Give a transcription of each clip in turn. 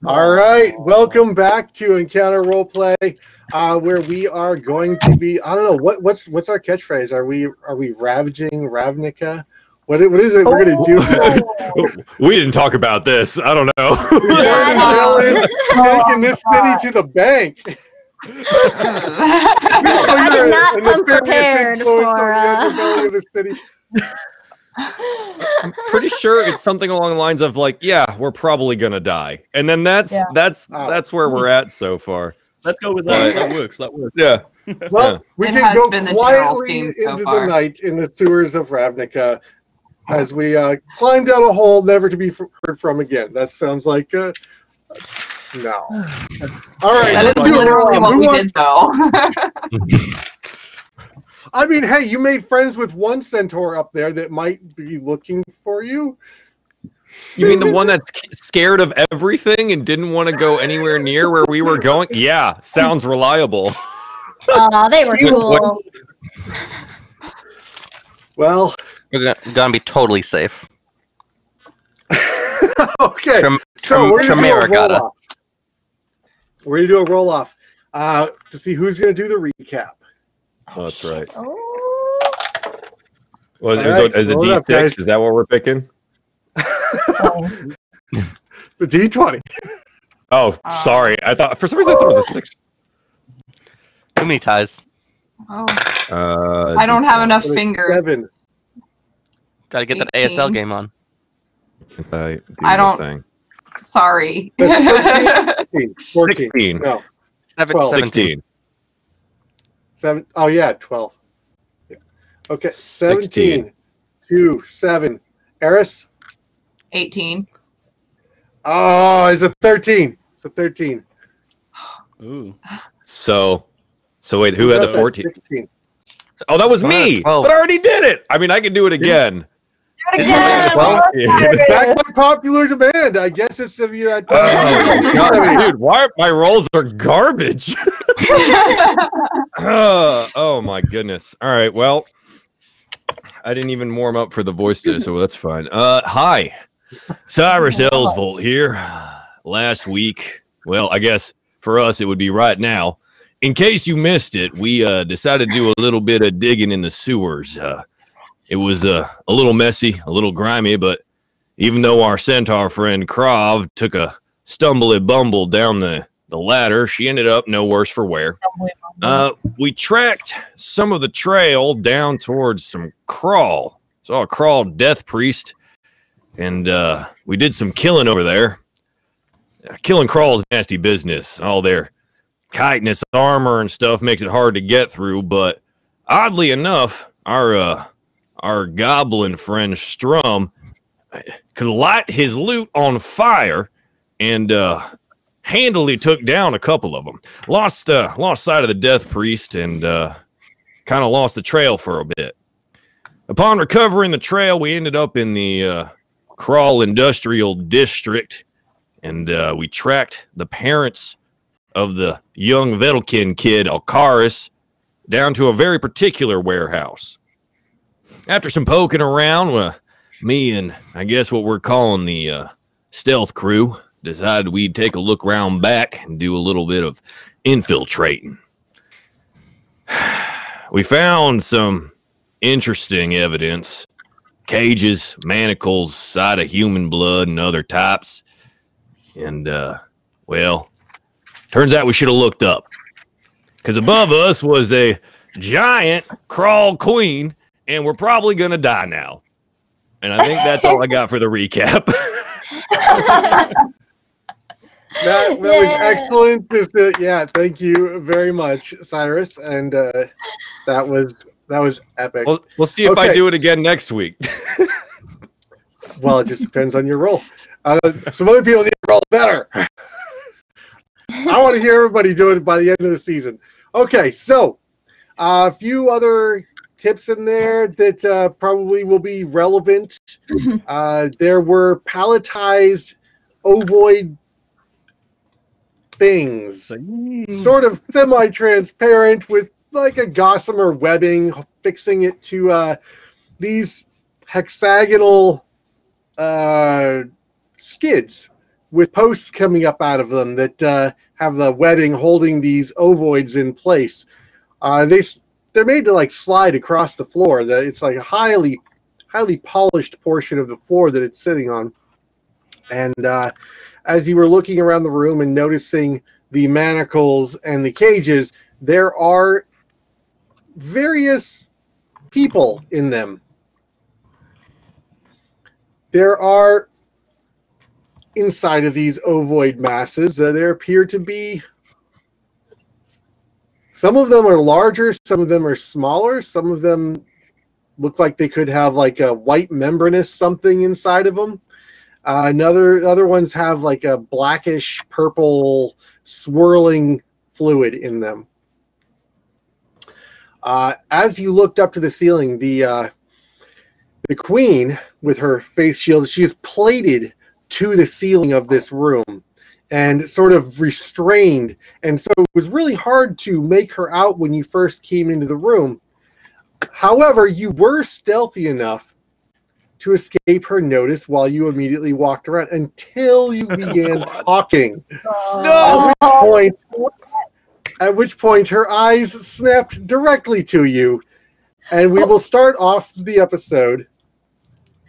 All right, welcome back to Encounter Roleplay, where we are going to be. I don't know what's our catchphrase. Are we ravaging Ravnica? What is it we're gonna do? We didn't talk about this. I don't know. Taking this city to the bank. I did not come prepared for the city. I'm pretty sure it's something along the lines of like, yeah, we're probably gonna die, and then that's where we're at so far. Let's go with that. That works. Yeah. Well, we can go quietly into the night in the sewers of Ravnica as we climb down a hole never to be heard from again. That sounds like no. All right, that is literally what we did, though. I mean, hey, you made friends with one centaur up there that might be looking for you. You mean the one that's scared of everything and didn't want to go anywhere near where we were going? Yeah, sounds reliable. Oh, they were cool. Well, we're gonna be totally safe. Okay, so we're gonna do a roll-off. We're gonna do a roll-off to see who's gonna do the recap. Oh, that's right. Oh. Well, is it D6? Is that what we're picking? It's a D20. Oh, sorry. I thought for some reason I thought it was a 6. Too many ties. Oh. I don't have enough fingers. 7. Gotta get that ASL game on. I don't. Sorry. 13, 14. 16. No. 12. 16. 7. Oh yeah, 12. Yeah. Okay. 17. 16. 2, 7. Eris? 18. Oh, it's a 13. It's a 13. Ooh. So wait, who had the 14? 16. Oh, that was me. But I already did it. I mean, I can do it again. Yeah, Back by popular demand. I guess it's to be that time. Dude, why my rolls are garbage? Oh my goodness. All right, well, I didn't even warm up for the voice today, so that's fine. Hi, Cyrus Ellsvolt here. Last week, well, I guess for us it would be right now. In case you missed it, we decided to do a little bit of digging in the sewers. It was a little messy, a little grimy, but even though our centaur friend Krav took a stumble-bumble down the ladder, she ended up no worse for wear. We tracked some of the trail down towards some Crawl. Saw a Crawl death priest, and we did some killing over there. Killing Crawl is nasty business. All their chitinous armor and stuff makes it hard to get through, but oddly enough, our goblin friend Strum could light his loot on fire and handily took down a couple of them. Lost sight of the death priest and kind of lost the trail for a bit. Upon recovering the trail, we ended up in the Crawl Industrial District, and we tracked the parents of the young Vedelkin kid, Alcaris, down to a very particular warehouse. After some poking around, me and I guess what we're calling the stealth crew decided we'd take a look round back and do a little bit of infiltrating. We found some interesting evidence. Cages, manacles, side of human blood, and other types. And, well, turns out we should have looked up. Because above us was a giant Crawl queen, and we're probably going to die now. And I think that's all I got for the recap. That was excellent. Yeah, thank you very much, Cyrus. And that was epic. We'll see if I do it again next week. Well, it just depends on your roll. Some other people need to roll better. I want to hear everybody do it by the end of the season. Okay, so a few other tips in there that probably will be relevant. There were palletized ovoid things, sort of semi-transparent with like a gossamer webbing, fixing it to these hexagonal skids with posts coming up out of them that have the webbing holding these ovoids in place. They're made to like slide across the floor. It's like a highly polished portion of the floor that it's sitting on. And as you were looking around the room and noticing the manacles and the cages, there are various people in them. There are, inside of these ovoid masses, there appear to be, some of them are larger, some of them are smaller, some of them look like they could have like a white membranous something inside of them. Other ones have like a blackish purple swirling fluid in them. As you looked up to the ceiling, the queen with her face shield, she is plated to the ceiling of this room and sort of restrained. And so it was really hard to make her out when you first came into the room. However, you were stealthy enough to escape her notice while you immediately walked around until you began talking. No! At which point her eyes snapped directly to you. And we will start off the episode.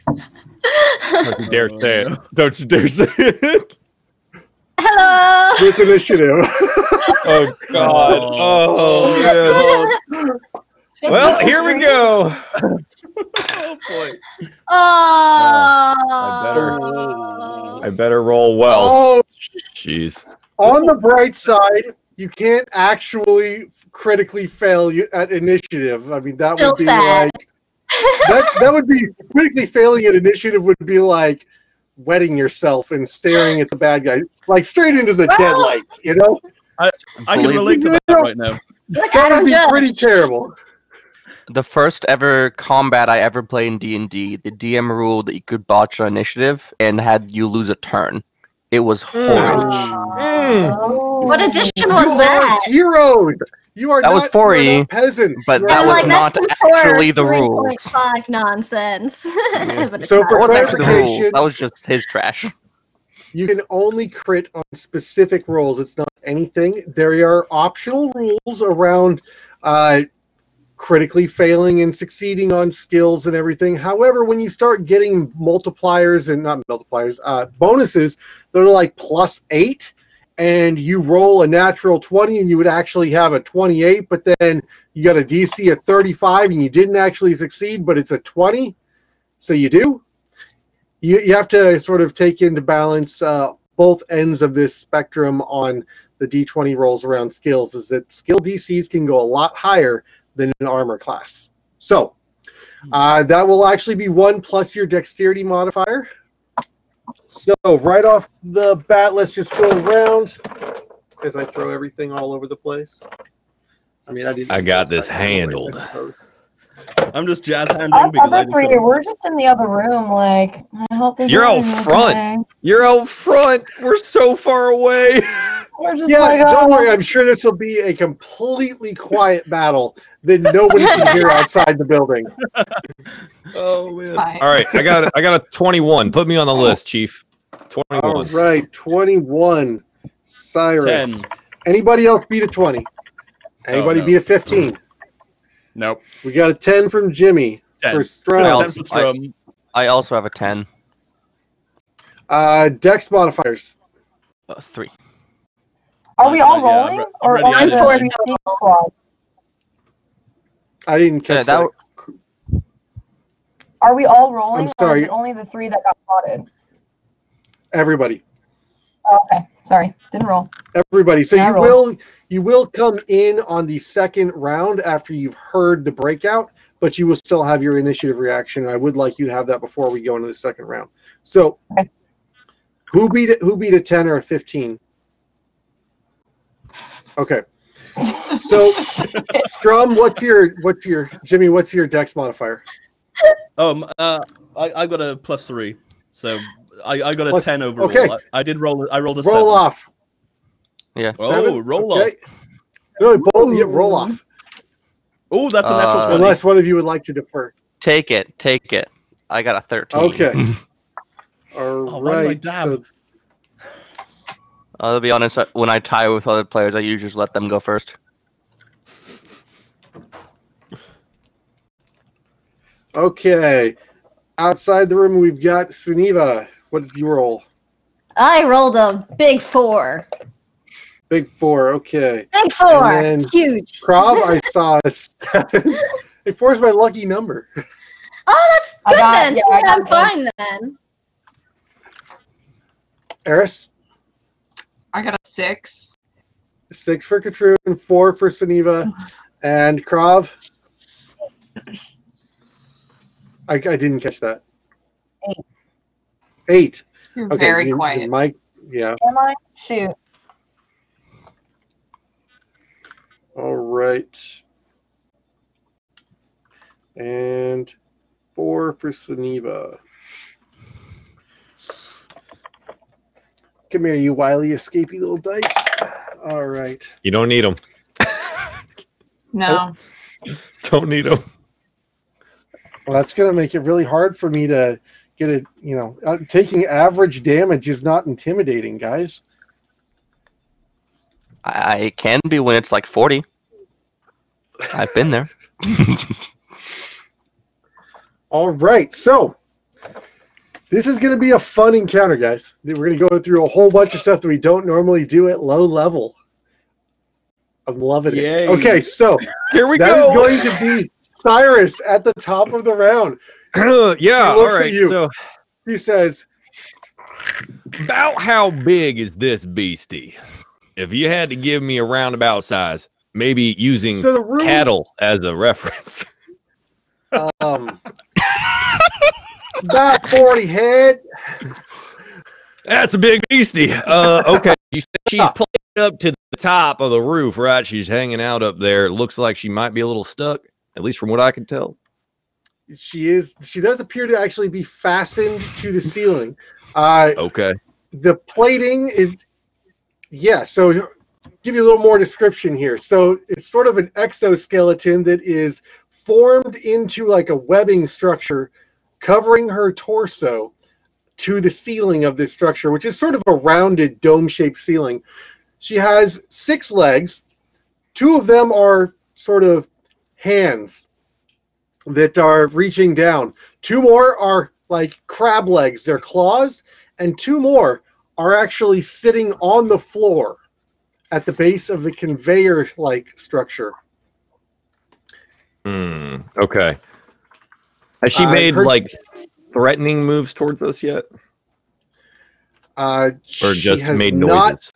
Don't you dare say it. Don't you dare say it. Hello. With initiative. Oh, God. Oh, man. Well, here we go. Oh boy. Oh. I better roll well. Oh, Jeez. on the bright side, you can't actually critically fail at initiative. I mean, that Still would be sad. like that would be critically failing at initiative would be like wetting yourself and staring at the bad guy, like straight into the deadlights, you know? I can relate to that right now. Look, I That would don't be judge. pretty terrible. The first ever combat I ever played in D&D, the DM ruled that you could botch an initiative and had you lose a turn. It was horrid. What edition was that? Heroes. You are That not, was 4E, you are not peasants. but You are that I'm was like, not that's before actually the rules. 3.5 nonsense. But it's So not. for That wasn't actually the rules. clarification- That was just his trash. You can only crit on specific rolls. It's not anything. There are optional rules around critically failing and succeeding on skills and everything. However, when you start getting bonuses that are like +8, and you roll a natural 20 and you would actually have a 28, but then you got a DC of 35 and you didn't actually succeed, but it's a 20, so you do. You have to sort of take into balance both ends of this spectrum on the D20 rolls around skills, is that skill DCs can go a lot higher than an armor class. So that will actually be 1 plus your dexterity modifier. So right off the bat, let's just go around as I throw everything all over the place. I mean, I got this handled. I'm just jazz handing Us because I other just three, don't- we're just in the other room. Like, I hope they're You're out doing front. okay. You're out front. We're so far away. We're just Yeah, like, don't oh, worry. I'm sure this will be a completely quiet battle that nobody can hear outside the building. Oh man. Fine. All right, I got a 21. Put me on the list, Chief. All 21. right, 21. Cyrus. 10. Anybody else beat a 20? Anybody no. beat a 15? Nope. We got a 10 from Jimmy. 10. For Well, Strauss. 10 for Strum. I also have a 10. Dex modifiers. 3. are we all Yeah, I'm rolling? re- Or I'm only ready. the I'm RBC squad? I didn't catch that that. Are we all rolling? I'm sorry. Or is it only the 3 that got spotted? Everybody. Oh, okay. Sorry. Didn't roll. Everybody. So Yeah, you will come in on the second round after you've heard the breakout, but you will still have your initiative reaction. I would like you to have that before we go into the second round. So Okay. who beat a 10 or a 15? Okay. So Strum, what's your Jimmy, what's your Dex modifier? I got a +3, so I got a Plus- 10 overall. okay. I rolled a Roll 7. off. Yeah. Oh, Seven? roll Okay. off. No, both, yeah, roll off. Oh, that's a natural 20. Unless one of you would like to defer. Take it. I got a 13. Okay. All Oh, why did I right. dab? I'll be honest. When I tie with other players, I usually just let them go first. Okay. Outside the room, we've got Suniva. What did you roll? I rolled a big 4. Big 4. Okay. Big 4. And then It's huge. Krav, I saw a 7. Hey, 4 is my lucky number. Oh, that's I good got- then. yeah, See, I got I'm fine then. Eris, I got a 6. 6 for Katrun, 4 for Suniva, and Krav. I didn't catch that. 8. 8. You're Okay, very quiet. Mike, yeah. Am I? Shoot. All right. And 4 for Suniva. Come here, you wily, escapey little dice. All right. You don't need them. No. Don't need them. Well, that's going to make it really hard for me to get it. Taking average damage is not intimidating, guys. I can be when it's like 40. I've been there. All right. So this is going to be a fun encounter, guys. We're going to go through a whole bunch of stuff that we don't normally do at low level. I'm loving it. Yay. Okay, so Here we that go. is going to be Cyrus at the top of the round. Yeah. She All looks at right. you. So, He says, about how big is this beastie? If you had to give me a roundabout size, maybe using so the room, cattle as a reference. about 40 head. That's a big beastie. Okay. You said she's playing up to the top of the roof, right? She's hanging out up there. It looks like she might be a little stuck, at least from what I can tell. She does appear to actually be fastened to the ceiling. Okay. The plating is, so give you a little more description here. So it's sort of an exoskeleton that is formed into like a webbing structure covering her torso to the ceiling of this structure, which is sort of a rounded dome-shaped ceiling. She has 6 legs. 2 of them are sort of hands that are reaching down. 2 more are like crab legs, they're claws, and 2 more are actually sitting on the floor at the base of the conveyor-like structure. Okay. Has she made like threatening moves towards us yet? Or just made noises?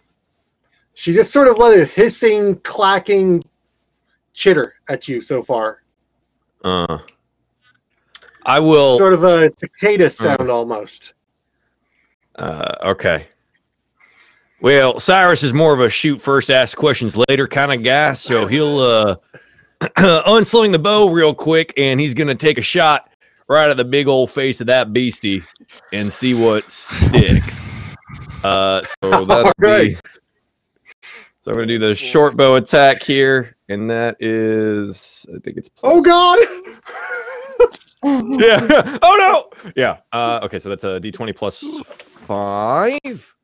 She just sort of let a hissing, clacking chitter at you so far. I will. Sort of a cicada sound almost. Okay. Well, Cyrus is more of a shoot first, ask questions later kind of guy, so he'll unsling the bow real quick, and he's gonna take a shot right at the big old face of that beastie and see what sticks. So that'll be. So I'm gonna do the short bow attack here, and that is, I think it's. Oh God! Yeah. Oh no. Yeah. Okay. So that's a D20 plus 5.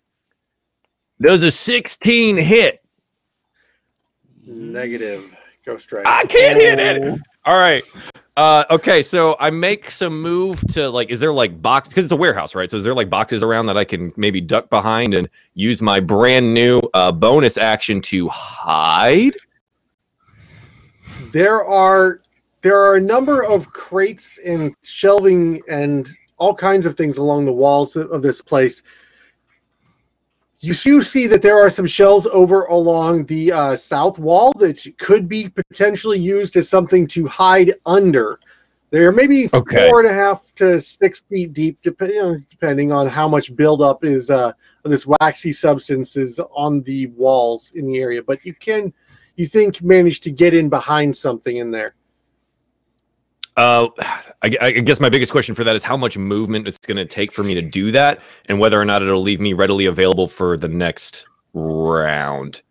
Does a 16 hit? Negative. Ghost strike. I can't hit it. All right. Okay. So I make some move to like. Is there like box? Because it's a warehouse, right? So is there like boxes around that I can maybe duck behind and use my brand new bonus action to hide? There are a number of crates and shelving and all kinds of things along the walls of this place. You do see that there are some shelves over along the south wall that could be potentially used as something to hide under. They're maybe 4.5 to 6 feet deep, depending on how much buildup is of this waxy substance is on the walls in the area. But you think manage to get in behind something in there. I guess my biggest question for that is how much movement it's going to take for me to do that, and whether or not it'll leave me readily available for the next round.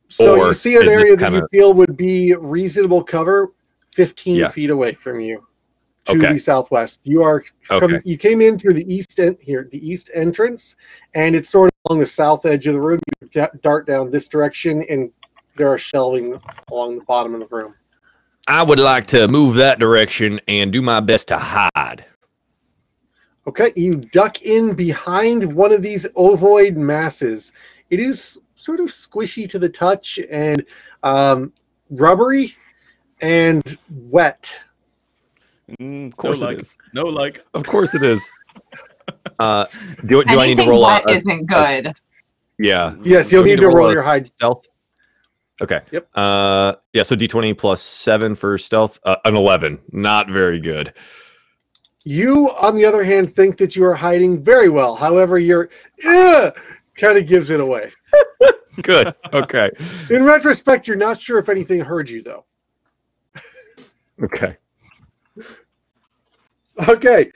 So you see an area that you feel would be reasonable cover 15 feet away from you. to the southwest. You are you came in through the east entrance, and it's sort of along the south edge of the room. You dart down this direction, and there are shelving along the bottom of the room. I would like to move that direction and do my best to hide. Okay, you duck in behind one of these ovoid masses. It is sort of squishy to the touch and rubbery and wet. Of course it is. No like. Of course it is. Do I need to roll wet isn't good. Yeah. Yes, you'll need to roll your hide stealth. Okay. Yep. Yeah, so D20 plus 7 for stealth. An 11. Not very good. You, on the other hand, think that you are hiding very well. However, your kind of gives it away. Good. Okay. In retrospect, you're not sure if anything heard you, though. Okay. Okay.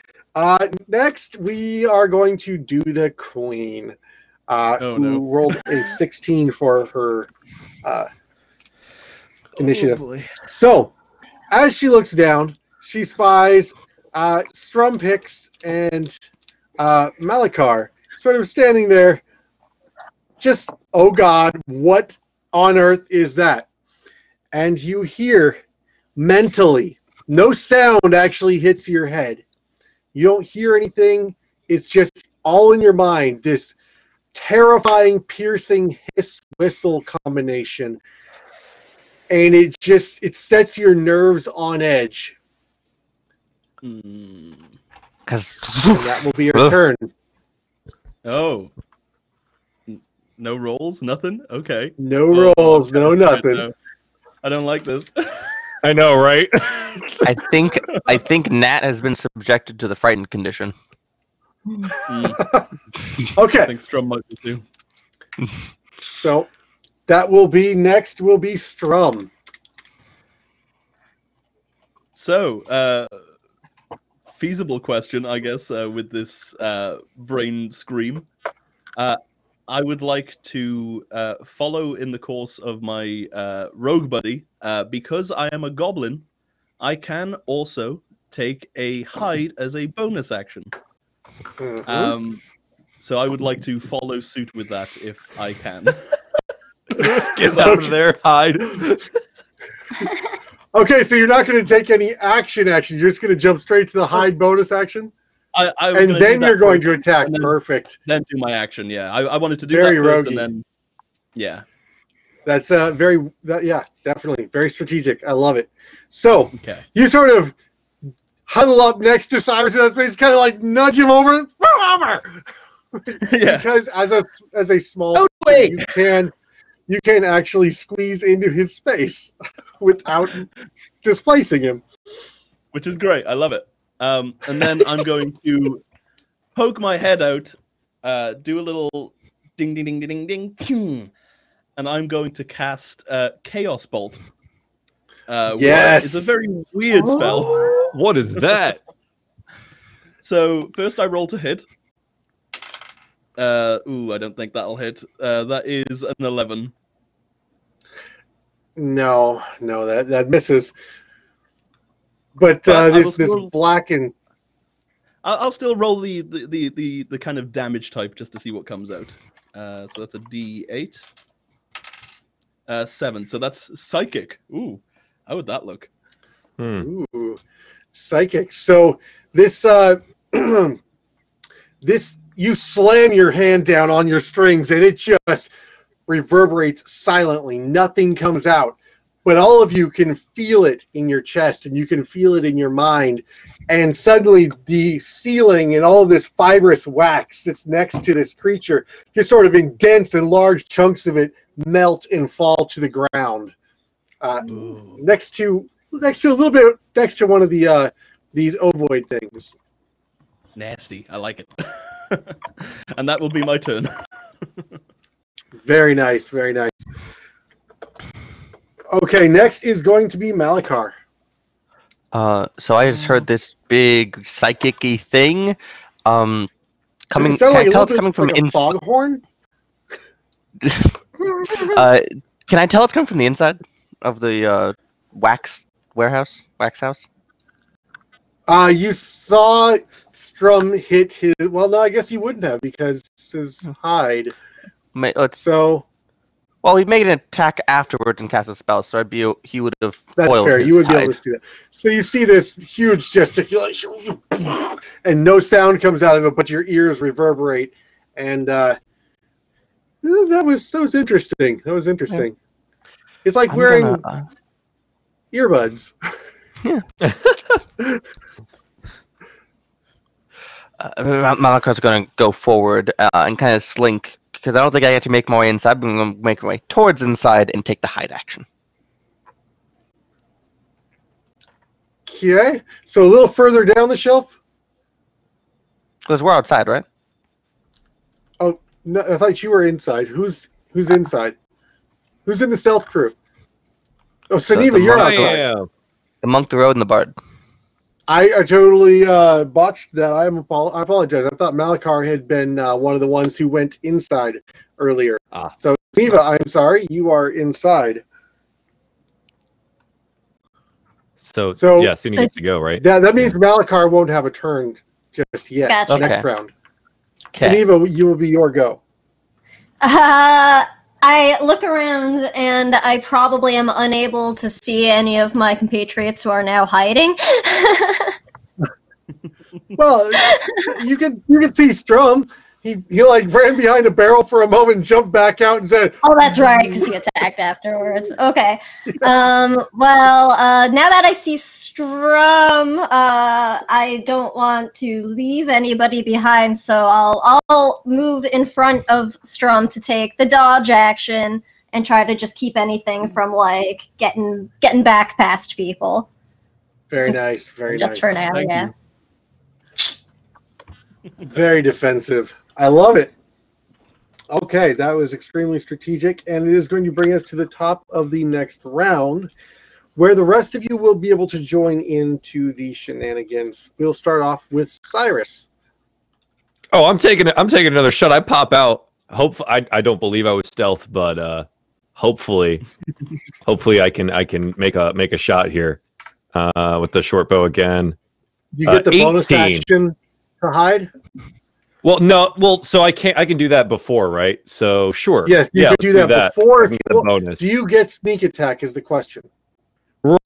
Next, we are going to do the queen, who rolled a 16 for her initiative. So, as she looks down, she spies Strumpix and Malachar sort of standing there. Just, oh God, what on earth is that? And you hear mentally, no sound actually hits your head. You don't hear anything. It's just all in your mind, this terrifying, piercing hiss whistle combination. And it sets your nerves on edge. Because that will be your turn. Oh. No rolls? Nothing? Okay. No rolls, no nothing. I don't like this. I know, right? I think Nat has been subjected to the frightened condition. Okay. I think Strum might be too. So that will be next will be Strum. So, feasible question, I guess, with this brain scream. I would like to follow in the course of my rogue buddy. Because I am a goblin, I can also take a hide as a bonus action. Mm-hmm. So I would like to follow suit with that if I can. Just get out of there, hide. Okay, so you're not going to take any action. You're just going to jump straight to the hide bonus action? And then you're going to attack. Perfect. Then do my action, yeah. I wanted to do very that first roguey. and then... Yeah. That's definitely. Very strategic. I love it. So, you sort of huddle up next to Cyrus in his face, kind of like nudge him over. Move over! Yeah. Because as a small you can actually squeeze into his space without displacing him. Which is great. I love it. And then I'm going to poke my head out, do a little ding, ding, ding, ding, ding, ding, and I'm going to cast Chaos Bolt. Yes! It's a very weird spell. What is that? So, first I roll to hit. I don't think that'll hit. That is an 11. No, that misses. But this black and I'll still roll the kind of damage type just to see what comes out. So that's a D8. 7. So that's psychic. Ooh, how would that look? Ooh, psychic. So this this you slam your hand down on your strings and it just reverberates silently. Nothing comes out. But all of you can feel it in your chest and you can feel it in your mind. And suddenly the ceiling and all of this fibrous wax that's next to this creature just sort of indents and large chunks of it melt and fall to the ground. Next to a little bit next to one of the these ovoid things. Nasty. I like it. And that will be my turn. Very nice, very nice. Okay, next is going to be Malachar. So I just heard this big psychic-y thing. Coming. Can I tell it's coming from inside? Foghorn? Can I tell it's coming from the inside of the wax house? You saw Strum hit his. Well, no, I guess he wouldn't have because his hide. So. Well, he made an attack afterwards and cast a spell, so he would have. That's fair. His You would hide. be able to see that. So you see this huge gesticulation, and no sound comes out of it, but your ears reverberate, and that was interesting. That was interesting. It's like wearing earbuds. Yeah. Malakhar's going to go forward and kind of slink. Because I don't think I get to make my way inside, but I'm going to make my way towards inside and take the hide action. Okay, so a little further down the shelf. Because we're outside, right? Oh no, I thought you were inside. Who's inside? Who's in the stealth crew? Oh, Saniva, you're outside. The monk, the road, and the bard. I totally botched that. I apologize. I thought Malachi had been one of the ones who went inside earlier. So, Siva, I'm sorry. You are inside. So yeah, Suni gets to go, right? That means Malachi won't have a turn just yet. Gotcha. Next round. Okay. Saniva, you will be your go. I look around and I probably am unable to see any of my compatriots who are now hiding. Well, you can see Strum. He like ran behind a barrel for a moment, and jumped back out, and said, Oh, that's right, because he attacked afterwards. Okay. Now that I see Strum, I don't want to leave anybody behind, so I'll move in front of Strum to take the dodge action and try to just keep anything from like getting back past people. Very nice, very just nice. for now, Thank yeah. you. Very defensive. I love it. Okay, that was extremely strategic, and it is going to bring us to the top of the next round, where the rest of you will be able to join into the shenanigans. We'll start off with Cyrus. Oh, I'm taking another shot. I pop out. I don't believe I was stealth, but hopefully I can make a shot here with the short bow again. You get the bonus 18. action to hide. Well, no. Well, so I can do that before, right? So sure. Yes, you could do that before. If the bonus. Do you get sneak attack? Is the question.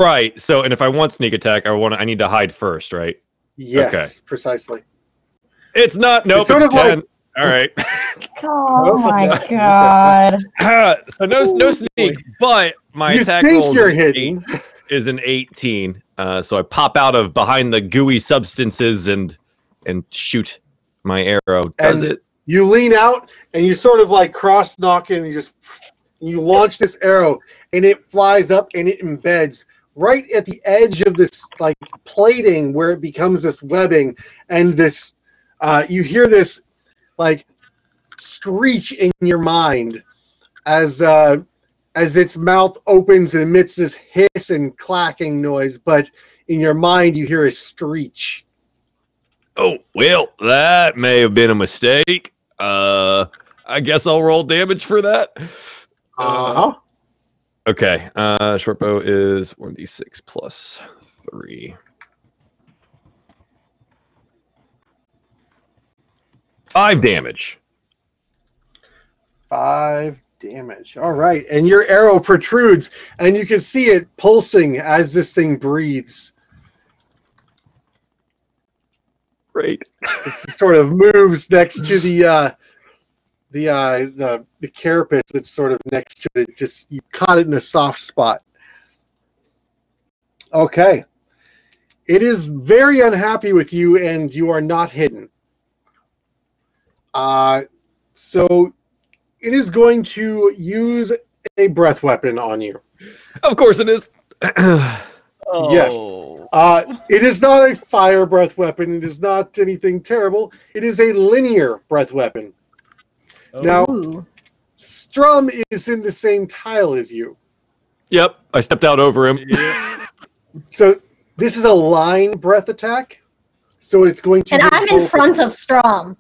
Right. So, and if I want sneak attack, I need to hide first, right? Yes, Okay. Precisely. It's not. Nope. It's, sort of 10. All right. Oh my god. So no sneak, but my You attack think roll you're hidden. is an 18. So I pop out of behind the gooey substances and shoot my arrow. Does And it? You lean out and you sort of like cross knock and you launch this arrow and it flies up and it embeds right at the edge of this like plating where it becomes this webbing, and this you hear this like screech in your mind as its mouth opens and emits this hiss and clacking noise, but in your mind you hear a screech. Oh, well, that may have been a mistake. I guess I'll roll damage for that. Okay. Short bow is 1d6 plus 3. 5 damage. 5 damage. All right. And your arrow protrudes and you can see it pulsing as this thing breathes. Great. It sort of moves next to the carapace that's sort of next to it. Just you caught it in a soft spot. Okay. It is very unhappy with you, and you are not hidden. So it is going to use a breath weapon on you. Of course it is. Yes. It is not a fire breath weapon. It is not anything terrible. It is a linear breath weapon. Now, Ooh. Strum is in the same tile as you. Yep. I stepped out over him. So this is a line breath attack. So it's going to And hit I'm in both front you. of Strom.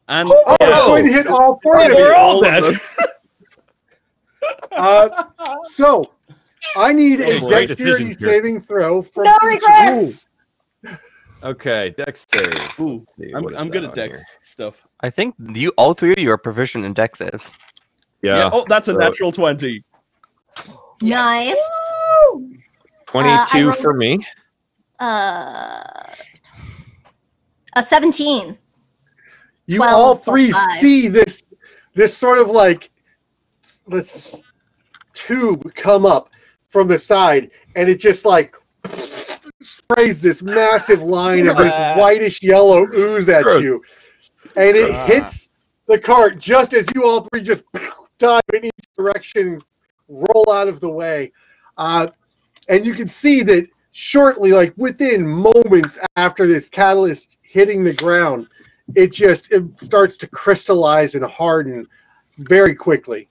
And Oh, it's going to hit all three of We're you. all dead. So I need a Great dexterity decision here. saving throw from No each of you. regrets. Okay, Dex save. Ooh, See, I'm what is good that at on Dex here? stuff. I think all three of you are proficient in dex saves. Yeah. Oh, that's a so natural 20. Nice. 22 rolled- for me. A 17. You 12 all plus three 5. see this sort of like this tube come up from the side, and it just like sprays this massive line of this whitish yellow ooze at Gross. you, and it hits the cart just as you all three just dive in each direction, roll out of the way, and you can see that shortly, like within moments after this catalyst hitting the ground, it starts to crystallize and harden very quickly.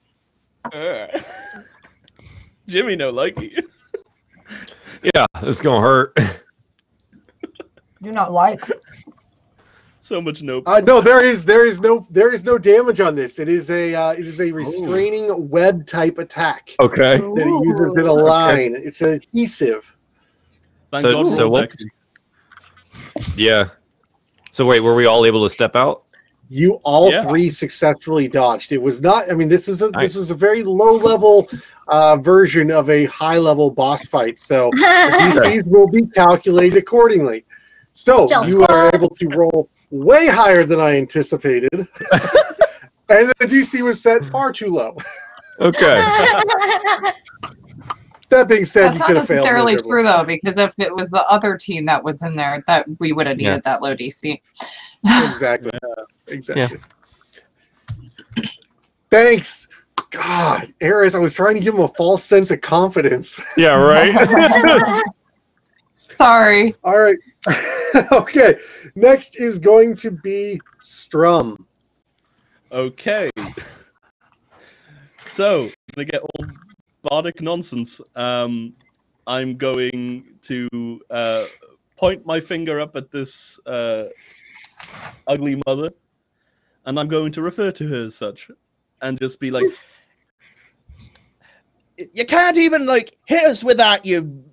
Jimmy no likey. Yeah, it's gonna hurt. Do not like. So much nope. No, there is no damage on this. It is a restraining web type attack Okay. that it uses in a line. It's an adhesive. Thank So- God we're so all what- Dexy. Yeah. So wait, were we all able to step out? You all Yeah. three successfully dodged. It was not. I mean, this is Nice. a very low level version of a high level boss fight. So the DCs will be calculated accordingly. So Stealth you are squad. able to roll way higher than I anticipated, and the DC was set far too low. Okay. That being said, That's you not could have failed. necessarily miserably. true though, because if it was the other team that was in there, that we would have needed that low DC. Exactly. Exactly. Thanks. God, Eris, I was trying to give him a false sense of confidence. Yeah, right? Sorry. All right. Okay. Next is going to be Strum. Okay. So, to get all bardic nonsense, I'm going to point my finger up at this ugly mother, and I'm going to refer to her as such, and just be like, "You can't even like hit us with that, you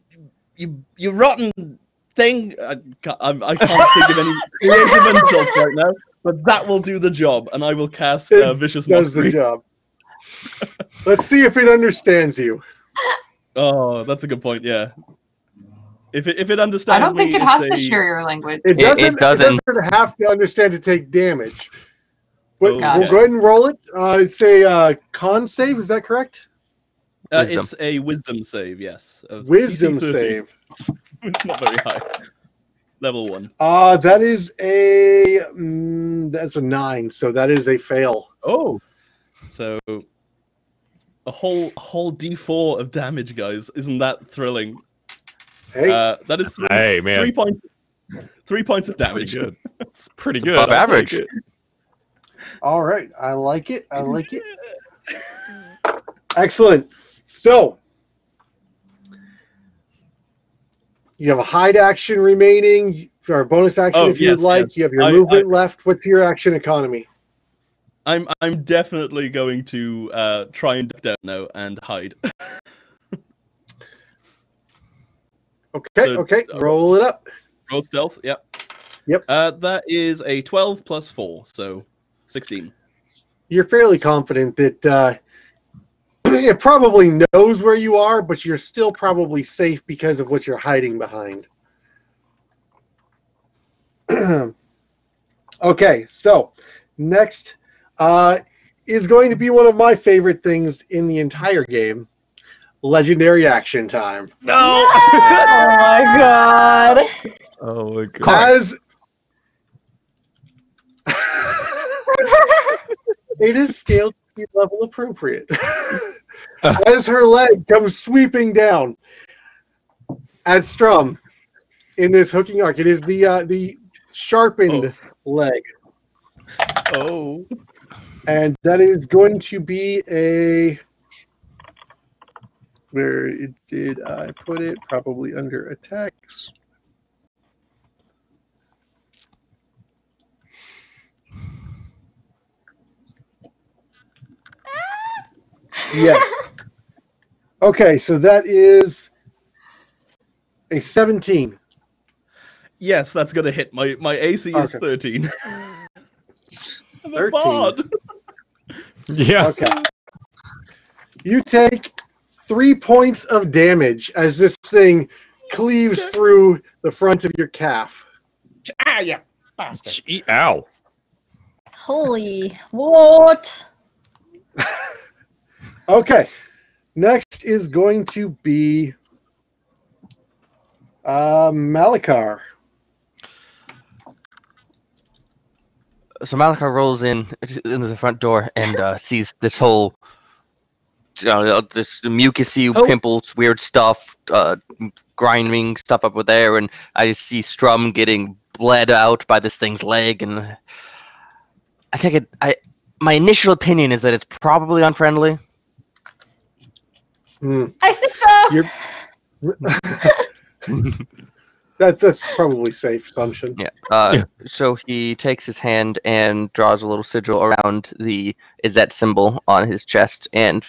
rotten thing." I can't think of any creative insults right now, but that will do the job, and I will cast It vicious Does the mockery. job. Let's see if it understands you. Oh, that's a good point. Yeah. If it I understands, don't think me, it has it's to a- share your language. It doesn't, doesn't. have to understand to take damage. But Oh, we'll Gotcha. go ahead and roll it. It's a con save, is that correct? Wisdom. It's a wisdom save. Yes. Wisdom DC 13. save. It's not very high. Level 1. That is that's a 9, so that is a fail. Oh. So a whole D4 of damage, guys. Isn't that thrilling? Hey, That is Hey, man. 3 points. 3 points of Pretty damage. good. It's pretty good. above I'll take average. it. all right. I like it. Excellent. So you have a hide action remaining for a bonus action Oh, if you'd yes, like. yes. You have your I- movement left. What's your action economy? I'm definitely going to try and duck down now and hide. Okay, So, okay. Roll it up. Roll stealth. Yep. Yep. That is a 12 plus 4, so 16. You're fairly confident that it probably knows where you are, but you're still probably safe because of what you're hiding behind. Okay, so next is going to be one of my favorite things in the entire game. Legendary action time. No. Oh my god. Oh my god. As it is scaled to be level appropriate. As her leg comes sweeping down at Strum in this hooking arc, it is the sharpened leg, Oh. and that is going to be a. Where did I put it? Probably under attacks. Yes. Okay, so that is a 17. Yes, that's gonna hit. My AC is Okay. 13. I'm a 13. bard. Yeah. Okay. You take 3 points of damage as this thing cleaves through the front of your calf. Ah, yeah, bastard. Ow. Holy what? Okay. Next is going to be Malakar. So Malakar rolls into the front door and sees this whole, this mucusy, pimples, weird stuff, grinding stuff up there, and I see Strum getting bled out by this thing's leg, and I take it. My initial opinion is that it's probably unfriendly. I think so. That's probably safe assumption. Yeah. So he takes his hand and draws a little sigil around the Izzet symbol on his chest and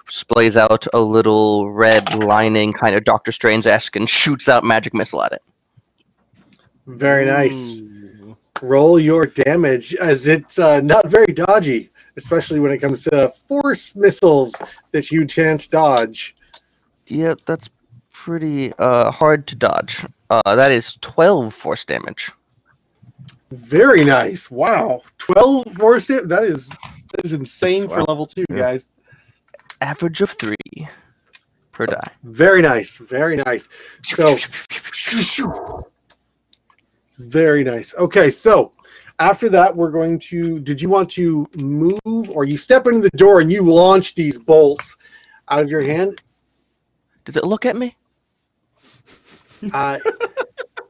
splays out a little red lining, kind of Doctor Strange-esque, and shoots out magic missile at it. Very nice. Roll your damage, as it's not very dodgy, especially when it comes to force missiles that you can't dodge. Yeah, that's pretty hard to dodge. That is 12 force damage. Very nice. Wow. 12 force damage? That is insane for level 2, guys. Average of 3 per die. Very nice. Very nice. So, very nice. Okay, so after that, we're going to... Did you want to move, or you step into the door and you launch these bolts out of your hand? Does it look at me?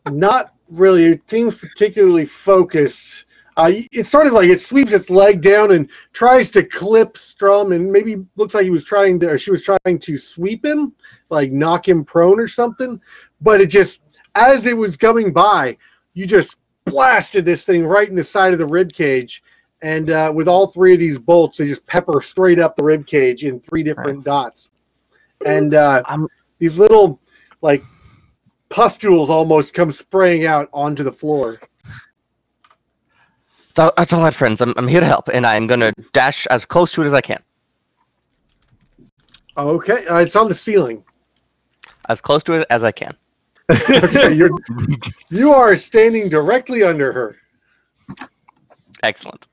Not really. It seems particularly focused. It's sort of like it sweeps its leg down and tries to clip Strum, and maybe looks like she was trying to sweep him, like knock him prone or something. But it just, as it was coming by, you just blasted this thing right in the side of the rib cage, and with all 3 of these bolts, they just pepper straight up the rib cage in 3 different dots, and these little like pustules almost come spraying out onto the floor. That's all right, friends. I'm here to help, and I'm going to dash as close to it as I can. Okay, it's on the ceiling. As close to it as I can. Okay, you are standing directly under her. Excellent.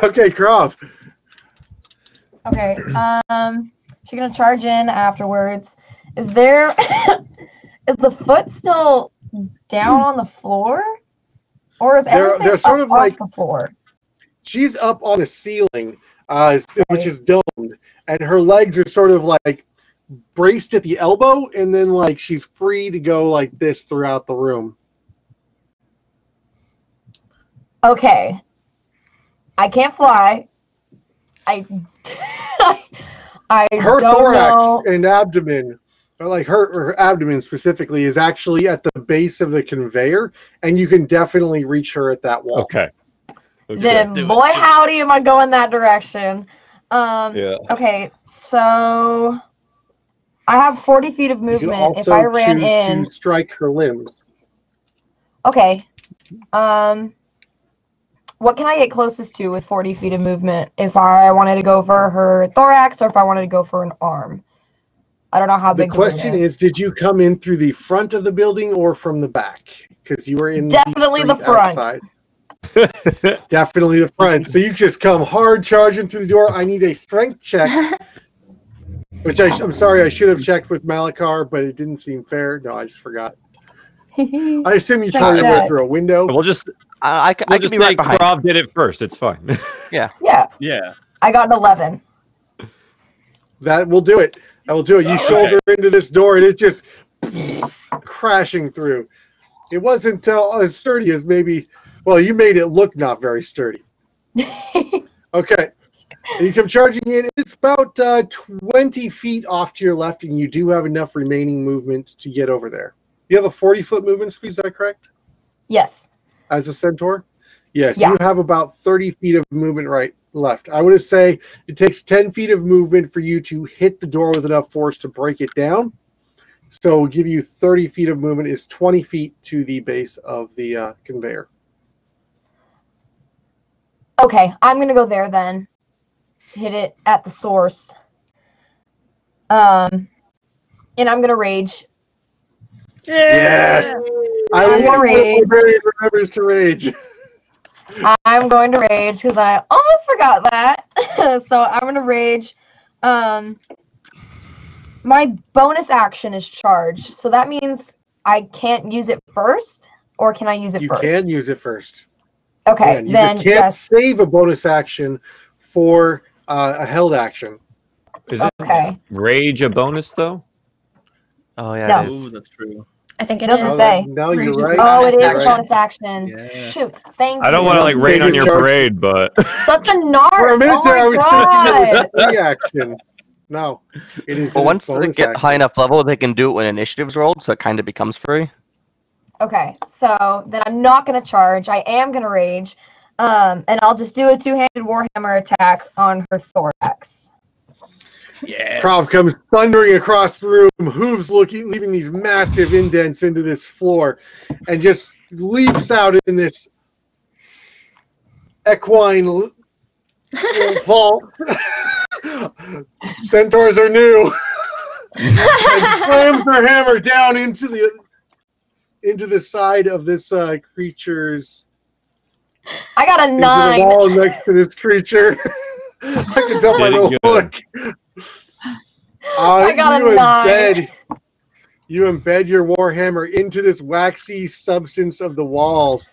Okay, Croft. Okay, she's gonna charge in afterwards. Is there is the foot still down on the floor? Or is everything they're sort of off like the floor? She's up on the ceiling, which is domed, and her legs are sort of like braced at the elbow, and then like she's free to go like this throughout the room. Okay. I can't fly. I Her don't thorax know. and abdomen, or like her abdomen specifically, is actually at the base of the conveyor, and you can definitely reach her at that wall. Okay. Then boy howdy am I going that direction. Yeah. Okay, so I have 40 feet of You can movement. also If I ran choose in, to strike her limbs. okay. What can I get closest to with 40 feet of movement? If I wanted to go for her thorax, or if I wanted to go for an arm? I don't know how The big question is, did you come in through the front of the building or from the back? Because you were in Definitely the street front. outside. Definitely the front. So you just come hard charging through the door. I need a strength check, which I'm sorry, I should have checked with Malakar, but it didn't seem fair. No, I just forgot. I assume you told Check. her through a window. We'll just I we'll can just be right say behind. Rob did it first. It's fine. Yeah, Yeah. I got an 11. That will do it. That will do it. You shoulder into this door, and it just crashing through. It wasn't as sturdy as maybe. Well, you made it look not very sturdy. Okay. And you come charging in. It's about 20 feet off to your left, and you do have enough remaining movement to get over there. You have a 40-foot movement speed, is that correct? Yes. As a centaur? Yes, Yeah. you have about 30 feet of movement left. I would say it takes 10 feet of movement for you to hit the door with enough force to break it down. So we'll give you 30 feet of movement. Is 20 feet to the base of the conveyor. Okay, I'm gonna go there then. Hit it at the source. And I'm gonna rage. Yes! I love when Librarian remembers to rage. I'm going to rage because I almost forgot that. So I'm going to rage. My bonus action is charged. So that means I can't use it first? Or can I use it first? You can use it first. Okay, You then just can't save a bonus action for a held action. Is it rage a bonus, though? Oh, yeah, No. it is. Ooh, that's true. I think it doesn't is. say. No, you're Rage is right. a Oh, it is bonus a action. bonus action. Yeah. Shoot, thank you. I don't want to like rain on your parade, but Such a narc. For a minute Oh there, I was my thinking god. it was a free action. No, it is. But once they bonus get action. high enough level, they can do it when initiative's rolled, so it kind of becomes free. Okay, so then I'm not going to charge. I am going to rage. And I'll just do a two-handed Warhammer attack on her thorax. Yes. Crowd comes thundering across the room, hooves leaving these massive indents into this floor, and just leaps out in this equine vault. Centaurs are new. And slams her hammer down into the side of this creature's. I got a Into 9. the wall next to this creature. I can tell by the look. I got a 9. You embed your warhammer into this waxy substance of the walls.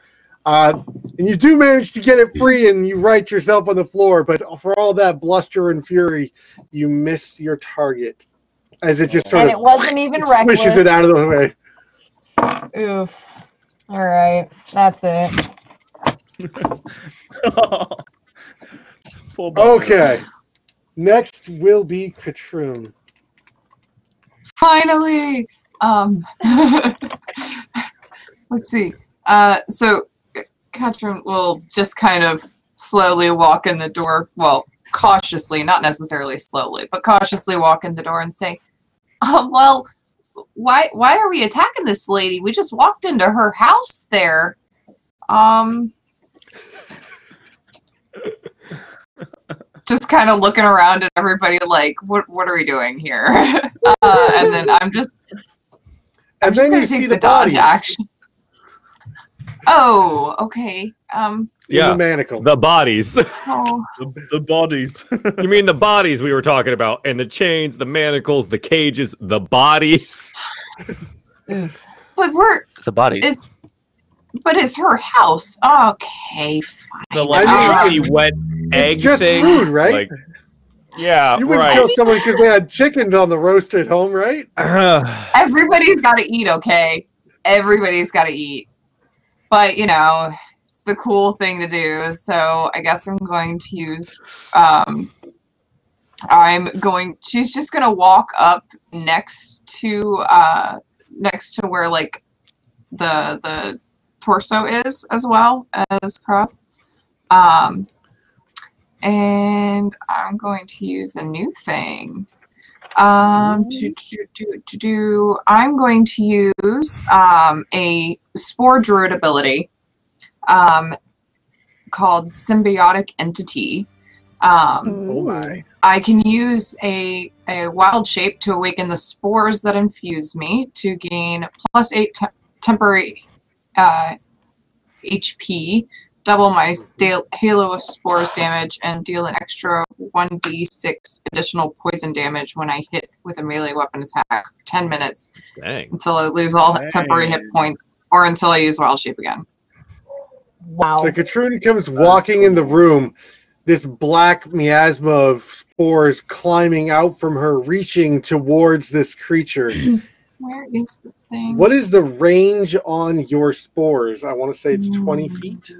And you do manage to get it free, and you right yourself on the floor, but for all that bluster and fury, you miss your target. As it just sort And of it wasn't even swishes reckless. it out of the way. Oof. All right, that's it. Poor bugger. Okay. Next will be Katroon. Finally. Let's see. So Katrin will just kind of slowly walk in the door. Well, cautiously, not necessarily slowly, but cautiously walk in the door and say, "Oh, well, why are we attacking this lady? We just walked into her house there. Just kind of looking around at everybody like, what are we doing here?" And then I'm just And then gonna you see take the bodies. action. Oh, okay. yeah, In the manacle. the bodies. Oh, The bodies. You mean the bodies we were talking about, and the chains, the manacles, the cages, the bodies. but we're The body. but it's her house. Okay, fine. The like I mean, juicy wet egg just things, food, right? Like, yeah, You wouldn't right. kill someone because they had chickens on the roast at home, right? Everybody's got to eat, okay? Everybody's got to eat. But, you know, it's the cool thing to do. So I guess I'm going to use, she's just going to walk up next to where, like, the torso is as well as Croft. And I'm going to use a new thing. I'm going to use a Spore Druid ability called Symbiotic Entity. Oh my. I can use a wild shape to awaken the spores that infuse me to gain +8 temporary HP, double my Halo of Spores damage, and deal an extra 1d6 additional poison damage when I hit with a melee weapon attack for 10 minutes Dang. until I lose all temporary hit points or until I use Wild Shape again. Wow. So Katrina comes walking in the room, this black miasma of spores climbing out from her, reaching towards this creature. Where is the thing? What is the range on your spores? I want to say it's 20 feet.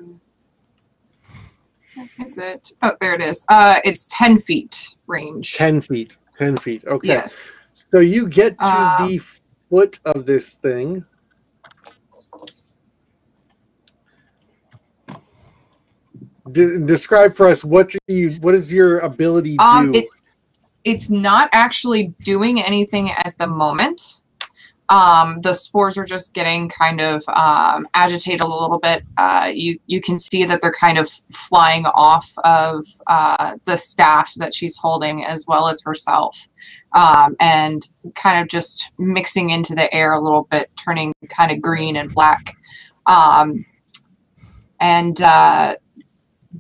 Where is it? Oh, there it is. It's 10 feet range. 10 feet. 10 feet. Okay. Yes. So you get to the foot of this thing. Describe for us what does your ability do? It's not actually doing anything at the moment. The spores are just getting kind of agitated a little bit. You can see that they're kind of flying off of the staff that she's holding, as well as herself, and kind of just mixing into the air a little bit, turning kind of green and black. And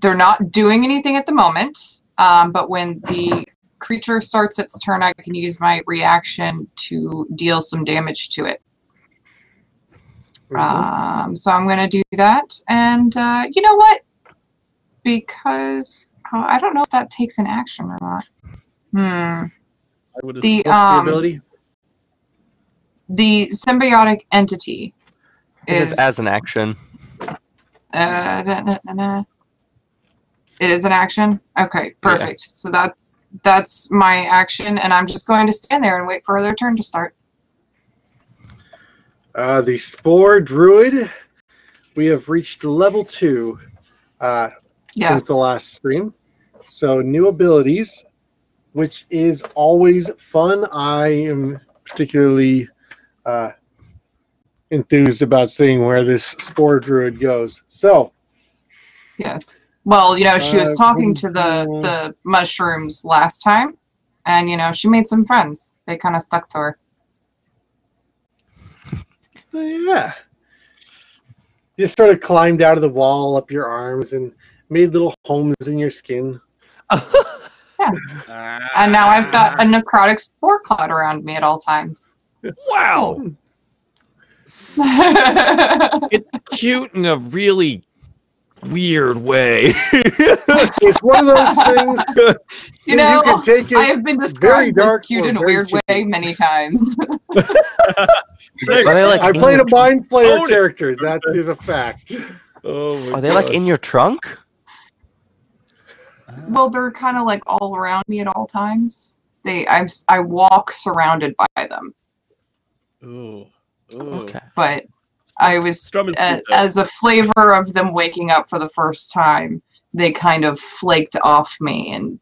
they're not doing anything at the moment, but when the creature starts its turn, I can use my reaction to deal some damage to it. So I'm going to do that. And you know what? Because I don't know if that takes an action or not. I would What's the ability? The symbiotic entity is as an action. It is an action? Okay, perfect. Yeah. So that's my action, and I'm just going to stand there and wait for their turn to start. The Spore Druid, we have reached level 2 since the last stream. So new abilities, which is always fun. I am particularly enthused about seeing where this Spore Druid goes. So, yes. Well, you know, she was talking to the mushrooms last time, and, you know, she made some friends. They kind of stuck to her. Yeah. You sort of climbed out of the wall up your arms and made little homes in your skin. Yeah. And now I've got a necrotic spore cloud around me at all times. Wow. It's cute in a really weird way. It's one of those things. You know, you can take it I have been described as cute in a weird cheap. way many times. I played a mind flayer character. That is a fact. Are they like in your trunk? Well, they're kind of like all around me at all times. I walk surrounded by them. Ooh. Okay. But I was, as a flavor of them waking up for the first time, they kind of flaked off me and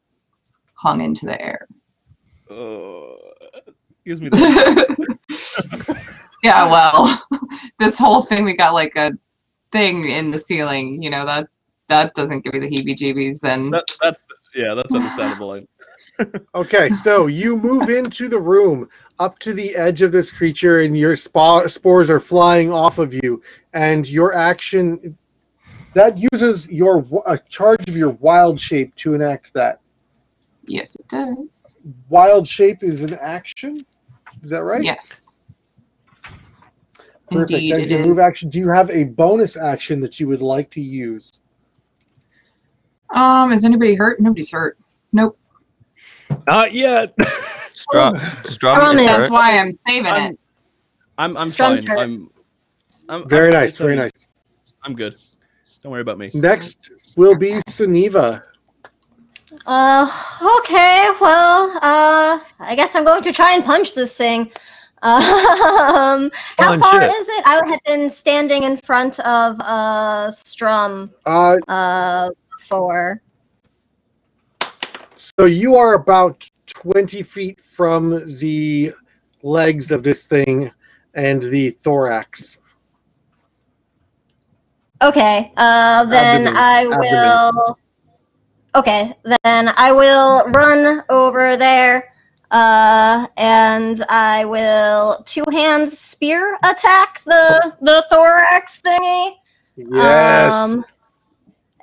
hung into the air. Excuse me. That. Yeah, well, this whole thing, we got like a thing in the ceiling. You know, that doesn't give you the heebie-jeebies. Then that's understandable. Okay, so you move into the room up to the edge of this creature, and your spores are flying off of you. And your action that uses a charge of your wild shape to enact that. Yes, it does. Wild shape is an action. Is that right? Yes. Perfect. Indeed, As your move action, do you have a bonus action that you would like to use? Is anybody hurt? Nobody's hurt. Nope. Not yet. Strong. That's why I'm saving it. I'm Strong fine. I'm very nice. Very nice. I'm good. Don't worry about me. Next will be Suniva. Okay, well, I guess I'm going to try and punch this thing. How far is it? I had been standing in front of Strum before. So you are about 20 feet from the legs of this thing and the thorax. Okay, then I will. Okay, then I will run over there, and I will two-hand spear attack the thorax thingy. Yes.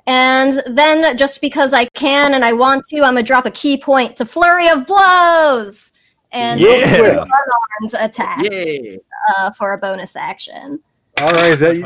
And then, just because I can and I want to, I'm gonna drop a key point to Flurry of Blows and unarmed attacks for a bonus action. All right.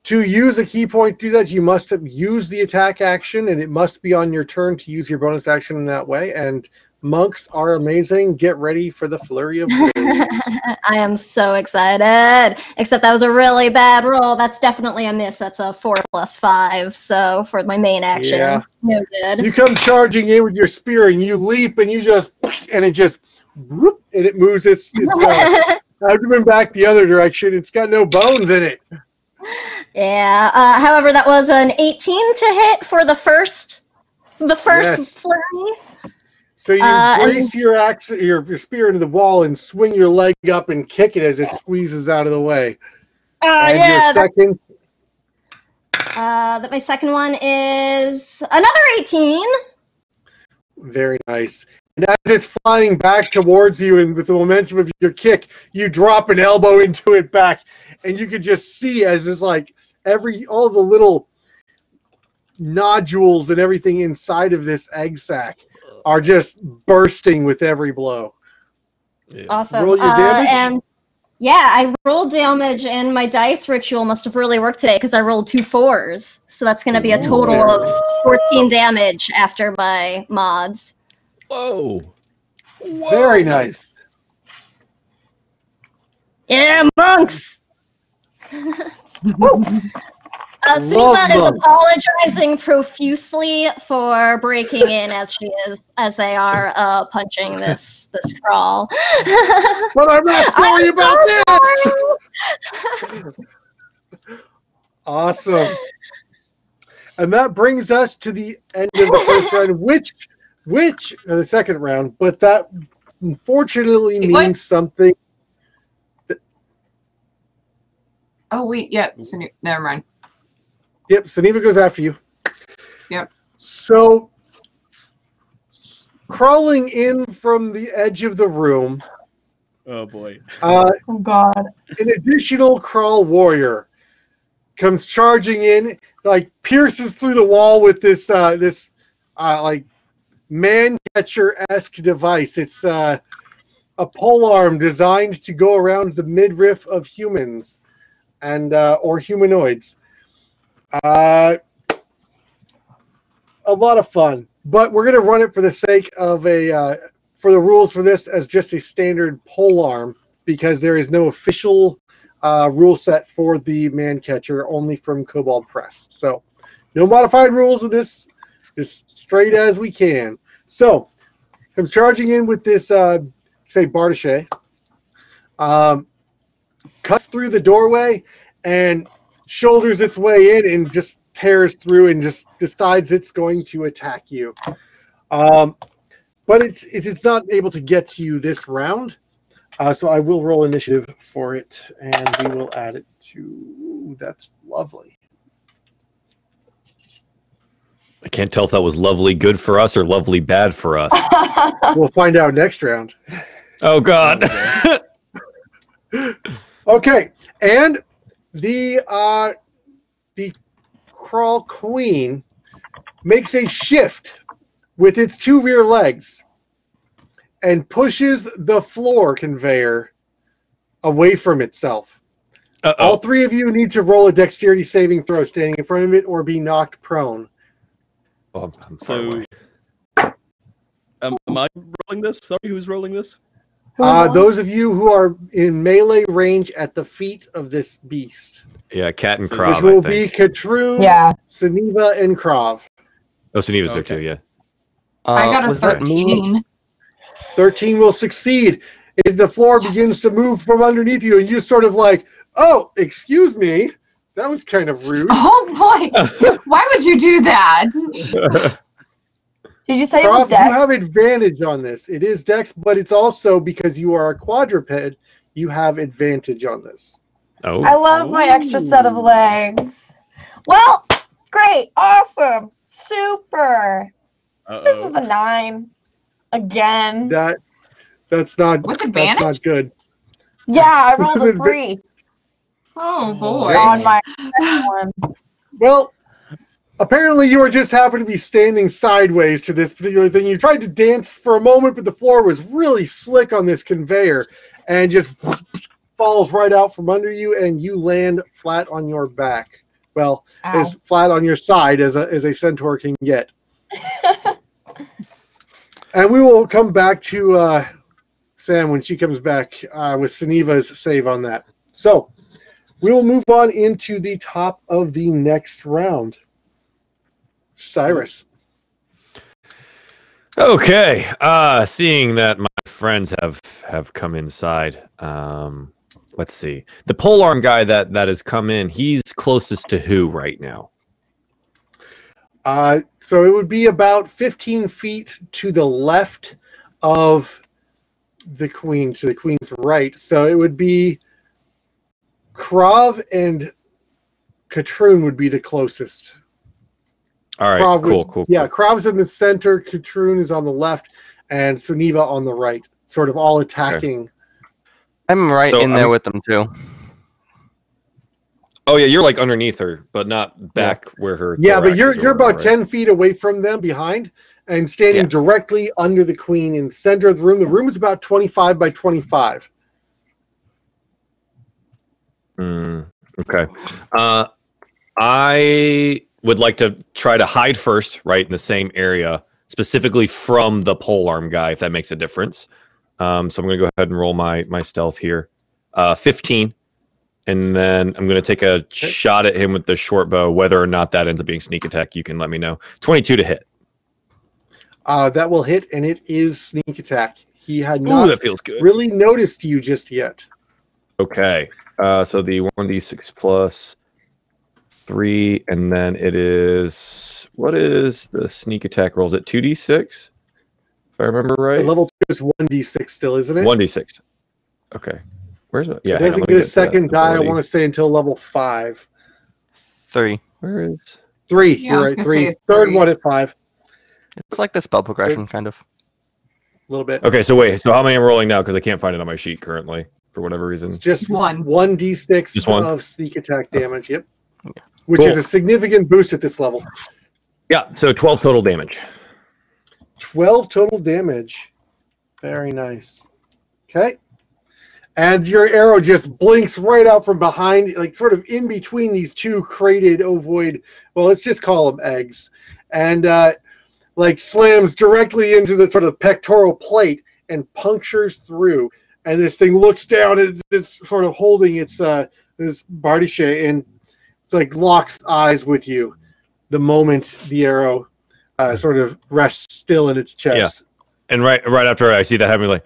To use a key point to do that, you must use the attack action, and it must be on your turn to use your bonus action in that way. And monks are amazing. Get ready for the Flurry of Blows. I am so excited. Except that was a really bad roll. That's definitely a miss. That's a 4+5. So for my main action, no good. You come charging in with your spear, and you leap, and you just, and it just, whoop, and it moves. I've been back the other direction. It's got no bones in it. Yeah. However, that was an 18 to hit for the first flurry. So you brace your axe, your spear into the wall and swing your leg up and kick it as it squeezes out of the way. And your second? My second one is another 18. Very nice. And as it's flying back towards you, and with the momentum of your kick, you drop an elbow into it back, and you can just see as it's like all the little nodules and everything inside of this egg sac are just bursting with every blow. Yeah. Awesome. Roll your damage? And yeah, I rolled damage, and my dice ritual must have really worked today because I rolled 2 4s. So that's going to be a total of 14 damage after my mods. Whoa. Very nice. Yeah, monks! Suneva is monks. apologizing profusely for breaking in as they are punching this crawl. But I'm not sorry about this! Awesome. And that brings us to the end of the first round, which the second round, but that unfortunately means something. Oh wait, yeah. Never mind. Yep, Suneva goes after you. Yep. So, crawling in from the edge of the room, Oh boy. Oh God. an additional crawl warrior comes charging in, like pierces through the wall with this like man-catcher-esque device. It's a polearm designed to go around the midriff of humans and or humanoids. A lot of fun, but we're going to run it for the sake of for the rules for this as just a standard polearm, because there is no official rule set for the man catcher, only from Kobold Press. So no modified rules of this, just straight as we can. So comes charging in with this, say Bardache, cuts through the doorway and shoulders its way in and just tears through and just decides it's going to attack you. But it's not able to get to you this round. So I will roll initiative for it, and we will add it to... That's lovely. I can't tell if that was lovely good for us or lovely bad for us. We'll find out next round. Oh, God. Okay, and the Crawl Queen makes a shift with its 2 rear legs and pushes the floor conveyor away from itself. All 3 of you need to roll a dexterity saving throw standing in front of it or be knocked prone. Oh, I'm So, sorry. am I rolling this? Sorry, who's rolling this? Those of you who are in melee range at the feet of this beast. Yeah, Cat and So Krav, Which will I think. be Katroon, Yeah. Suneva, and Krav. Oh, Suneva's there Okay. too, yeah. I got a was that me? 13. 13 will succeed. If the floor begins to move from underneath you, and you sort of like, oh, excuse me, that was kind of rude. Oh boy! Why would you do that? Did you say it was Krav, Dex? you have advantage on this. It is Dex, but it's also because you are a quadruped, you have advantage on this. Oh. I love my extra set of legs. Well, great, awesome, super. This is a 9 again. That's not With that's advantage? not good. Yeah, I rolled a 3 Oh boy! on my second one. Well, apparently you were just happened to be standing sideways to this particular thing. You tried to dance for a moment, but the floor was really slick on this conveyor and just falls right out from under you, and you land flat on your back. Well, Ow. as flat on your side as a centaur can get. And we will come back to Sam when she comes back with Suneva's save on that. So we will move on into the top of the next round. Cyrus. Okay. Seeing that my friends have come inside. Let's see. The polearm guy that has come in, he's closest to who right now? So it would be about 15 feet to the left of the queen, to the queen's right. So it would be Krav and Katrun would be the closest. All right, Krav cool. Yeah, Krav's in the center, Katrun is on the left, and Suniva on the right, sort of all attacking. Okay. I'm right in there with them too. Oh yeah, you're like underneath her, but not back where her. Yeah, but thorax is you're or about whatever, 10 feet away from them behind, and standing directly under the queen in the center of the room. The room is about 25 by 25. Okay. I would like to try to hide first, right, in the same area, specifically from the polearm guy, if that makes a difference. So I'm going to go ahead and roll my stealth here. 15. And then I'm going to take a shot at him with the short bow. Whether or not that ends up being sneak attack, you can let me know. 22 to hit. That will hit, and it is sneak attack. He had not that feels good. really noticed you just yet. Okay. So the 1d6 plus 3, and then it is... What is the sneak attack roll? Is it 2d6? If I remember right? Level 2 is 1d6 still, isn't it? 1d6. Okay. Where's it? Yeah, It doesn't get a second die, I want to say, until level 5. 3. Where is... 3, Yeah, you're I was right. gonna 3. say Third 3. one at 5. It's like the spell progression, kind of. A little bit. Okay, so wait. So how many am I rolling now? Because I can't find it on my sheet currently for whatever reason. It's just One. 1d6 Just one? of sneak attack damage. Yep. Which Cool. is a significant boost at this level. Yeah, so 12 total damage. 12 total damage. Very nice. Okay. And your arrow just blinks right out from behind, like sort of in between these two crated ovoid, well, let's just call them eggs. And like slams directly into the sort of pectoral plate and punctures through. And this thing looks down and it's sort of holding its this Bardiche and it's like locks eyes with you the moment the arrow sort of rests still in its chest. Yeah. And right after I see that happen, like,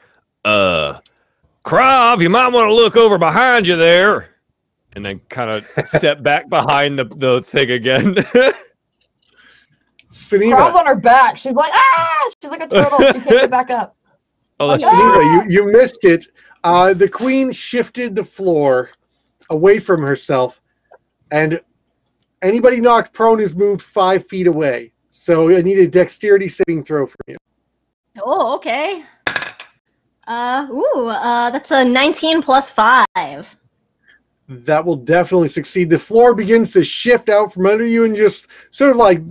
Krav, you might want to look over behind you there. And then kind of step back behind the thing again. Suniva. Krav's on her back. She's like, ah! She's like a turtle. She can't get back up. Oh, that's Suniva, you missed it. The queen shifted the floor away from herself, and anybody knocked prone is moved 5 feet away. So I need a dexterity saving throw from you. Oh, okay. That's a 19 plus 5. That will definitely succeed. The floor begins to shift out from under you and just sort of like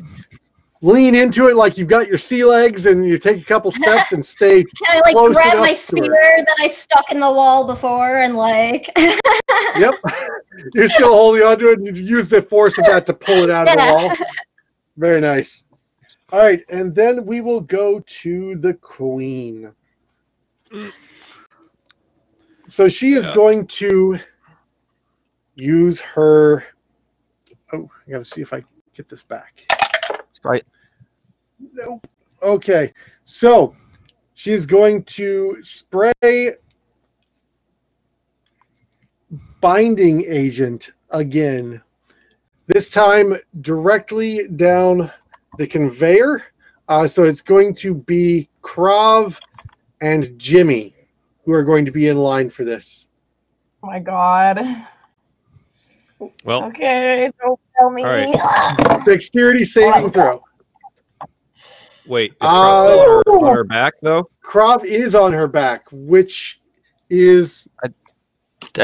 lean into it like you've got your sea legs and you take a couple steps and stay Can I like close grab enough my to spear that I stuck in the wall before and like Yep. You're still holding on to it and you use the force of that to pull it out of the wall. Very nice. All right, and then we will go to the queen. So she is going to use her... Oh, I got to see if I get this back. Right. Nope. Okay, so she's going to spray binding agent again. This time directly down the conveyor. So it's going to be Krav and Jimmy who are going to be in line for this. Oh my god. Well, Okay, don't tell me. All right. Dexterity saving throw. wait. Is Krav still on her back, though? Krav is on her back, which is... I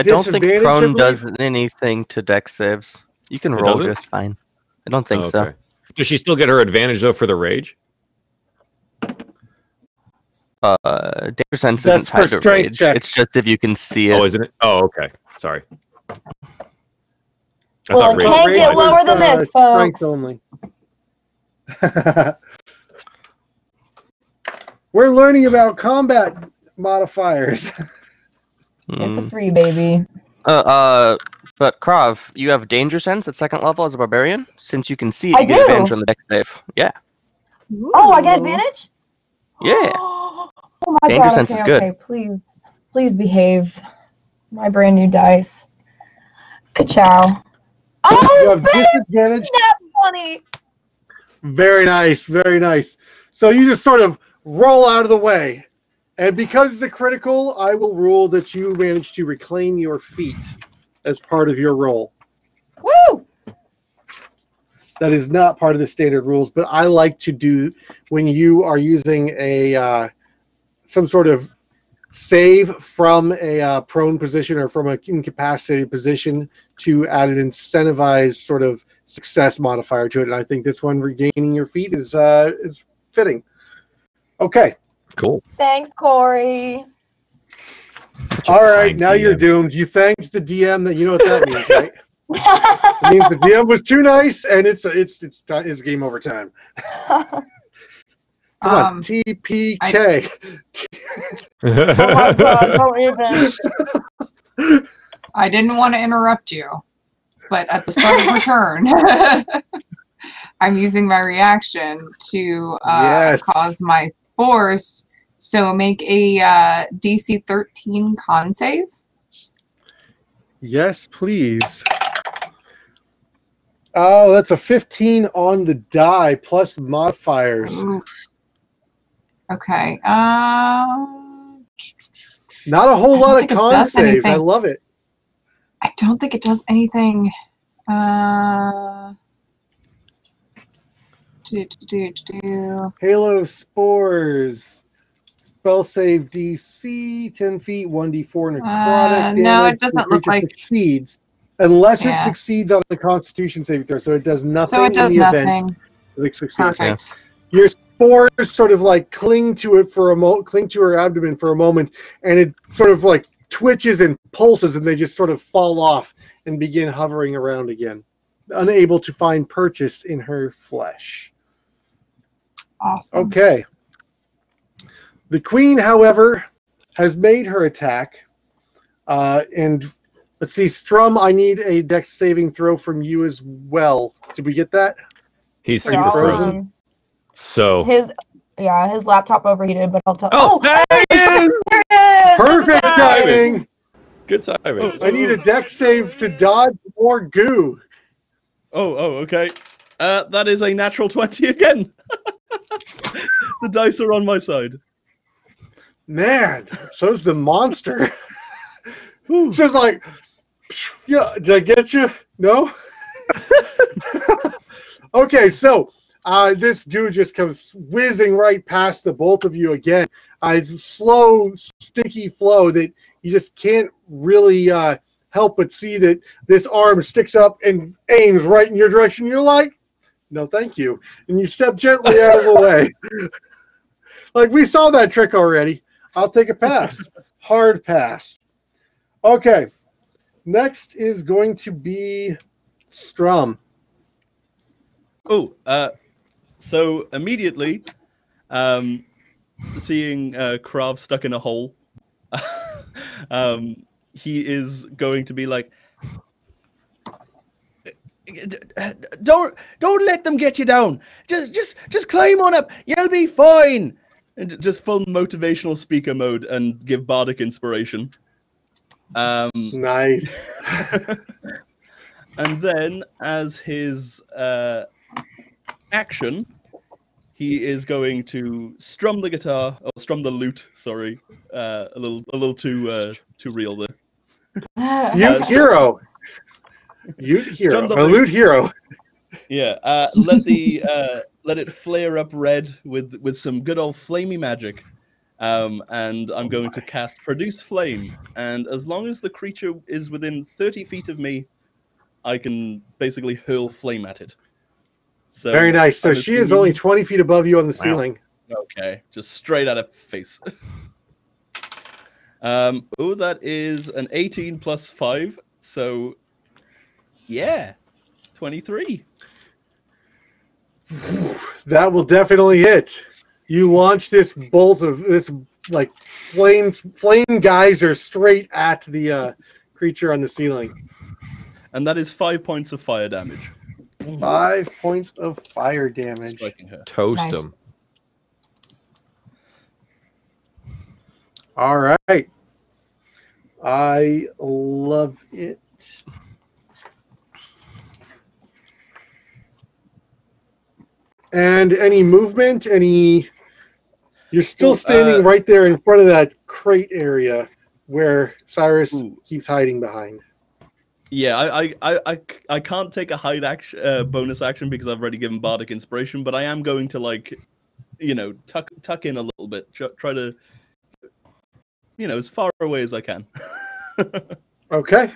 don't think disadvantage, I prone believe? does anything to dex saves. You can It roll doesn't? just fine. I don't think Oh, so. okay. Does she still get her advantage, though, for the rage? Danger sense That's isn't for tied to strength rage. check. It's just if you can see it. Oh, isn't it? Oh, okay. Sorry. I Well, thought it rage. can't Rage get was, lower than this, strength folks. only. We're learning about combat modifiers. It's Mm. a 3, baby. But Krav, you have danger sense at second level as a barbarian. Since you can see it, I you get do. advantage on the dex save. Yeah. Oh, I get advantage? Yeah. Oh my Danger god, sense okay, is good. okay, please behave. My brand new dice. Ka-chow. You Oh, have babe, disadvantage. that's funny. Very nice, very nice. So you just sort of roll out of the way. And because it's a critical, I will rule that you manage to reclaim your feet as part of your roll. Woo! That is not part of the standard rules, but I like to do when you are using a some sort of save from a prone position or from an incapacitated position to add an incentivized sort of success modifier to it. And I think this one, regaining your feet, is fitting. Okay. Cool. Thanks, Corey. All right, now you're doomed. You thanked the DM. That you know what that means, right? It means the DM was too nice, and it's game over time. Come on, TPK. Oh my god, don't even. I didn't want to interrupt you, but at the start of your turn, I'm using my reaction to cause my spores. So make a DC 13 con save. Yes, please. Oh, that's a 15 on the die plus modifiers. Oof. Okay. Not a whole lot of con saves. I love it. I don't think it does anything. Halo Spores. Spell save DC 10 feet, 1d4 necrotic. No, it doesn't look like succeeds unless it succeeds on the Constitution saving throw. So it does nothing. So it does in the nothing. Event. Perfect. Your spores sort of like cling to it for cling to her abdomen for a moment, and it sort of like twitches and pulses, and they just sort of fall off and begin hovering around again, unable to find purchase in her flesh. Awesome. Okay. The queen, however, has made her attack. And let's see, Strum, I need a dex saving throw from you as well. Did we get that? He's super frozen. So his laptop overheated, but I'll tell. Oh, there he is! Perfect timing. Good timing. I need a dex save to dodge more goo. Oh, okay. That is a natural 20 again. The dice are on my side. Man, so's the monster. Just like, yeah, did I get you? No? Okay, so this goo just comes whizzing right past the both of you again. It's a slow, sticky flow that you just can't really help but see that this arm sticks up and aims right in your direction. You're like, no, thank you. And you step gently out of the way. Like, we saw that trick already. I'll take a pass. Hard pass. Okay. Next is going to be Strum. Oh, so immediately, seeing Krav stuck in a hole, he is going to be like, don't let them get you down. Just climb on up. You'll be fine. And just full motivational speaker mode and give bardic inspiration. Nice. And then, as his action, he is going to strum the guitar, or strum the lute. Sorry, a little too real there. Ute hero. Ute hero. A lute hero. Yeah. Let it flare up red with some good old flamey magic. And I'm going to cast Produce Flame. And as long as the creature is within 30 feet of me, I can basically hurl flame at it. So very nice. So she is only 20 feet above you on the ceiling. Okay, just straight at her face. That is an 18 plus 5. So, yeah, 23. That will definitely hit. You launch this bolt of this like flame geyser straight at the creature on the ceiling. And that is 5 points of fire damage. 5 points of fire damage. Striking her. Toast him. All right. I love it. And any movement? You're still standing right there in front of that crate area where Cyrus keeps hiding behind. Yeah, I can't take a hide action bonus action because I've already given Bardic Inspiration, but I am going to tuck in a little bit, try to as far away as I can. Okay.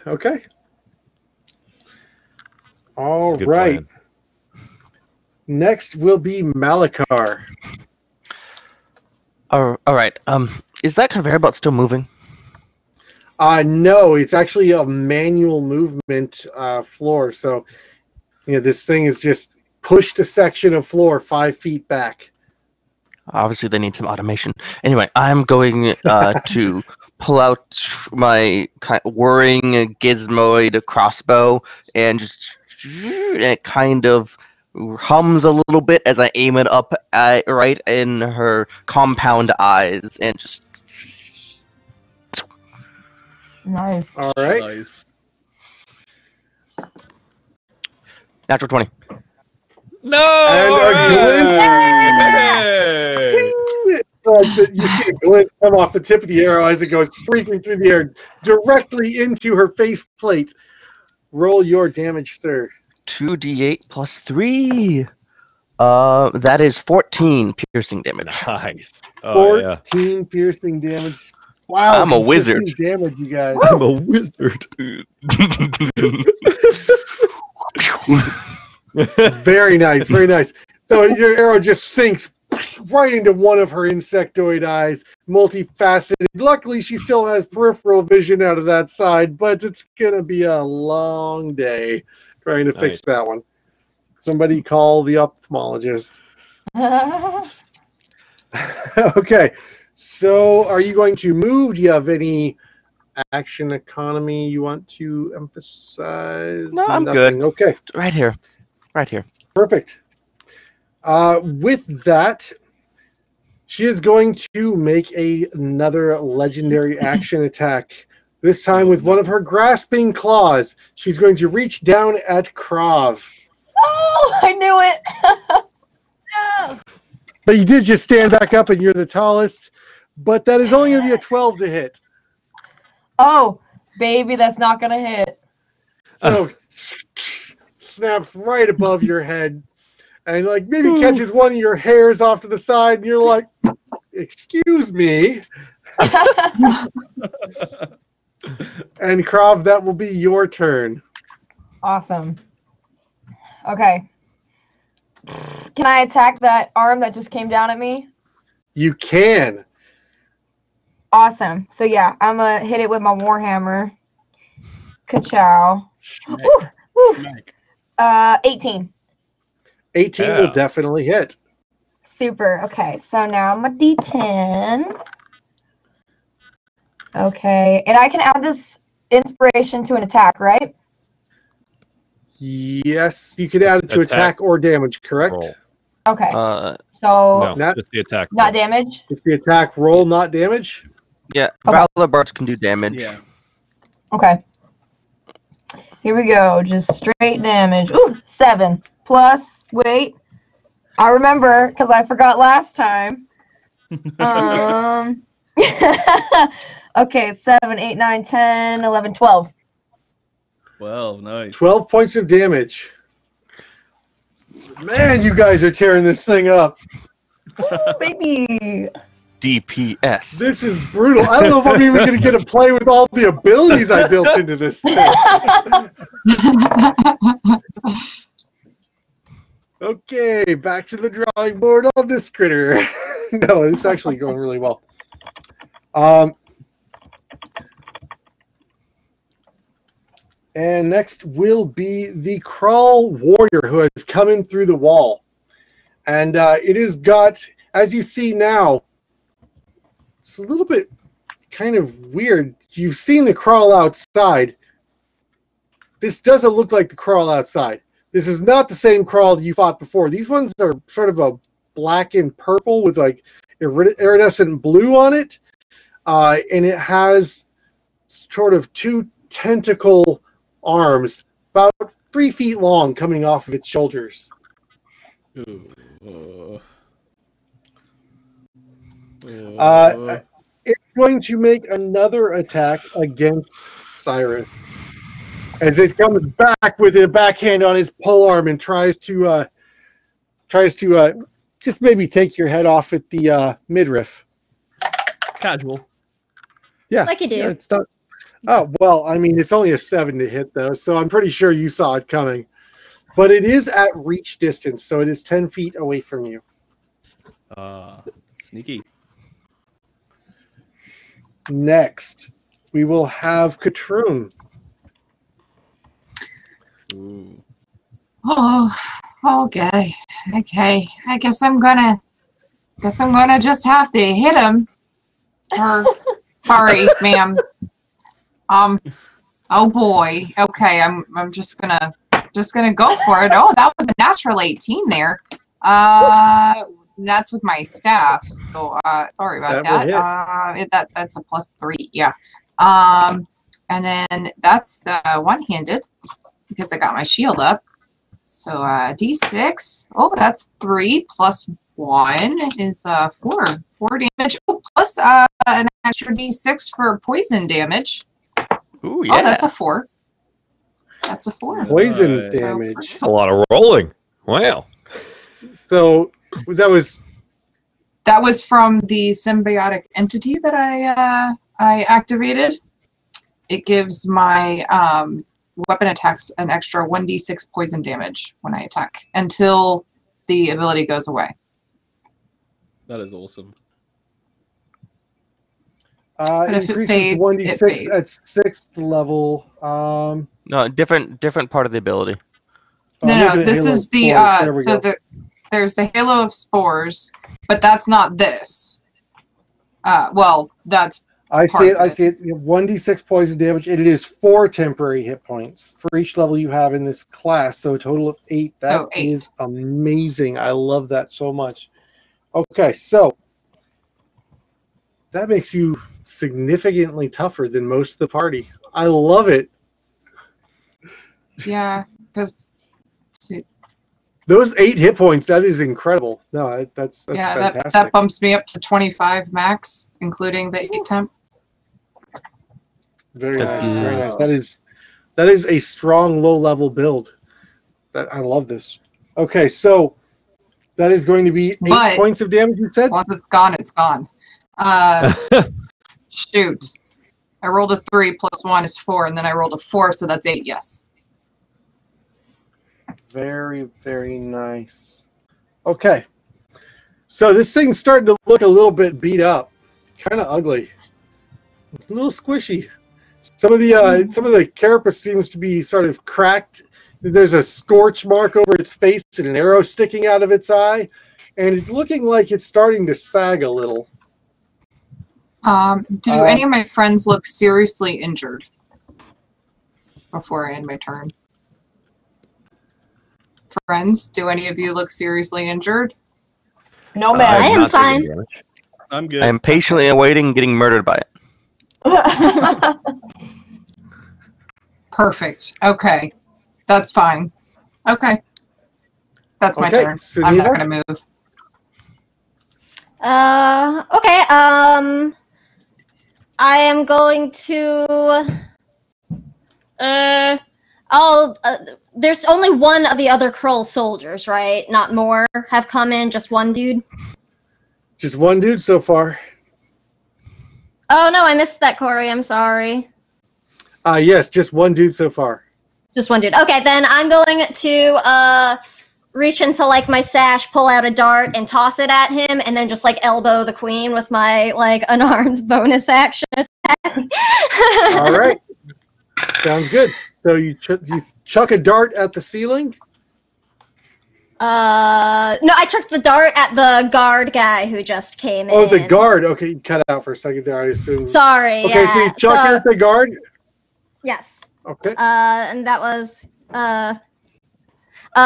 All right. Plan. Next will be Malakar. All right. Is that conveyor belt still moving? No, it's actually a manual movement floor. So, this thing is just pushed a section of floor 5 feet back. Obviously, they need some automation. Anyway, I'm going to pull out my whirring gizmoid crossbow and it kind of hums a little bit as I aim it up right in her compound eyes and just. Nice. All right. Nice. Natural 20. No! And you see a glint come off the tip of the arrow as it goes streaking through the air directly into her face plate. Roll your damage, sir. 2d8 plus 3. That is 14 piercing damage. Nice. Oh, 14 piercing damage. Wow, I'm a wizard. Damage, you guys. I'm a wizard. Very nice, very nice. So your arrow just sinks right into one of her insectoid eyes, multifaceted. Luckily, she still has peripheral vision out of that side, but it's going to be a long day trying to fix that one. Somebody call the ophthalmologist. Okay. So are you going to move? Do you have any action economy you want to emphasize? No, I'm good. Okay. Right here. Perfect. With that, she is going to make another legendary action attack. This time with one of her grasping claws. She's going to reach down at Krav. Oh, I knew it. No. But you did just stand back up and you're the tallest. But that is only going to be a 12 to hit. Oh, baby, that's not going to hit. So snaps right above your head. And maybe catches one of your hairs off to the side. And you're like, excuse me. And Krav, that will be your turn. Awesome. Okay. Can I attack that arm that just came down at me? You can. Awesome. So yeah, I'm gonna hit it with my warhammer. Ka-chow. Woo, woo. 18. 18 will definitely hit. Super. Okay, so now I'm a D10. Okay, and I can add this inspiration to an attack, right? Yes, you could add it to attack or damage, correct? Roll. Okay. No, not just the attack. Not damage? It's the attack roll, not damage? Yeah, Okay. Valor Bards can do damage. Yeah. Okay. Here we go. Just straight damage. Ooh, 7 plus. Wait. I remember because I forgot last time. Okay, 7, 8, 9, 10, 11, 12. 12, nice. 12 points of damage. Man, you guys are tearing this thing up. Ooh, baby. DPS. This is brutal. I don't know if I'm even going to get to play with all the abilities I built into this thing. Okay, back to the drawing board on this critter. No, it's actually going really well. And next will be the Crawl Warrior, who has come in through the wall. And it has got, as you see now, it's a little bit kind of weird. You've seen the Crawl outside. This doesn't look like the Crawl outside. This is not the same Crawl you fought before. These ones are sort of a black and purple with iridescent blue on it. And it has sort of 2 tentacle arms about 3 feet long coming off of its shoulders. Ooh. It's going to make another attack against Cyrus. As it comes back with a backhand on his polearm and tries to just maybe take your head off at the midriff. Casual. Yeah, Like you do. Yeah, it's not. Oh well, I mean, it's only a 7 to hit though, so I'm pretty sure you saw it coming. But it is at reach distance, so it is 10 feet away from you. Sneaky. Next, we will have Katroon. Ooh. Oh, okay. I guess I'm gonna just have to hit him. Or, sorry, ma'am. Oh boy. Okay, I'm just gonna go for it. Oh, that was a natural 18 there. That's with my staff. So sorry about that. That's a +3. Yeah. And then that's one-handed because I got my shield up. So D6. Oh, that's 3 plus 1 is 4. 4 damage. Oh, plus an extra D6 for poison damage. Ooh, yeah. Oh, that's a 4. That's a 4. Poison Nice. damage. That's a lot of rolling. Wow. So that was from the symbiotic entity that I activated. It gives my weapon attacks an extra 1d6 poison damage when I attack until the ability goes away. That is awesome. But if it increases fades, 1d6 it fades. at 6th level. No, different part of the ability. No, this is the so there's the Halo of Spores, but that's not this. Well, that's I part see it. of I it. see it. You have 1d6 poison damage, and it is 4 temporary hit points for each level you have in this class. So a total of 8. That is So 8. amazing. I love that so much. Okay, so that makes you significantly tougher than most of the party. I love it. Yeah, because Those 8 hit points, that is incredible. No, that's fantastic. that bumps me up to 25 max, including the 8 temp. Very That's nice. Very good. nice. That is a strong low level build. That I love this. Okay, so that is going to be 8 But- points of damage. You said. Once it's gone, it's gone. Shoot. I rolled a 3 plus 1 is 4, and then I rolled a 4, so that's 8, yes. Very, very nice. Okay. So this thing's starting to look a little bit beat up. Kind of ugly. A little squishy. Some of the carapace seems to be sort of cracked. There's a scorch mark over its face and an arrow sticking out of its eye. And it's looking like it's starting to sag a little. Do any of my friends look seriously injured before I end my turn? Friends, do any of you look seriously injured? No, I man. am not taking fine. damage. I'm good. I am patiently awaiting getting murdered by it. Perfect. Okay. That's fine. Okay. That's my Okay, turn. so I'm not Neva? going to move. Okay. I am going to. There's only one of the other Krull soldiers, right? Not more have come in. Just one dude. Just one dude so far. Oh no, I missed that, Corey. I'm sorry. Yes, just one dude so far. Just one dude. Okay, then I'm going to reach into like my sash, pull out a dart, and toss it at him, and then just like elbow the queen with my like unarmed bonus action attack. All right. Sounds good. So you chuck a dart at the ceiling? No, I chucked the dart at the guard guy who just came in. Oh, the guard. Okay, you cut out for a second there, I assume. Sorry. Okay, yeah. so you chuck it at the guard? Yes. Okay. And that was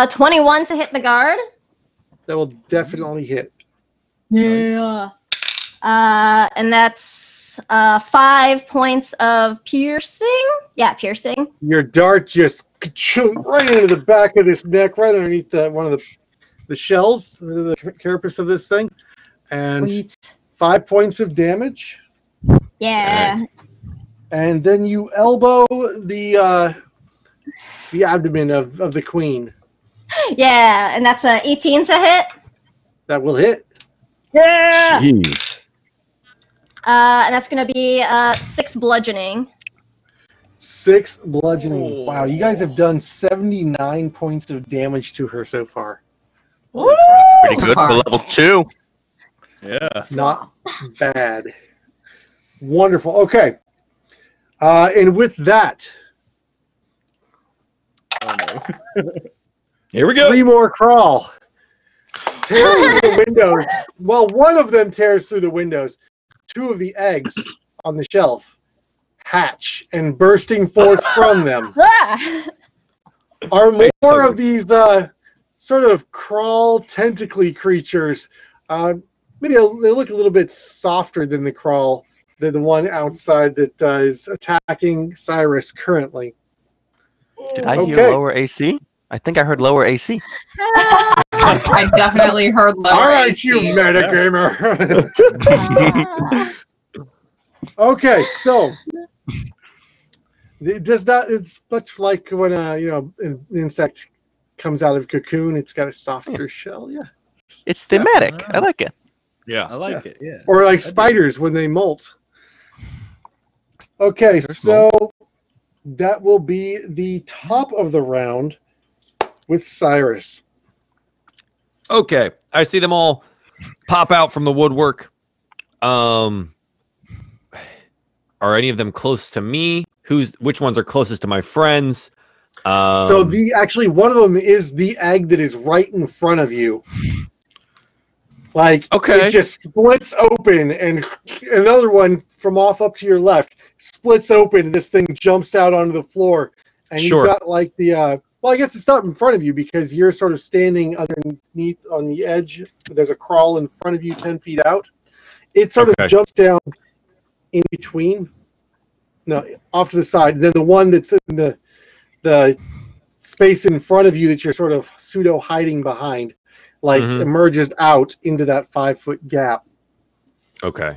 21 to hit the guard. That will definitely hit. Yeah. And that's 5 points of piercing. Yeah, piercing. Your dart just ka-chunk right into the back of this neck, right underneath one of the the shells, the carapace of this thing, and Sweet. 5 points of damage. Yeah. And then you elbow the abdomen of the queen. Yeah, and that's a 18 to hit. That will hit. Yeah. Jeez. And that's gonna be 6 bludgeoning. 6 bludgeoning. Wow, you guys have done 79 points of damage to her so far. Pretty So good far. for level 2. Yeah. Not bad. Wonderful. Okay. And with that, Oh no. Here we go. 3 more crawl. Tear through the windows. Well, one of them tears through the windows. 2 of the eggs on the shelf hatch, and bursting forth from them Ah! are more of these sort of crawl tentacly creatures. Maybe they look a little bit softer than the crawl, than the one outside that is attacking Cyrus currently. Did I hear Okay. lower AC? I think I heard lower AC. I definitely heard lower All right, AC. you metagamer. Okay, so it does not. It's much like when an insect comes out of a cocoon. It's got a softer shell, yeah. It's thematic. I like it. Yeah. I like it. Yeah. Or like spiders when they molt. Okay, so that will be the top of the round with Cyrus. Okay. I see them all pop out from the woodwork. Are any of them close to me? Which ones are closest to my friends? So actually one of them is the egg that is right in front of you. Like, Okay. it just splits open, and another one from off up to your left splits open, and this thing jumps out onto the floor. And Sure. you've got like well, I guess it's not in front of you because you're sort of standing underneath on the edge. There's a crawl in front of you 10 feet out. It sort Okay. of jumps down in between. No, off to the side. And then the one that's in the space in front of you that you're sort of pseudo hiding behind, like Mhm. emerges out into that 5-foot gap. Okay.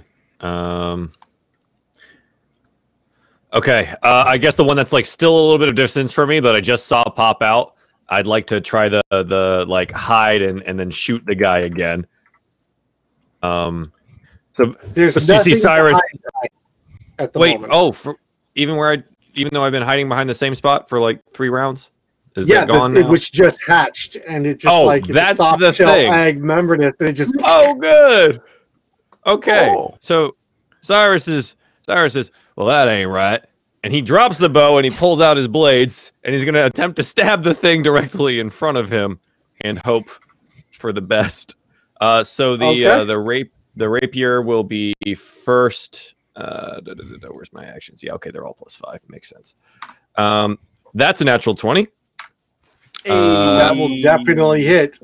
Okay. I guess the one that's like still a little bit of distance from me that I just saw pop out. I'd like to try the like hide and then shoot the guy again. So There's So you see nothing Cyrus- behind at the wait. moment. Oh, even though I've been hiding behind the same spot for like 3 rounds, is yeah, that gone now? which just hatched, and it just Oh, like it's that's a soft the shell thing. egg membranous, and it just Oh, good. Okay. Oh. So Cyrus is, well, that ain't right. And he drops the bow and he pulls out his blades and he's going to attempt to stab the thing directly in front of him and hope for the best. So the rapier will be first. Where's my actions? Yeah, okay, they're all +5. Makes sense. That's a natural 20. that will definitely hit.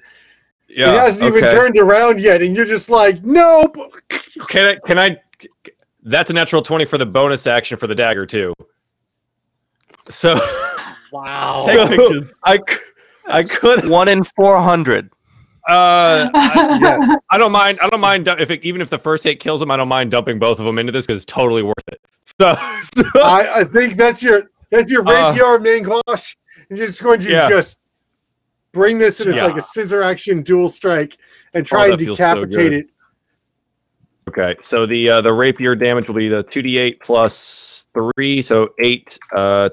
Yeah. It hasn't even okay. turned around yet, and you're just like, nope. Can I? That's a natural 20 for the bonus action for the dagger too. So Wow. Take pictures. I could. 1 in 400. I don't mind. Even if the first hit kills him, I don't mind dumping both of them into this because it's totally worth it. So I think that's your rapier main quash. And you're just going to just bring this in as like a scissor action dual strike and try and that feels so decapitate good. it. okay, so the rapier damage will be the 2d8 plus 3, so 8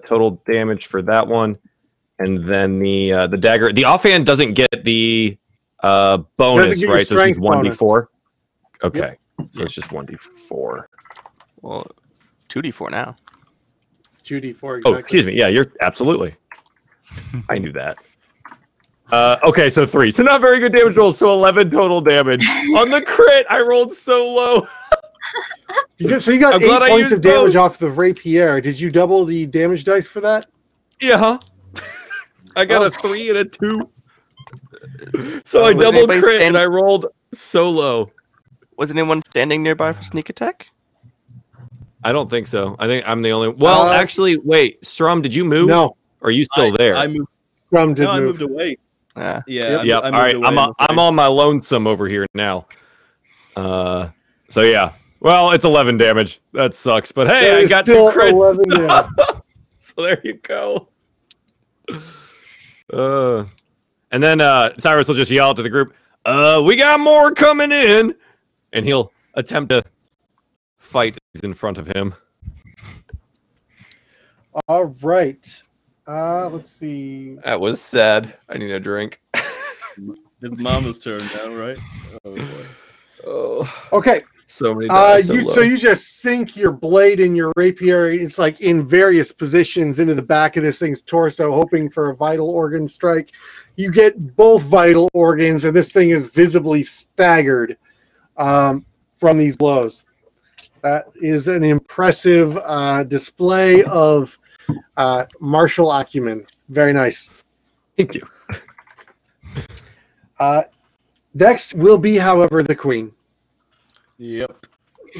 total damage for that one, and then the dagger. The offhand doesn't get the bonus, Doesn't get your right? So it's strength 1d4. Okay, so it's just 1d4. Well, 2d4 now. 2d4 exactly. Oh, excuse me. Yeah, you're absolutely. I knew that. Okay, so 3. So not very good damage rolls. So 11 total damage on the crit. I rolled so low. So you got I'm 8 glad I points used of damage both. off the rapier. Did you double the damage dice for that? Yeah. I got a 3 and a 2. So I Was doubled anybody crit and I rolled so low. Was anyone standing nearby for sneak attack? I don't think so. I think I'm the only. Well, actually, wait. Strum, did you move? No. Or are you still there? I moved. Scrum did No, I move. moved away. Yep. I'm All right. I'm on my lonesome over here now. So yeah. Well, it's 11 damage. That sucks. But hey, I got 2 crits. So there you go. And then Cyrus will just yell out to the group, we got more coming in. And he'll attempt to fight who's in front of him. All right. Let's see. That was sad. I need a drink. It's Mama's turn now, right? Oh, boy. Oh. Okay. So many dice. So you just sink your blade in your rapier. It's like in various positions into the back of this thing's torso, hoping for a vital organ strike. You get both vital organs, and this thing is visibly staggered from these blows. That is an impressive display of martial acumen. Very nice. Thank you. Next will be, however, the queen. Yep.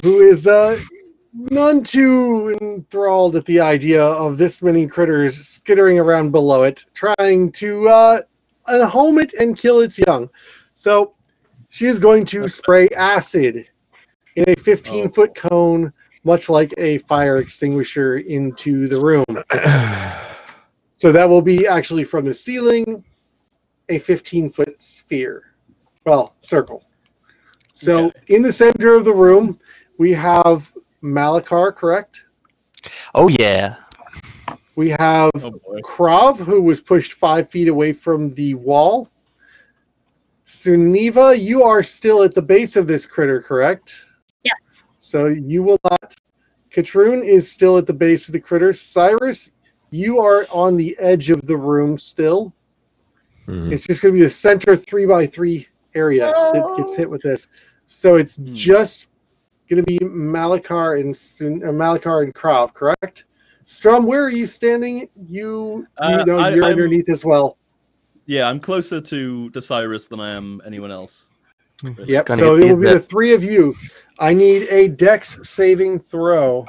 Who is none too enthralled at the idea of this many critters skittering around below it, trying to home it and kill its young. So she is going to spray acid in a 15-foot cone, much like a fire extinguisher, into the room. So that will be actually from the ceiling, a 15-foot sphere. Well, circle. So in the center of the room, we have Malakar, correct? Oh, yeah. We have Krav, who was pushed 5 feet away from the wall. Suniva, you are still at the base of this critter, correct? Yes. So you will not. Katroon is still at the base of the critter. Cyrus, you are on the edge of the room still. Mm-hmm. It's just going to be the center 3x3 area that gets hit with this. So it's just going to be Malakar and Krav, correct? Strum, where are you standing? You're underneath as well. Yeah, I'm closer to Cyrus than I am anyone else. Yep, so it will be the 3 of you. I need a dex saving throw.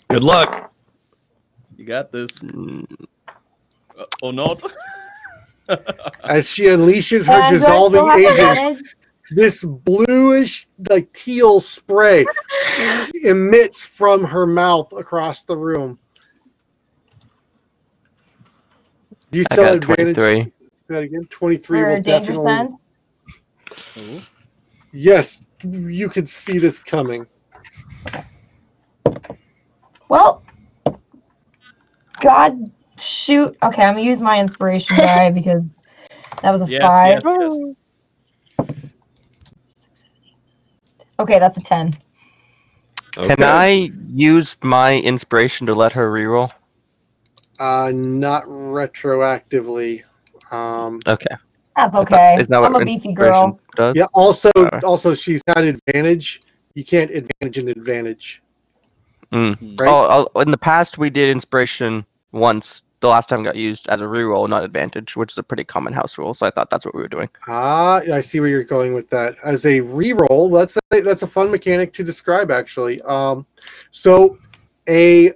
Good luck. You got this. Or not. As she unleashes her dissolving agent, this bluish, like teal spray emits from her mouth across the room. Do you still have advantage? 23. Say that again. 23 will dangerous definitely. Sense? Yes, you could see this coming. Well, God, shoot. Okay, I'm gonna use my inspiration die because that was a 5. Yes. Okay, that's a 10. Okay. Can I use my inspiration to let her reroll? Not retroactively. Okay. That's okay. Isn't that I'm what a beefy girl. does? Yeah. Also, she's got advantage. You can't advantage an advantage. Mm. Right? In the past, we did inspiration once. The last time got used as a reroll, not advantage, which is a pretty common house rule. So I thought that's what we were doing. I see where you're going with that. As a reroll, that's a fun mechanic to describe, actually. So an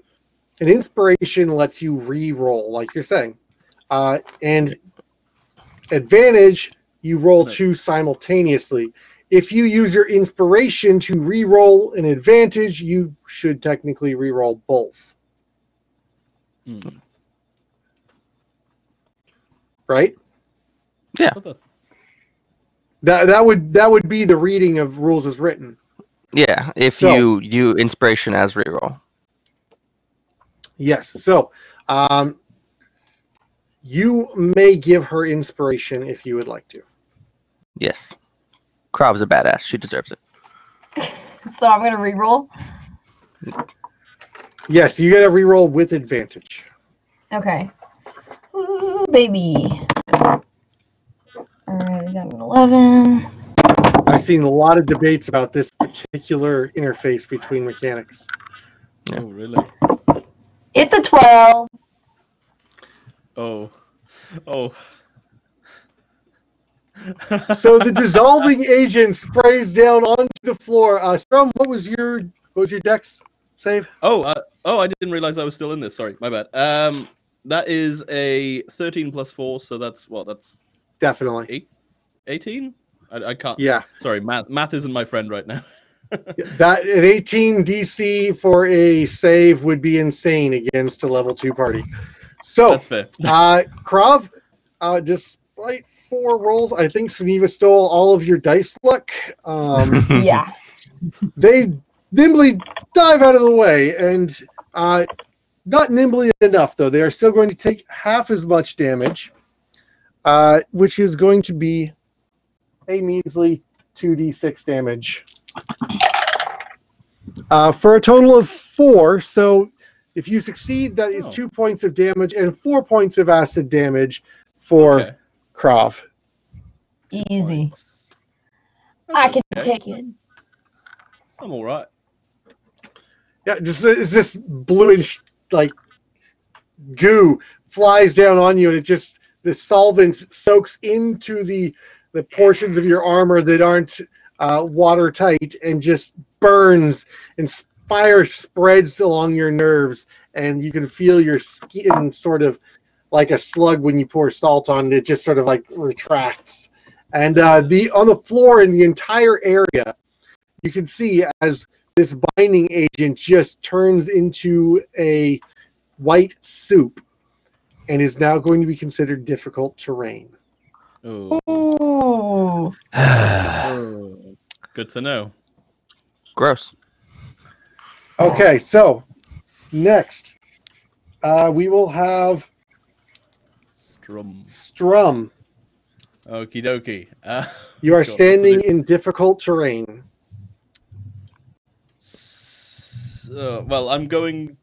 inspiration lets you reroll, like you're saying, and advantage, you roll 2 simultaneously. If you use your inspiration to reroll an advantage, you should technically reroll both. Mm. Right? Yeah. That would be the reading of rules as written. Yeah, if you inspiration as reroll. Yes. So, you may give her inspiration if you would like to. Yes. Krav's a badass. She deserves it. So I'm gonna reroll. Yes, you get a reroll with advantage. Okay. Ooh, baby. Alright, I got an 11. I've seen a lot of debates about this particular interface between mechanics. Oh, really? It's a 12. Oh. So the dissolving agent sprays down onto the floor. Strum, what was your dex save? I didn't realize I was still in this. Sorry, my bad. That is a 13 plus 4, so that's what? That's Definitely. 18? I can't. Yeah. Sorry, math isn't my friend right now. That an 18 DC for a save would be insane against a level 2 party. So That's fair. Krav, despite 4 rolls, I think Suniva stole all of your dice luck. Yeah. They nimbly dive out of the way, and not nimbly enough, though. They are still going to take half as much damage, which is going to be a measly 2d6 damage. For a total of 4, so if you succeed, that is 2 points of damage and 4 points of acid damage for Krav. Easy. I can take it. I'm all right. Yeah, just is this bluish like goo flies down on you, and it just the solvent soaks into the portions of your armor that aren't watertight and just burns, and fire spreads along your nerves, and you can feel your skin sort of like a slug when you pour salt on it. It just sort of like retracts, and on the floor in the entire area, you can see as this binding agent just turns into a white soup and is now going to be considered difficult terrain. Ooh. Ooh. Good to know. Gross. Okay, so next we will have Strum. Okie dokie. You are standing in difficult terrain. Well, I'm going.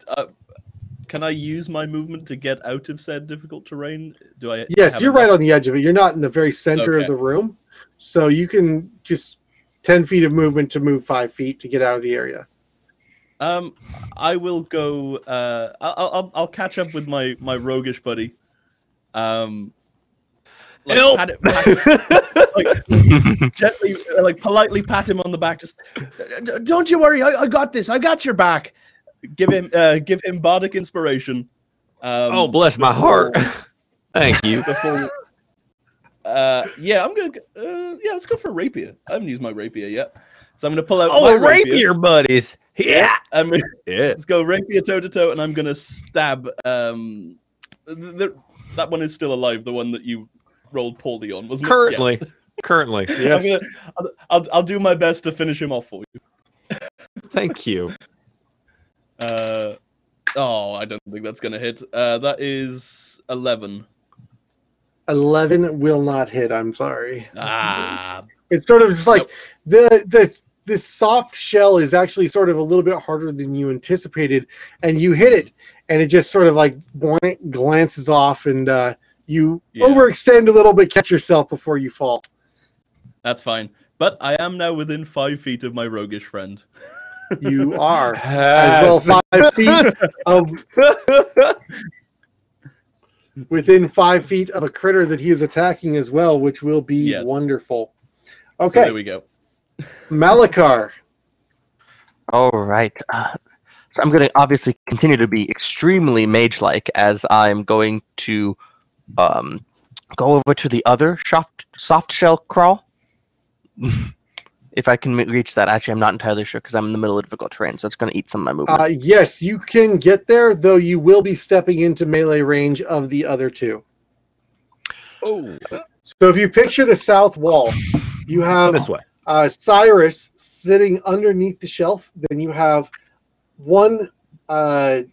Can I use my movement to get out of said difficult terrain? Do I? Yes, you're right on the edge of it. You're not in the very center of the room, so you can just 10 feet of movement to move 5 feet to get out of the area. I will go. I'll catch up with my roguish buddy. Help! Gently, politely pat him on the back. Just don't you worry. I got this. I got your back. Give him bardic inspiration. Oh, bless my heart. Thank you. Yeah, I'm gonna. Let's go for rapier. I haven't used my rapier yet, so I'm gonna pull out. Oh, my rapier buddies. Yeah. Let's go rapier toe to toe, and I'm gonna stab. That one is still alive. The one that you rolled poorly on, wasn't it? Currently. Yes. I'll do my best to finish him off for you. Thank you. I don't think that's gonna hit. That is 11. 11 will not hit. I'm sorry. It's sort of just like this soft shell is actually sort of a little bit harder than you anticipated, and you hit it, and it just sort of like glances off, and you overextend a little bit, catch yourself before you fall. That's fine. But I am now within 5 feet of my roguish friend. You are. As well 5 feet of... within 5 feet of a critter that he is attacking as well, which will be wonderful. Okay. So there we go. Malakar. All right. So I'm going to obviously continue to be extremely mage-like, as I'm going to go over to the other soft shell crawl. If I can reach that. Actually, I'm not entirely sure because I'm in the middle of difficult terrain, so it's going to eat some of my movement. Yes, you can get there, though you will be stepping into melee range of the other two. Oh. So if you picture the south wall, you have this way. Cyrus sitting underneath the shelf. Then you have one crawl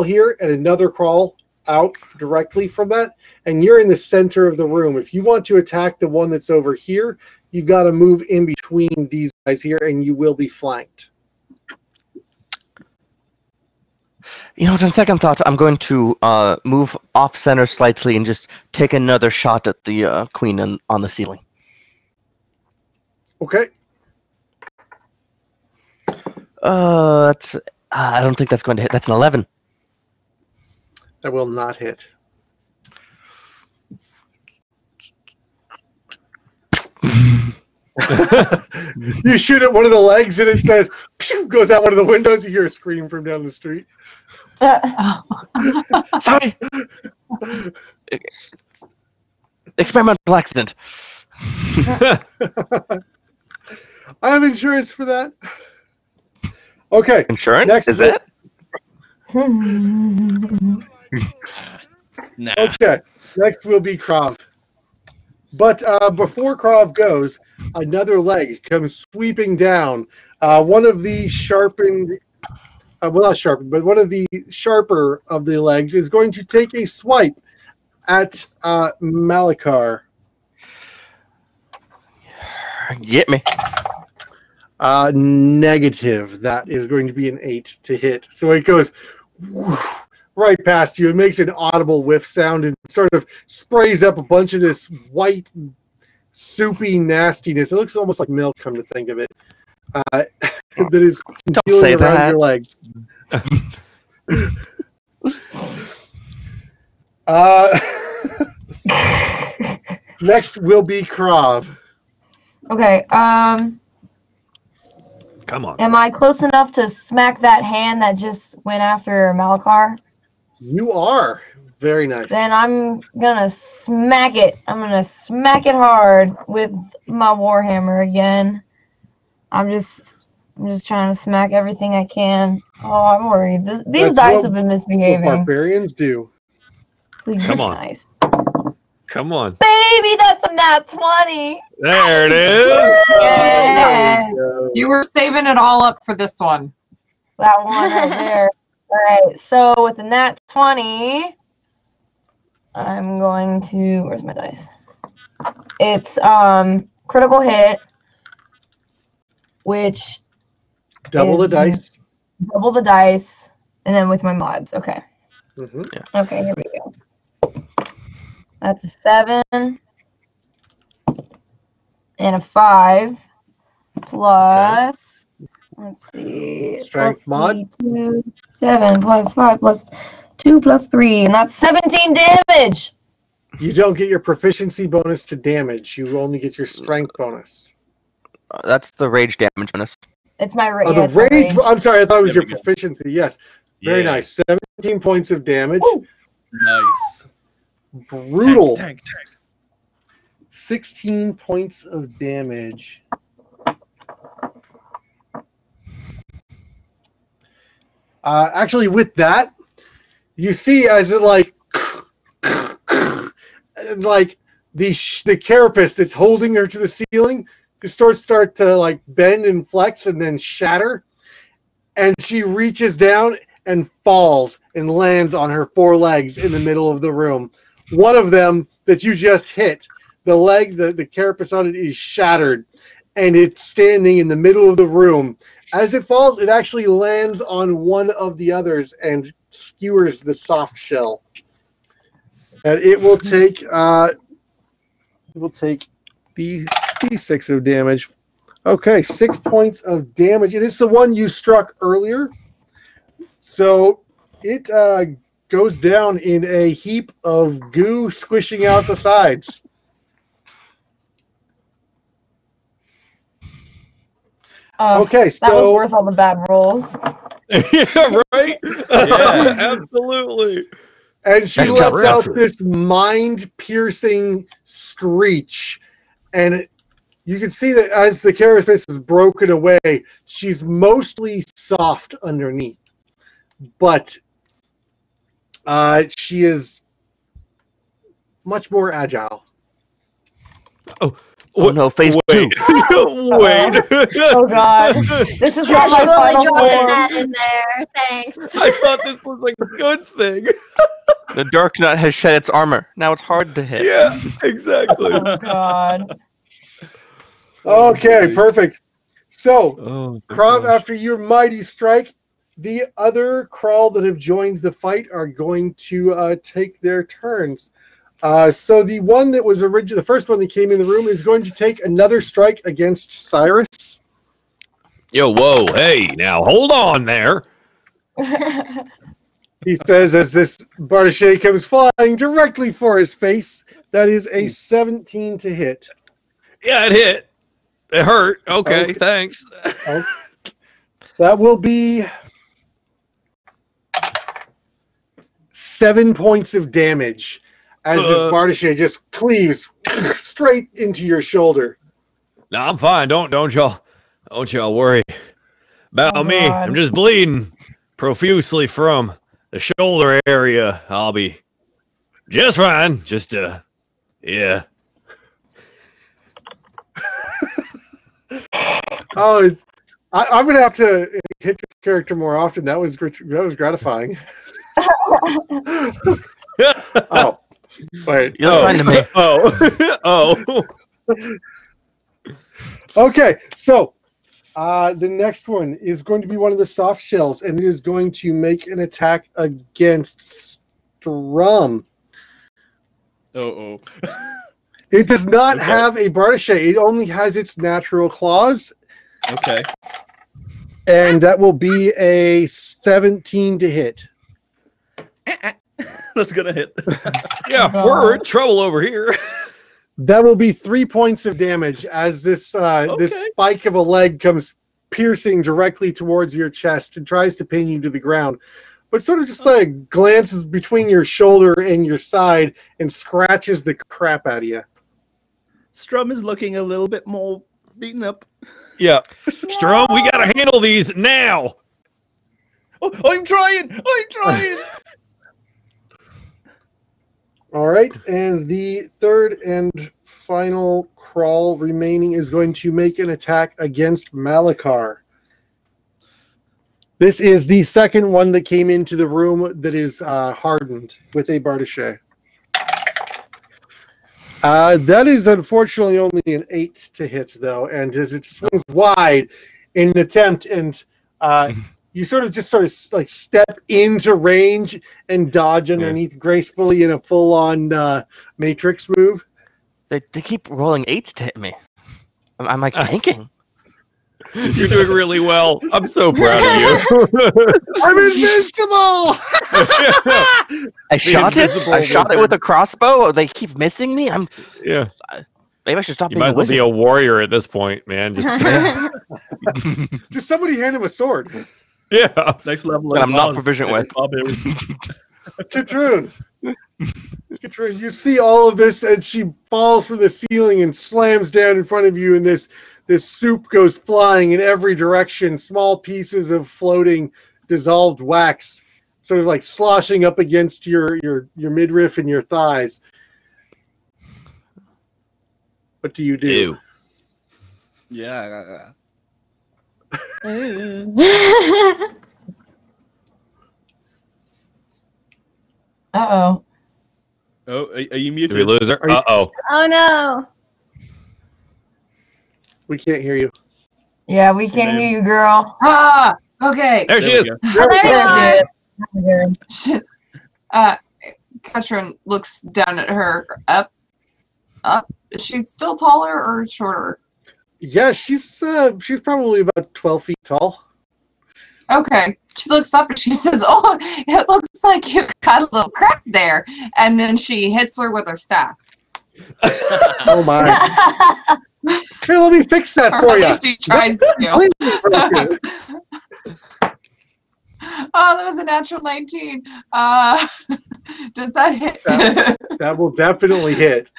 here and another crawl out directly from that, and you're in the center of the room. If you want to attack the one that's over here, you've got to move in between these guys here, and you will be flanked. You know, on second thought, I'm going to move off center slightly and just take another shot at the queen on the ceiling. Okay. I don't think that's going to hit. That's an 11. That will not hit. You shoot at one of the legs and it says, pew, goes out one of the windows. You hear a scream from down the street. Sorry. Experimental accident. I have insurance for that. Okay. Insurance? Next Is that? Nah. Okay. Next will be Krav. But before Krav goes, another leg comes sweeping down. One of the sharpened, well, not sharpened, but one of the sharper of the legs is going to take a swipe at Malakar. Get me. Negative. That is going to be an 8 to hit. So it goes right past you. It makes an audible whiff sound and sort of sprays up a bunch of this white, soupy nastiness. It looks almost like milk, come to think of it. That is concealing around your legs. Next will be Krav. Okay. Come on. Am I close enough to smack that hand that just went after Malakar? You are. Very nice. Then I'm gonna smack it. I'm gonna smack it hard with my warhammer again. I'm just trying to smack everything I can. Oh, I'm worried. These dice have been misbehaving. What barbarians do. Please Come be on. nice. Come on. Baby, that's a nat 20. There it is. Yeah. You were saving it all up for this one. That one right there. All right. So with the nat 20, I'm going to. Where's my dice? It's critical hit, which Double the is dice. double the dice, and then with my mods. Okay. Mm-hmm. Okay. Here we go. That's a 7 and a 5 plus. Let's see. Strength mod. 2, 7 plus 5 plus 2 plus 3, and that's 17 damage. You don't get your proficiency bonus to damage. You only get your strength bonus. That's the rage damage bonus. It's my rage. Oh, the rage. I'm sorry. I thought it was There your we go. proficiency. Yes. Very Yeah. nice. 17 points of damage. Woo. Nice. Brutal. Tank. 16 points of damage. Actually, with that, you see as it like the carapace that's holding her to the ceiling just start to like bend and flex and then shatter, and she reaches down and falls and lands on her four legs in the middle of the room. One of them that you just hit, the leg, the carapace on it is shattered, and it's standing in the middle of the room. As it falls, it actually lands on one of the others and skewers the soft shell. And it will take the D6 of damage. Okay, 6 points of damage. It is the one you struck earlier. So it goes down in a heap of goo squishing out the sides. Okay, that was so worth all the bad rolls. Yeah, right? Yeah, absolutely. and she Nice lets job, out Russ. this mind-piercing screech, and you can see that as the carapace is broken away, she's mostly soft underneath, but she is much more agile. Oh no, phase two. Wait. Oh god, this is not my Casually final dropping form. that in there. Thanks. I thought this was like a good thing. The Dark Knight has shed its armor. Now it's hard to hit. Yeah, exactly. Oh god. Okay, perfect. So, Oh, Krav, after your mighty strike, the other Crawl that have joined the fight are going to take their turns. So the one that was the first one that came in the room is going to take another strike against Cyrus. Yo, whoa, hey, now hold on there. He says as this Bardache comes flying directly for his face. That is a 17 to hit. Yeah, it hit. It hurt. Okay. Thanks. That will be 7 points of damage as this Bardache just cleaves straight into your shoulder. No, I'm fine. Don't y'all worry about me. God. I'm just bleeding profusely from the shoulder area. I'll be just fine. Just yeah. Oh, I'm gonna have to hit your character more often. That was gratifying. Oh, wait. You look fine to me. Oh. Okay, so the next one is going to be one of the soft shells, and it is going to make an attack against Strum. Oh. It does not have a Bardache. It only has its natural claws. Okay. And that will be a 17 to hit. That's gonna hit. Yeah, we're in trouble over here. That will be 3 points of damage as this this spike of a leg comes piercing directly towards your chest and tries to pin you to the ground. But sort of just like glances between your shoulder and your side and scratches the crap out of you. Strum is looking a little bit more beaten up. Yeah. Strum, we gotta handle these now. Oh, I'm trying. All right, and the third and final crawl remaining is going to make an attack against Malachar. This is the second one that came into the room that is hardened with a Bardache. That is unfortunately only an 8 to hit, though, and as it swings wide in an attempt, and you sort of like step into range and dodge underneath gracefully in a full-on Matrix move. They keep rolling 8s to hit me. I'm like tanking. You're doing really well. I'm so proud of you. I'm invincible! I shot it with a crossbow. They keep missing me. Yeah. Maybe I should stop You being might a as well wizard. be a warrior at this point, man. Just Just somebody hand him a sword. yeah. Next level. That I'm not proficient with. Katrun, you see all of this, and she falls from the ceiling and slams down in front of you, and this soup goes flying in every direction. Small pieces of floating dissolved wax, sort of like sloshing up against your midriff and your thighs. What do you do? Ew. Yeah. Uh-oh. Oh, are you Did muted? we lose her? Uh-oh. Oh no. We can't hear you. Yeah, we can't hear you, girl. Ah, okay. There she is. we go. Oh, there you are. Katrin looks down at her. Up. Is she still taller or shorter? Yeah, she's probably about 12 feet tall. Okay. She looks up and she says, "Oh, it looks like you got a little crack there." And then she hits her with her staff. Oh my! Here, let me fix that Or for at you. least she tries to. Oh, that was a natural 19. Does that hit? That will definitely hit.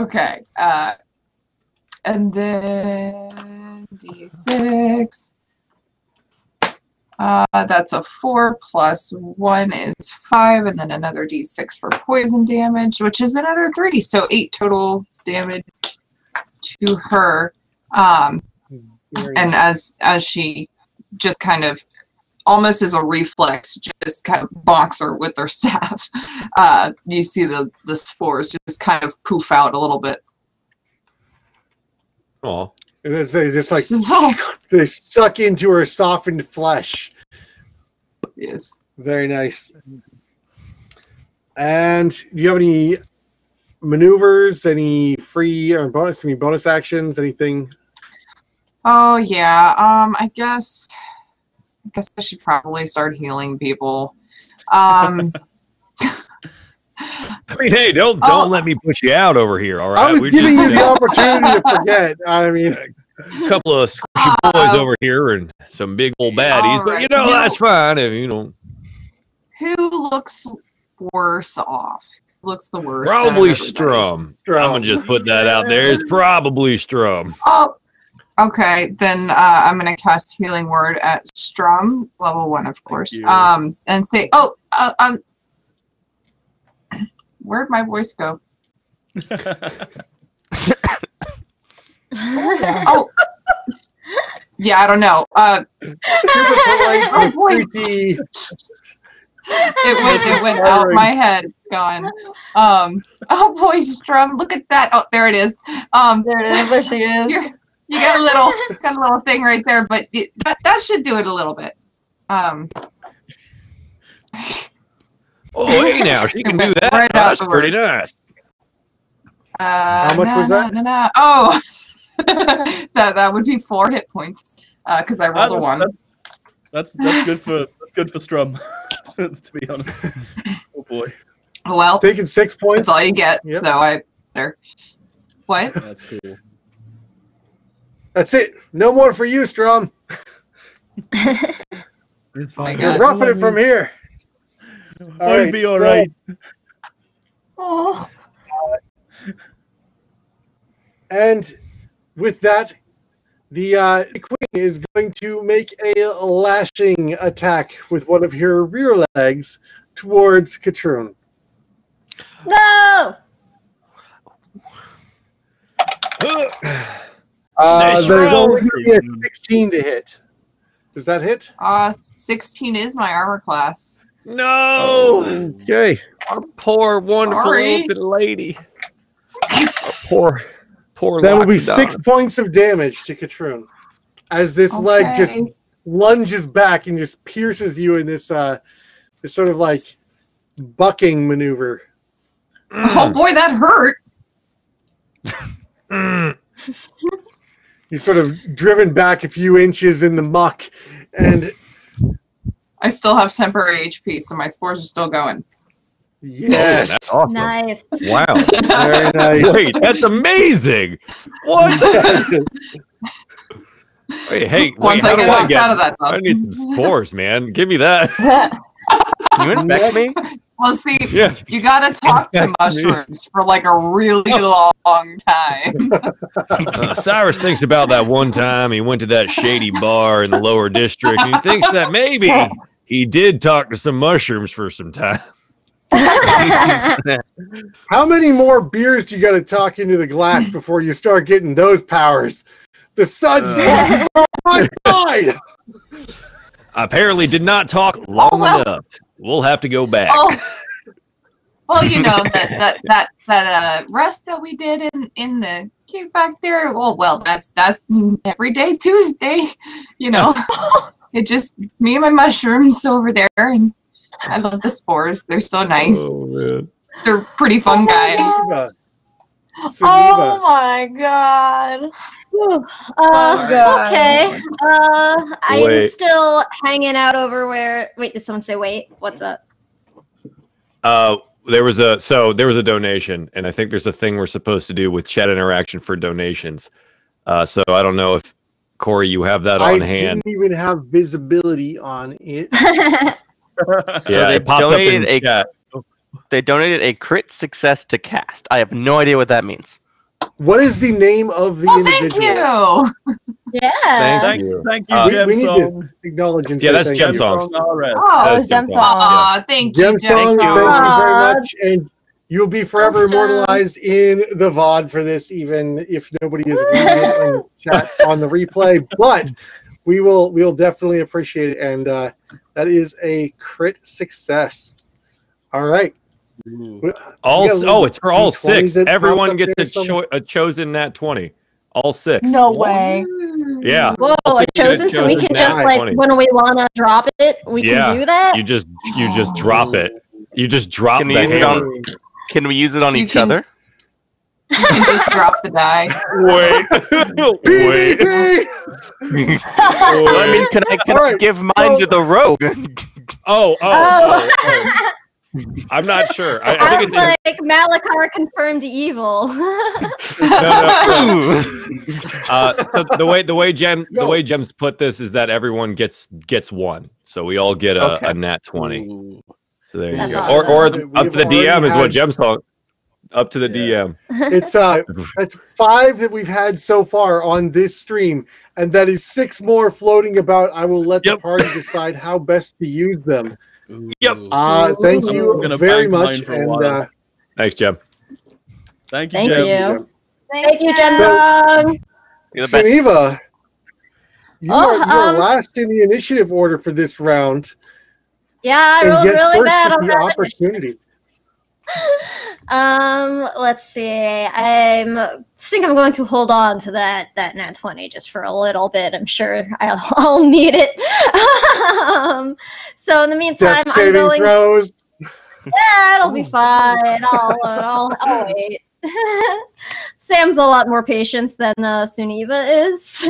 Okay. And then D6. That's a 4 plus 1 is 5, and then another D6 for poison damage, which is another 3. So 8 total damage to her. And as she just kind of, almost as a reflex, just kind of bonks her with her staff, you see the spores just kind of poof out a little bit. Aw. And then they just like Oh, they suck into her softened flesh. yes. Very nice. And do you have any maneuvers, any free or bonus actions, anything? Oh yeah. I guess I should probably start healing people. I mean, hey, don't let me push you out over here, all right? I was giving you the opportunity to forget. I mean, a couple of squishy boys over here and some big old baddies, but Alright. that's fine if you don't. Who looks worse off. Looks the worst. Probably Strum. I'm gonna just put that out there. It's probably Strum. Oh, okay. Then I'm gonna cast Healing Word at Strum, level 1, of course. And say, where'd my voice go? Oh, yeah, I don't know. It went out my head. It's gone. Oh boy, Strum, look at that. Oh, there it is. There it is. There she is. You got a little thing right there, but that should do it a little bit. Oh, hey now, she can do that. Right That's pretty nice. How much was that? Oh, that would be 4 hit points because I rolled a 1. That's good for Strum. To be honest. Oh boy. Well, taking 6 points. That's all you get. Yep. So there. What? That's cool. That's it. No more for you, Strum. It's fine. You're roughing it from here. I'll be all right. Oh. And with that, the queen is going to make a lashing attack with one of her rear legs towards Katrun. No! There's only a 16 to hit. Does that hit? 16 is my armor class. No! Okay. Our poor, wonderful Sorry. infant lady. Our poor That will be Loxodon. 6 points of damage to Katrun as this leg just lunges back and just pierces you in this this sort of like bucking maneuver. Oh boy, that hurt. You're sort of driven back a few inches in the muck, and I still have temporary HP, so my spores are still going. yes, That's awesome. Nice. Wow. very nice. Wait, that's amazing. What? Wait, hey, Once how I do get I knocked get? out of that, I though. need some spores, man. Give me that. Can you infect me? Well, see, Yeah. you gotta talk to Infect me. mushrooms for like a really long time. Cyrus thinks about that one time he went to that shady bar in the lower district, and he thinks that maybe he did talk to some mushrooms for some time. How many more beers do you got to talk into the glass before you start getting those powers? The sun's on my side. Apparently did not talk long enough. We'll have to go back. Well, you know that rest that we did in the cave back there. Well, that's every day Tuesday. You know, it just me and my mushrooms over there, and I love the spores. They're so nice. Oh, man. They're pretty fun guys. Suniva. Oh Suniva. my god. Whew. God. Okay. I'm Wait. still hanging out over where. Wait, did someone say wait? What's up? There was a donation, and I think there's a thing we're supposed to do with chat interaction for donations. So I don't know if Corey, you have that on I hand. didn't even have visibility on it. Yeah, they it popped up in donated chat. They donated a crit success to cast. I have no idea what that means. What is the name of the Well, thank individual? you. Yeah. Thank you. Thank you, We We need Gemsong. to acknowledge and Yeah, say that's thank Gem you. Songs. Oh, That it is was Gem Gem Song. Aw, thank you, Gemstone, thank you Gemstone. very much, and you'll be forever Gemstone. immortalized in the VOD for this, even if nobody is reading it in chat on the replay. But we'll definitely appreciate it, and that is a crit success. All right. All You got a little it's for all D20s 6. that pops Everyone up gets there or something? a chosen nat 20. All 6. No way. Yeah. Whoa, All a 6 get chosen, so we can nat just like 20. when we want to drop it, we Yeah. can do that. You just drop it. You just drop Can the we use it hammer. on? Can we use it on You each can- other? You can just drop the die. Wait. Wait. PvP! I mean, can I All right, give mine to the rogue? Oh. I'm not sure. I I think was it's like Malachar confirmed evil. no. So the way Gems put this is that everyone gets one, so we all get a nat 20. Ooh. So there you That's go. awesome. Or We up have to the DM already is what had- Jem's talking. Up to the Yeah. DM. It's that's 5 that we've had so far on this stream, and that is 6 more floating about. I will let the Yep. party decide how best to use them. Yep. Thank I'm you gonna very bank mine much, for a and while. Thanks, Jem. Thank you, Thank Jem. you. Jem. Thank you, Jen So- Dong. You're the best. Suniva, you Oh, are last in the initiative order for this round, Yeah, I and rolled yet really first bad with on the that. opportunity. Let's see. I think I'm going to hold on to that nat 20 just for a little bit. I'm sure I'll need it. So in the meantime, Death I'm saving going. throws. Yeah, it'll be fine. I'll wait. Sam's a lot more patient than Suniva is.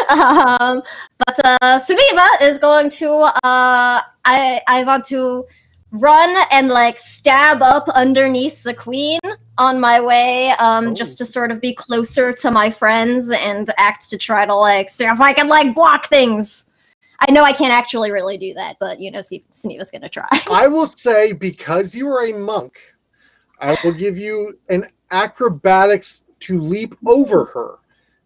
But Suniva is going to I want to run and like stab up underneath the queen on my way, just to sort of be closer to my friends and act to try to like see if I can like block things. I know I can't actually really do that, but you know, Suniva's gonna try. I will say, because you are a monk, I will give you an acrobatics to leap over her.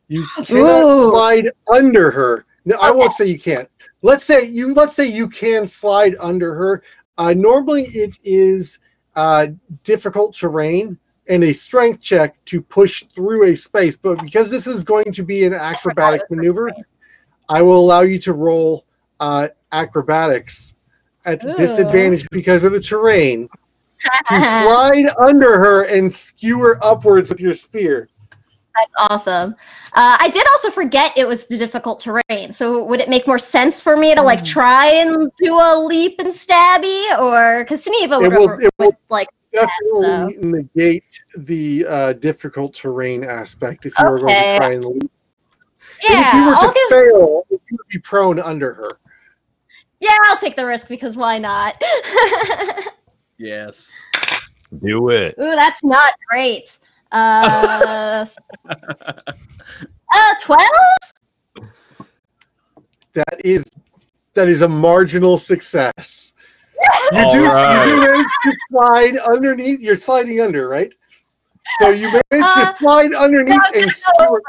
You cannot Ooh. slide under her. No, I Okay. won't say you can't. Let's say you can slide under her. Normally it is difficult terrain and a strength check to push through a space, but because this is going to be an acrobatic maneuver, I will allow you to roll acrobatics at Ooh. disadvantage because of the terrain to slide under her and skewer upwards with your spear. That's awesome. I did also forget it was the difficult terrain. So would it make more sense for me to like try and do a leap and stabby, or because Suniva would like Definitely negate the difficult terrain aspect if you were going Okay. to try and leap. yeah, And if you were I'll to fail, you would be prone under her. yeah, I'll take the risk because why not? Yes. Do it. Ooh, that's not great. 12? That is a marginal success. You All do right. manage to slide underneath. You're sliding under, right? So you manage to slide underneath I was gonna and go skewer. over.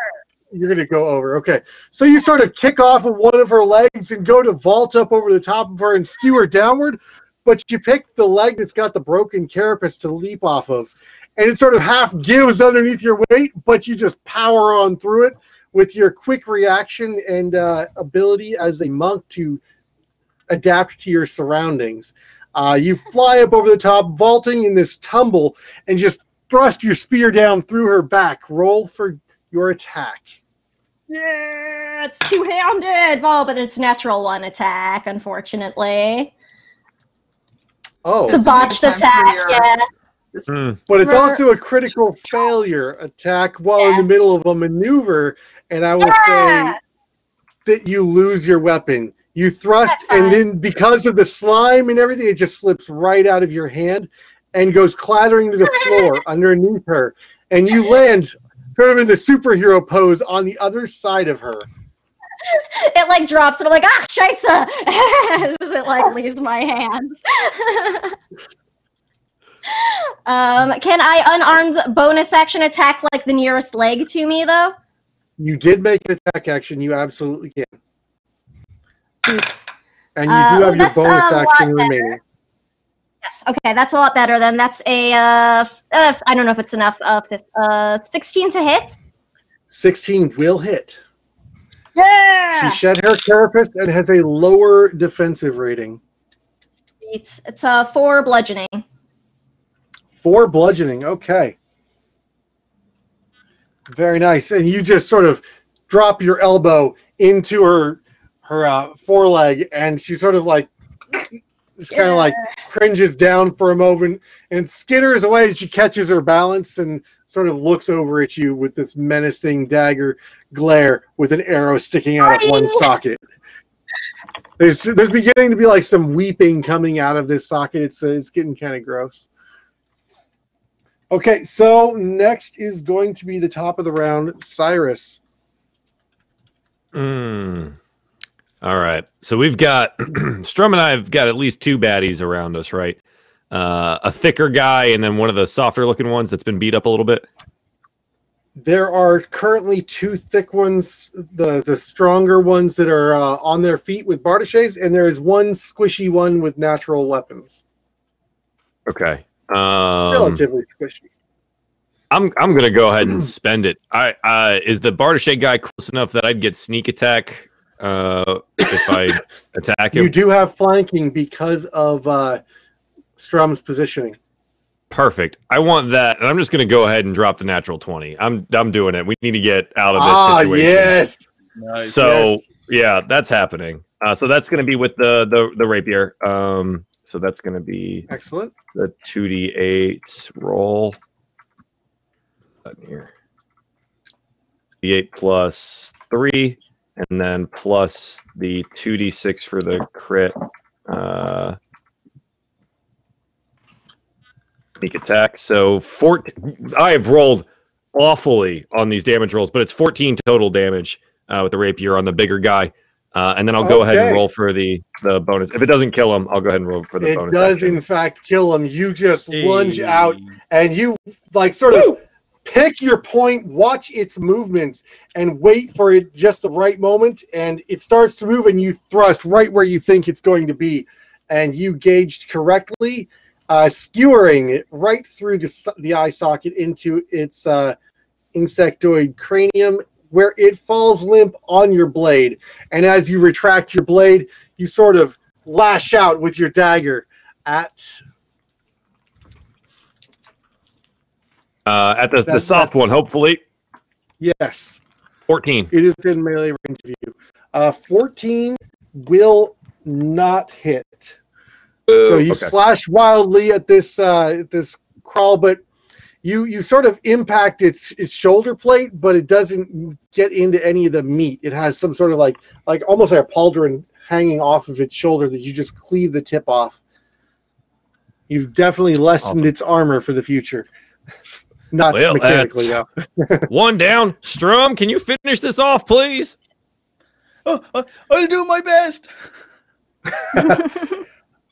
You're going to go over. Okay. So you sort of kick off of one of her legs and go to vault up over the top of her and skewer downward, but you pick the leg that's got the broken carapace to leap off of. And it sort of half gives underneath your weight, but you just power on through it with your quick reaction and ability as a monk to adapt to your surroundings. You fly up over the top, vaulting in this tumble, and just thrust your spear down through her back. Roll for your attack. Yeah, it's two-handed. Oh, but it's natural one attack, unfortunately. Oh, It's a This would be the botched time for attack, your- yeah. but it's also a critical failure attack while in the middle of a maneuver, and I will say that you lose your weapon. You thrust, That's fine. and then because of the slime and everything, it just slips right out of your hand and goes clattering to the floor underneath her, and you land sort of in the superhero pose on the other side of her. It like drops and I'm like, ah, scheisse! As it like leaves my hands. Can I unarmed bonus action attack like the nearest leg to me though? You did make an attack action. You absolutely can. Oops. And you do have your that's, bonus a lot action better. remaining. Yes, okay, that's a lot better then. That's a I don't know if it's enough. 16 to hit. 16 will hit. Yeah. She shed her carapace and has a lower defensive rating. It's 4 bludgeoning. 4 bludgeoning. Okay. Very nice. And you just sort of drop your elbow into her foreleg, and she sort of like just kind of like cringes down for a moment and skitters away, and she catches her balance and sort of looks over at you with this menacing dagger glare with an arrow sticking out of one socket. There's beginning to be like some weeping coming out of this socket. It's getting kind of gross. Okay, so next is going to be the top of the round, Cyrus. All right. So we've got Strum and I have got at least 2 baddies around us, right? A thicker guy and then one of the softer looking ones that's been beat up a little bit. There are currently 2 thick ones, the stronger ones that are on their feet with bardaches, and there is one squishy one with natural weapons. Okay. Relatively squishy. I'm gonna go ahead and spend it. Is the bardache guy close enough that I'd get sneak attack if I attack him? You do have flanking because of Strum's positioning. Perfect. I want that, and I'm just gonna go ahead and drop the natural 20. I'm doing it. We need to get out of this situation. Yes. Nice. So yeah, that's happening. So that's gonna be with the rapier. So that's gonna be Excellent. the 2d8 roll. Here. D8 plus 3, and then plus the 2d6 for the crit. Sneak attack. So 14. I have rolled awfully on these damage rolls, but it's 14 total damage with the rapier on the bigger guy. And then I'll go ahead and roll for the bonus. If it doesn't kill him, I'll go ahead and roll for the bonus. It does, action. in fact, kill him. You just lunge out, and you like sort of pick your point, watch its movements, and wait for it just the right moment. And it starts to move, and you thrust right where you think it's going to be. And you gauged correctly, skewering it right through the eye socket into its insectoid cranium, where it falls limp on your blade. And as you retract your blade, you sort of lash out with your dagger at the soft one, hopefully. Yes. 14. It is in melee range of you. 14 will not hit. So you slash wildly at this crawl, but you sort of impact its shoulder plate, but it doesn't get into any of the meat. It has some sort of like almost like a pauldron hanging off of its shoulder that you just cleave the tip off. You've definitely lessened its armor for the future. Not mechanically, though. One down. Strum, can you finish this off, please? Oh, I'll do my best.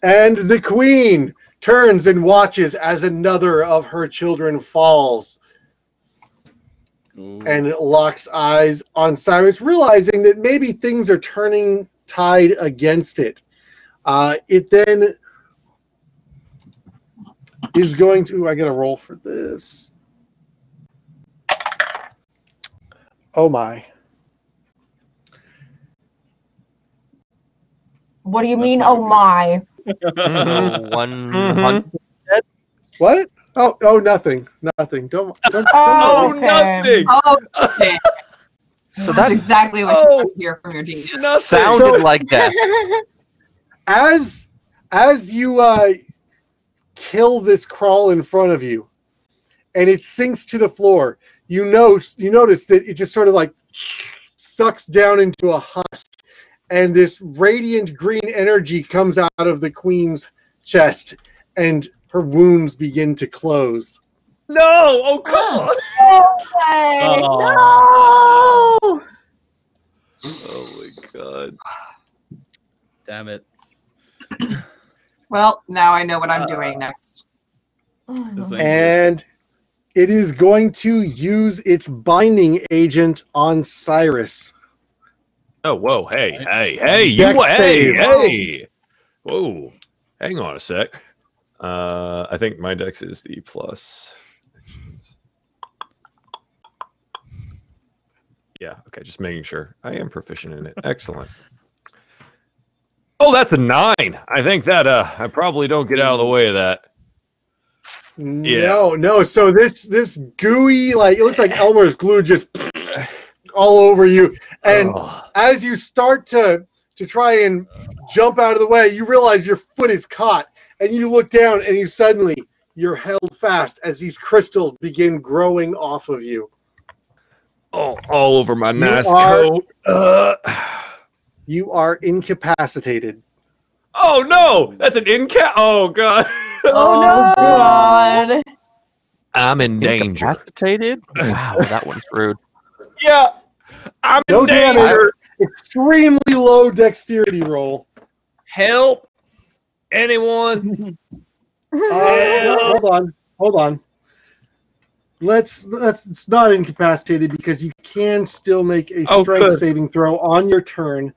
And the queen turns and watches as another of her children falls. Ooh. And locks eyes on Cyrus, realizing that maybe things are turning tide against it. It then is going to... I got to roll for this. Oh, my. What do you mean, oh, my? 100. What? Oh, nothing. Don't oh, okay. Nothing. Oh, okay. So that's exactly what you want to hear from your genius. Sounded like that. As you kill this crawl in front of you, and it sinks to the floor, you notice that it just sort of like sucks down into a husk, and this radiant green energy comes out of the queen's chest, and her wounds begin to close. No! Oh, God! No! Oh, my God. Damn it. Well, now I know what I'm doing next. And it is going to use its binding agent on Cyrus. Oh, whoa. Hey. Whoa. Hang on a sec. I think my dex is the plus. Yeah, okay, just making sure. I am proficient in it. Excellent. Oh, that's a 9. I think that I probably don't get out of the way of that. No. So this gooey, like it looks like Elmer's glue just all over you. And as you start to try and jump out of the way, you realize your foot is caught, and you look down, and you're held fast as these crystals begin growing off of you. Oh, all over my nice coat. You are incapacitated. Oh no, that's an incap. Oh God. Oh no, God. I'm in danger. Incapacitated? Wow, that one's rude. Yeah, I'm No in danger. extremely low dexterity roll. Help! Anyone? Hold on. It's not incapacitated because you can still make a strength saving throw on your turn.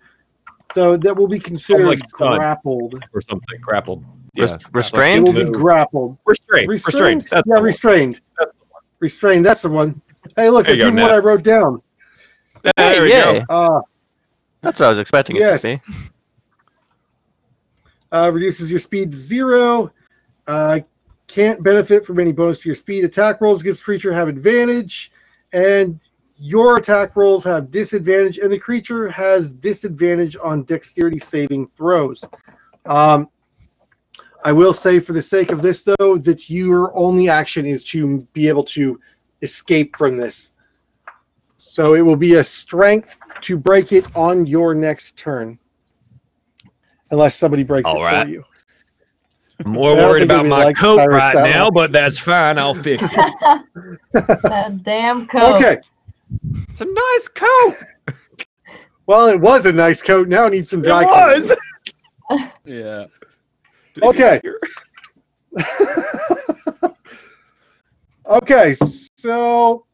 So that will be considered like grappled or something. Grappled. Yeah. It Restrained? will be grappled. Restrained. That's yeah, restrained. That's the one. Restrained. That's the one. Hey, look, There that's you go, even what Nat. I wrote down. There we go. That's what I was expecting it to be. Reduces your speed to 0. Can't benefit from any bonus to your speed. Attack rolls against creature have advantage, and your attack rolls have disadvantage, and the creature has disadvantage on dexterity saving throws. I will say, for the sake of this, though, that your only action is to be able to escape from this. So it will be a strength to break it on your next turn. Unless somebody breaks it for you. I'm more worried about my coat right now, but that's fine. I'll fix it. That damn coat. Okay. It's a nice coat. Well, it was a nice coat. Now it needs some dry cleaning. Yeah. Okay. Okay, so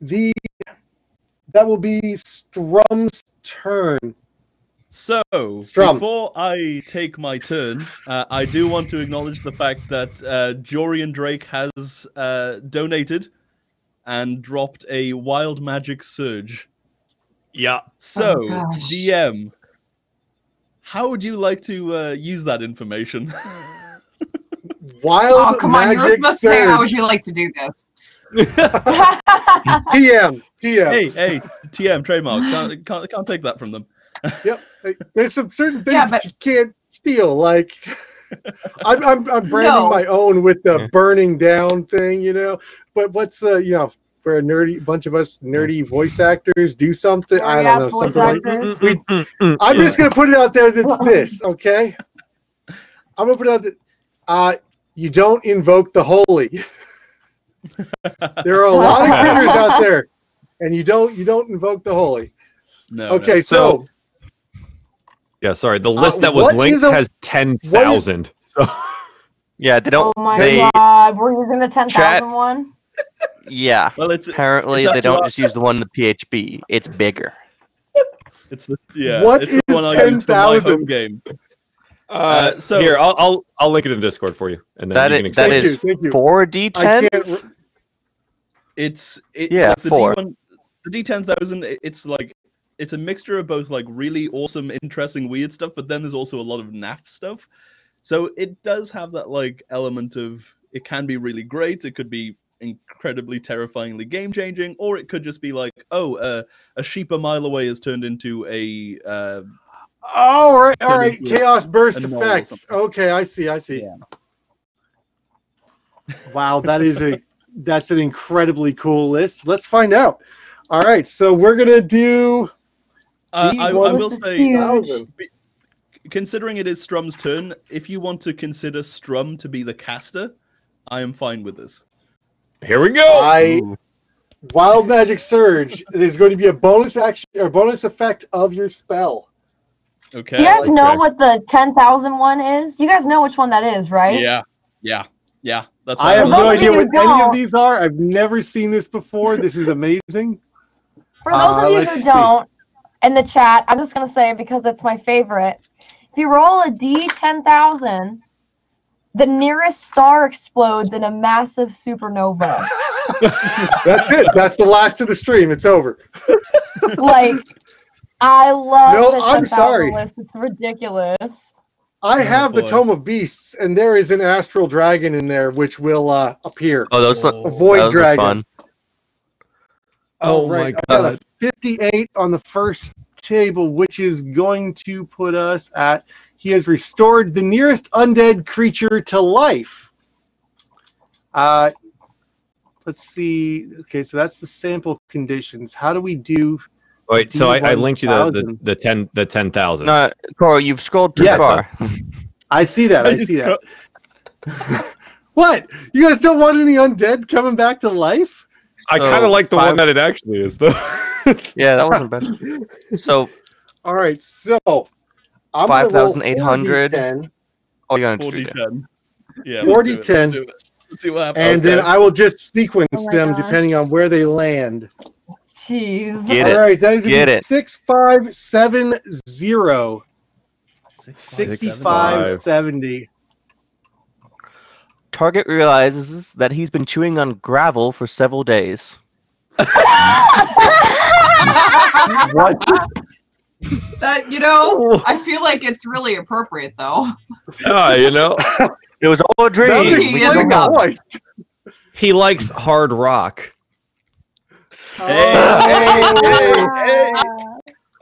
that will be Strum's turn. So, Strum. before I take my turn, I do want to acknowledge the fact that Jorian Drake has donated and dropped a Wild Magic Surge. Yeah. So, gosh. DM, how would you like to use that information? Wild come on, you were Magic supposed to say, how Surge. would you like to do this? TM. Hey, TM, trademark. Can't take that from them. Yep. There's some certain things Yeah, that you can't steal. Like, I'm branding No. my own with the burning down thing, you know. But what's for a bunch of us nerdy voice actors do something? I don't know, Voice something like. actors. I'm just gonna put it out there. That's this, okay? I'm gonna put it out there. You don't invoke the holy. There are a lot of critters out there, and you don't invoke the holy. No. Okay, no. so Yeah, sorry. The list that was what linked is a- has 10,000. So Yeah, they don't. Oh my they, god, we're using the 10,000 one? Yeah. Well, Apparently, it's up they to don't us. just use the one in the PHB. It's bigger. It's the What it's the is one I used for my 10,000? home game. So here, I'll link it in Discord for you, and then you can That explain. is Thank you. 4 I D10s. can't. Yeah, like the 4. D1, the D10,000. It's a mixture of both like really awesome, interesting, weird stuff, but then there's also a lot of naff stuff. So it does have that like element of it can be really great. It could be incredibly terrifyingly game changing, or it could just be like, a sheep a mile away has turned into a All right. Turn into Chaos burst a knoll or effects. something. Okay, I see. Yeah. Wow, that's an incredibly cool list. Let's find out. All right, so we're gonna do. I will This is say, huge. considering it is Strum's turn, if you want to consider Strum to be the caster, I am fine with this. Here we go. Wild Magic Surge. There's going to be a bonus action or bonus effect of your spell. Okay. Do you guys know Okay. what the 10,000 one is? You guys know which one that is, right? Yeah. That's I have For no those of idea you what who any of don't- these are. I've never seen this before. This is amazing. For those of you let's who see. don't, in the chat, I'm just going to say it because it's my favorite. If you roll a D10,000, the nearest star explodes in a massive supernova. That's it. That's the last of the stream. It's over. Like, I love No, the I'm 10,000 sorry. list. It's ridiculous. I have the boy. Tome of Beasts, and there is an astral dragon in there which will appear. Oh, those A those void are dragon. fun. Oh right. my I've got god. a 58 on the first table, which is going to put us at. He has restored the nearest undead creature to life. Let's see. Okay, so that's the sample conditions. How do we do? Wait, so I linked you D1000. the 10,000. No, Coral, you've scrolled too Yeah. far. I see that. I see that. What? You guys don't want any undead coming back to life? I So, kind of like the one 5 that it actually is, though. Yeah, that wasn't bad. So All right, so I'm gonna roll 5,800. 4d10, Oh, you're gonna do that. 40-10. Yeah, 40-10. Let's see what happens. and then I will just sequence Oh my them gosh. depending on where they land. Jeez. Get All it. right, that is Get it. 6570. 6570. Target realizes that he's been chewing on gravel for several days. What? That, you know, I feel like it's really appropriate though. You know, It was all a That dream. would He is a explain the goblin. voice. he likes hard rock.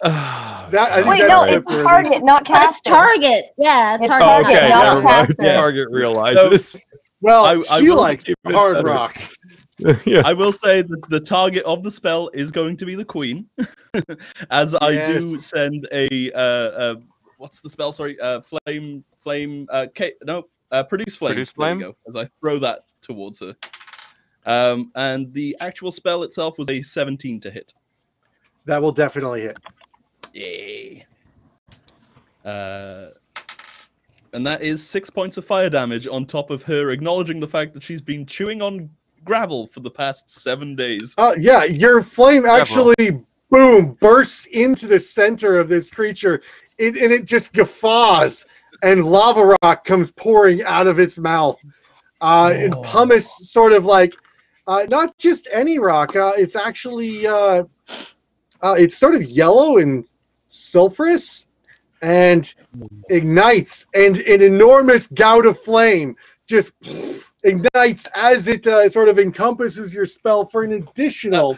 That, I think Wait, that's no, it it's for target, not But it's caster. target. Yeah, It's target. target, Okay, not never mind. caster. Target realizes. Well, I she will likes keep it hard better. rock. Yeah. I will say that the target of the spell is going to be the queen, as I do Yes. send a what's the spell? Sorry, produce flame. Produce There you flame? go, as I throw that towards her. And the actual spell itself was a 17 to hit. That will definitely hit. Yay! And that is 6 points of fire damage on top of her acknowledging the fact that she's been chewing on gravel for the past 7 days. Yeah, your flame actually, boom, bursts into the center of this creature, and it just guffaws, and lava rock comes pouring out of its mouth. And pumice, sort of like, not just any rock, it's actually, it's sort of yellow and sulfurous, and ignites, and an enormous gout of flame just ignites as it sort of encompasses your spell for an additional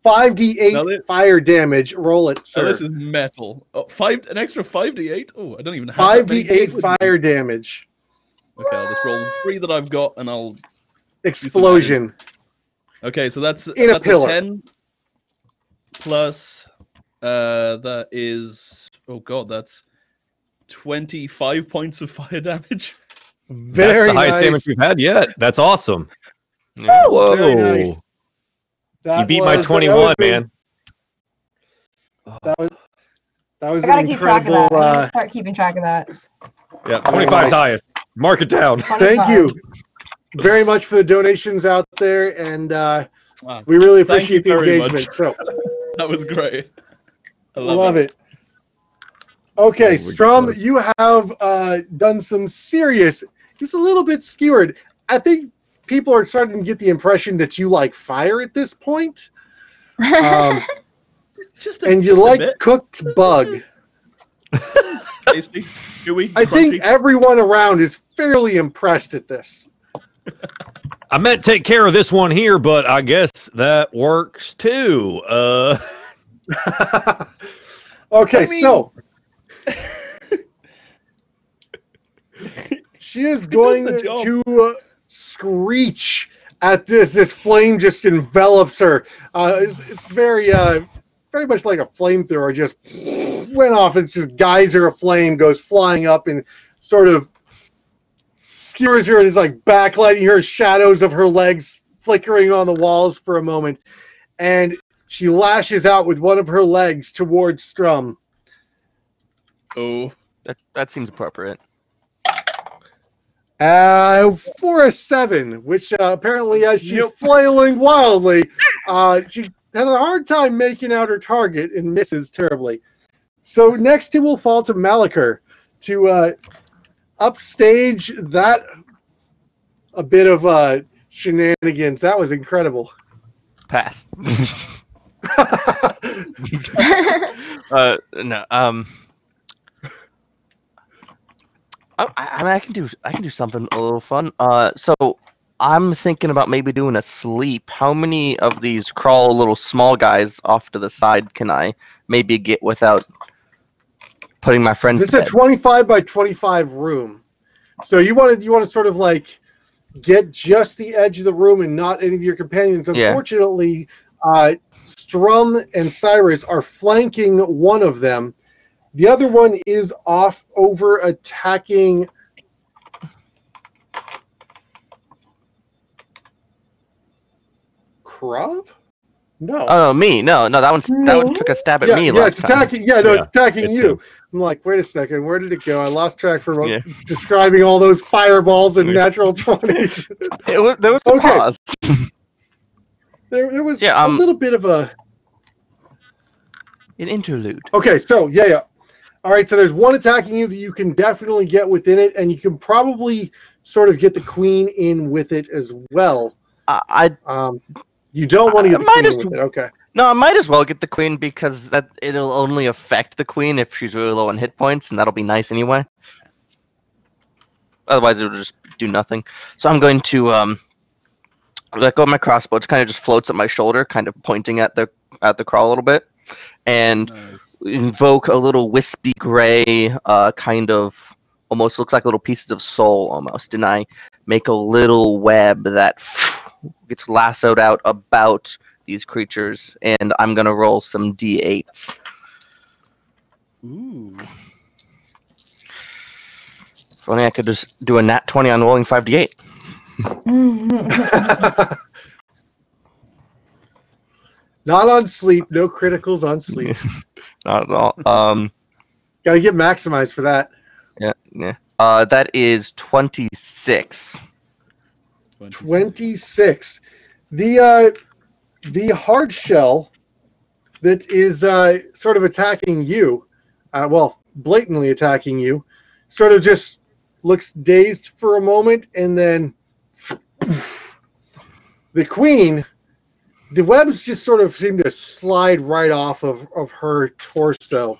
5d8 fire damage. Roll it, Oh, sir. this is metal. Oh, an extra 5d8? Oh, I don't even have that many 5d8 with me. fire damage. Okay, I'll just roll the 3 that I've got and I'll... Explosion. Okay, so that's In a that's pillar. 10 plus... that is... Oh god, that's 25 points of fire damage. Very That's the highest nice. damage we've had yet. That's awesome. Yeah. Whoa. Very nice. That You beat my was- 21, man. That was I gotta an keep track of incredible. that. I need to start keeping track of that. Yeah, 25 nice. is highest. Mark it down. Thank 25. you very much for the donations out there, and Wow, we really Thank you appreciate the very engagement. much. So that was great. I love it. Okay, Oh, Strum, good. you have done some serious. It's a little bit skewered. I think people are starting to get the impression that you like fire at this point, Just and you just a like bit. cooked bug. Tasty, chewy, I think crunchy. everyone around is fairly impressed at this. I meant to take care of this one here, but I guess that works too. Okay, I mean- so she is going the job. to screech at this. This flame just envelops her. It's very much like a flamethrower. Just went off. It's just geyser of flame goes flying up and sort of skewers her and is like backlighting her, shadows of her legs flickering on the walls for a moment, and she lashes out with one of her legs towards Strum. Oh, That seems appropriate. For a 7, which apparently, as she's flailing wildly, she had a hard time making out her target and misses terribly. So next it will fall to Malachar to upstage that a bit of shenanigans. That was incredible. Pass. No. I can do something a little fun. So I'm thinking about maybe doing a sleep. How many of these crawl little small guys off to the side can I maybe get without putting my friends It's to a bed? 25 by 25 room. So you want to sort of like get just the edge of the room and not any of your companions. Yeah. Unfortunately, Strum and Cyrus are flanking one of them. The other one is off over attacking Krav? No. Oh no, me. No, that one took a stab at me Yeah, last it's attacking. Yeah, no, it's attacking it you. too. I'm like, wait a second, where did it go? I lost track for Yeah. describing all those fireballs and natural 20s. There was a Okay. pause. There was Yeah, a little bit of a. An interlude. Okay, so yeah. All right, so there's one attacking you that you can definitely get within it, and you can probably sort of get the queen in with it as well. You don't want to get the queen in with it. Okay. No, I might as well get the queen because it'll only affect the queen if she's really low on hit points, and that'll be nice anyway. Otherwise, it'll just do nothing. So I'm going to let go of my crossbow. It kind of just floats at my shoulder, kind of pointing at the crawl a little bit, and invoke a little wispy gray, kind of almost looks like little pieces of soul almost, and I make a little web that gets lassoed out about these creatures, and I'm gonna roll some d8s. Ooh. If only I could just do a nat 20 on rolling 5d8. Not on sleep. No criticals on sleep. Not at all. Got to get maximized for that. Yeah. That is 26. 26. The hard shell that is sort of attacking you, blatantly attacking you, sort of just looks dazed for a moment, and then the queen, the webs just sort of seem to slide right off of her torso,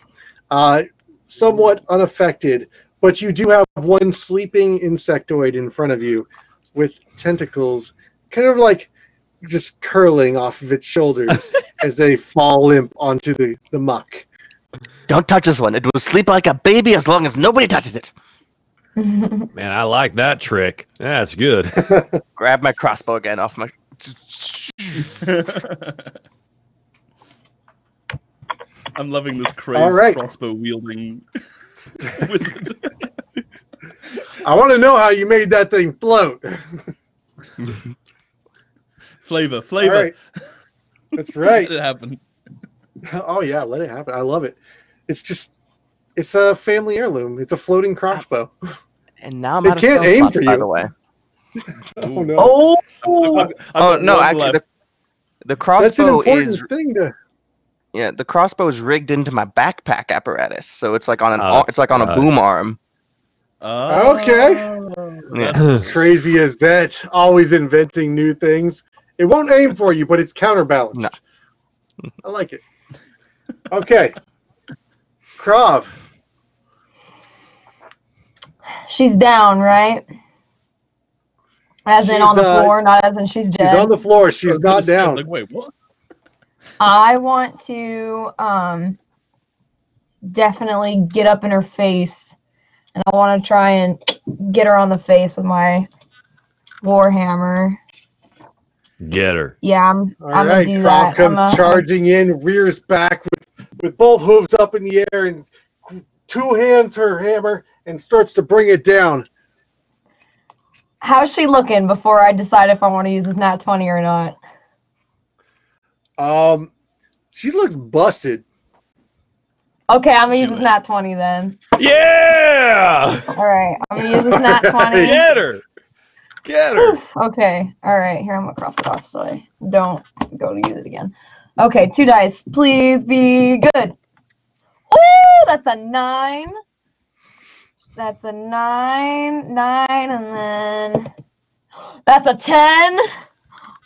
somewhat unaffected, but you do have one sleeping insectoid in front of you with tentacles kind of like just curling off of its shoulders as they fall limp onto the muck. Don't touch this one. It will sleep like a baby as long as nobody touches it. Man, I like that trick. That's good. Grab my crossbow again off my... I'm loving this crazy crossbow wielding wizard. I want to know how you made that thing float. Flavor. All right. That's right. Let it happen. Oh yeah, let it happen. I love it. It's a family heirloom. It's a floating crossbow. And now I'm out of spell slots, by the way. Oh no. Oh no, actually the crossbow That's an important thing to... Yeah, the crossbow is rigged into my backpack apparatus, so it's like on on a boom arm. Oh. Okay. Yeah. Crazy as that. Always inventing new things. It won't aim for you, but it's counterbalanced. No. I like it. Okay. Krav. She's down, right? As in on the floor, not as in she's dead. She's on the floor. She's not down. Like, wait, what? I want to definitely get up in her face, and I want to try and get her on the face with my warhammer. Get her. Yeah, I'm gonna do Krav that. comes charging in, rears back with both hooves up in the air, and two hands her hammer and starts to bring it down. How's she looking before I decide if I want to use this nat 20 or not? She looks busted. Okay, I'm gonna use this nat 20 then. Yeah! All right, I'm gonna use this nat 20. Get her! Get her! Okay, all right, here I'm gonna cross it off so I don't go to use it again. Okay, 2 dice. Please be good. Oh, that's a 9. That's a 9, and then that's a 10.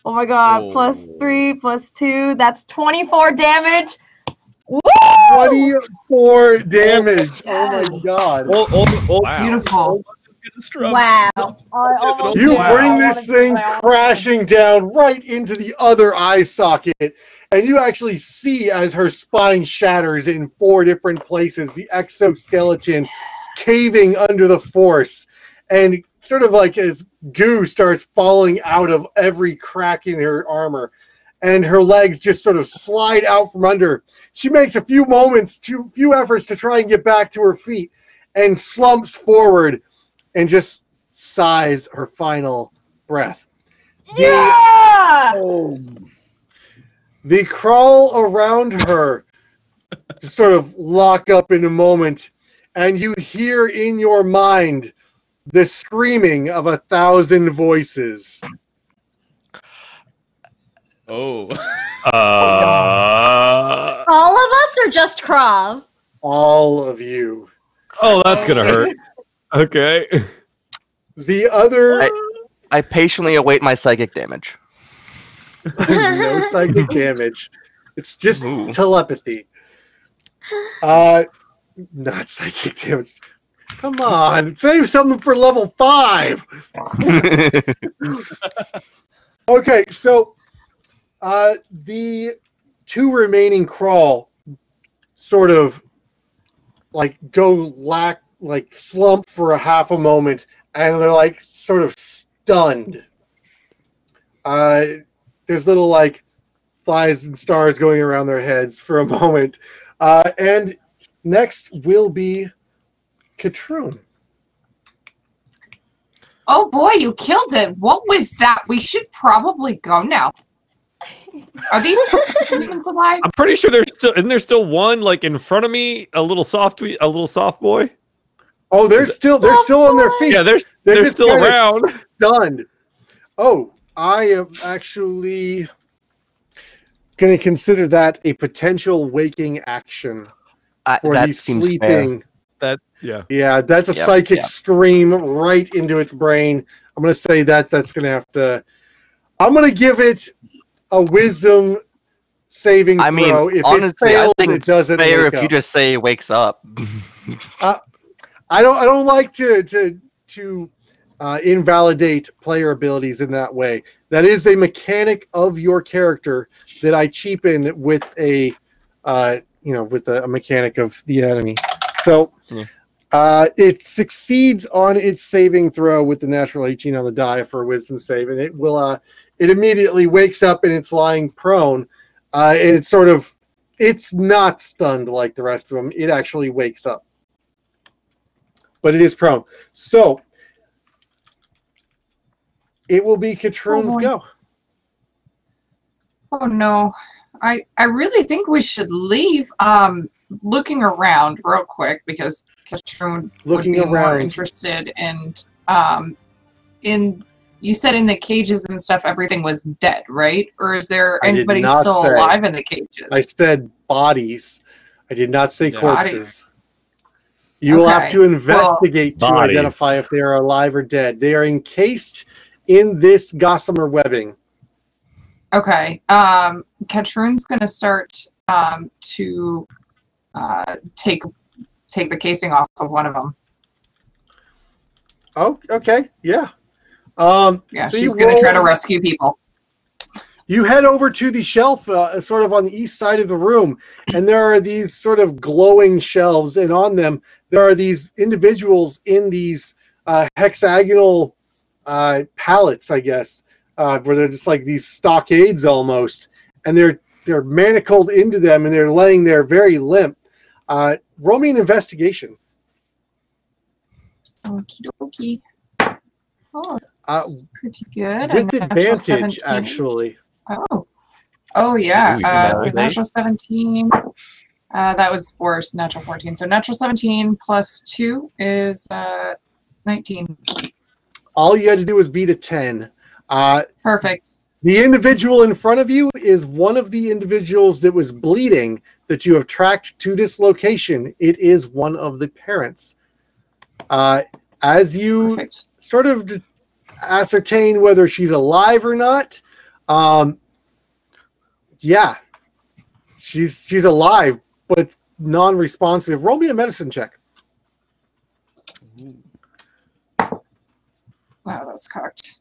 Oh my god, Oh. plus 3, plus 2. That's 24 damage. Woo! 24 damage. Oh my god. Wow. Beautiful. Wow. You bring this thing crashing down right into the other eye socket, and you actually see as her spine shatters in 4 different places, the exoskeleton caving under the force, and sort of like as goo starts falling out of every crack in her armor, and her legs just sort of slide out from under. She makes a few efforts to try and get back to her feet, and slumps forward and just sighs her final breath. Yeah! The crawl around her just sort of lock up in a moment, and you hear in your mind the screaming of 1,000 voices. Oh. All of us or just Krav? All of you. Oh, that's gonna hurt. Okay. The other... I patiently await my psychic damage. No psychic damage. It's just Ooh. telepathy. Not psychic damage. Come on, save something for level 5. Okay, so the 2 remaining crawl sort of like slump for a half a moment, and they're like sort of stunned. There's little like flies and stars going around their heads for a moment. And next will be Katroon. Oh boy, you killed it. What was that? We should probably go now. Are these humans alive? I'm pretty sure isn't there still one like in front of me, a little soft boy? Oh, they're still on their feet. Yeah, they're just still kinda around. Stunned. Oh, I am actually going to consider that a potential waking action for That the seems sleeping. Yeah, that's a Yep, psychic yep. scream right into its brain. I'm going to say that's going to have to... I'm going to give it a wisdom saving I mean, throw. If honestly, it fails, I think it it's doesn't fair wake if up. you just say wakes up. I don't like to invalidate player abilities in that way. That is a mechanic of your character that I cheapen with a mechanic of the enemy. So it succeeds on its saving throw with the natural 18 on the die for a wisdom save, and it will it immediately wakes up and it's lying prone, and it's not stunned like the rest of them. It actually wakes up, but it is prone. So it will be Katroon's go. Oh no. I really think we should leave. Looking around real quick because Katroon would be more interested in you said in the cages and stuff everything was dead, right? Or is there anybody still alive in the cages? I said bodies. I did not say corpses. Bodies. You will have to investigate to identify if they are alive or dead. They are encased in this gossamer webbing. Okay. Katroon's going to start to take the casing off of one of them. Oh, okay. Yeah. So she's going to try to rescue people. You head over to the shelf sort of on the east side of the room, and there are these sort of glowing shelves, and on them there are these individuals in these hexagonal pallets, I guess, where they're just like these stockades almost, and they're manacled into them, and they're laying there very limp. Roll me an investigation. Okie dokie. Oh, that's pretty good. With A natural advantage, 17. actually. Oh yeah. Ooh, So natural 17. That was worse. Natural 14. So natural 17 plus 2 is 19. All you had to do was beat a 10. Perfect. The individual in front of you is one of the individuals that was bleeding that you have tracked to this location. It is one of the parents. As you sort of ascertain whether she's alive or not, yeah, she's alive, but non-responsive. Roll me a medicine check. Wow, that's cocked.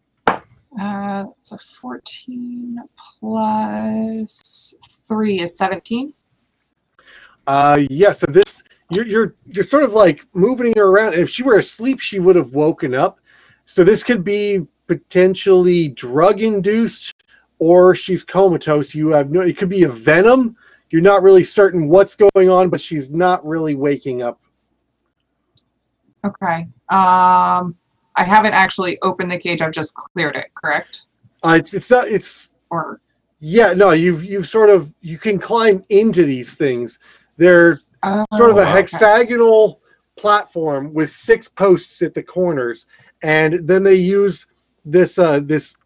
That's a 14 plus 3 is 17. Yeah, so this you're sort of like moving her around. If she were asleep, she would have woken up. So this could be potentially drug induced, or she's comatose. You have it could be a venom. You're not really certain what's going on, but she's not really waking up. Okay. I haven't actually opened the cage. I've just cleared it. Correct? It's not. It's or Yeah, no, you've sort of, you can climb into these things. They're sort of a hexagonal platform with 6 posts at the corners, and then they use this this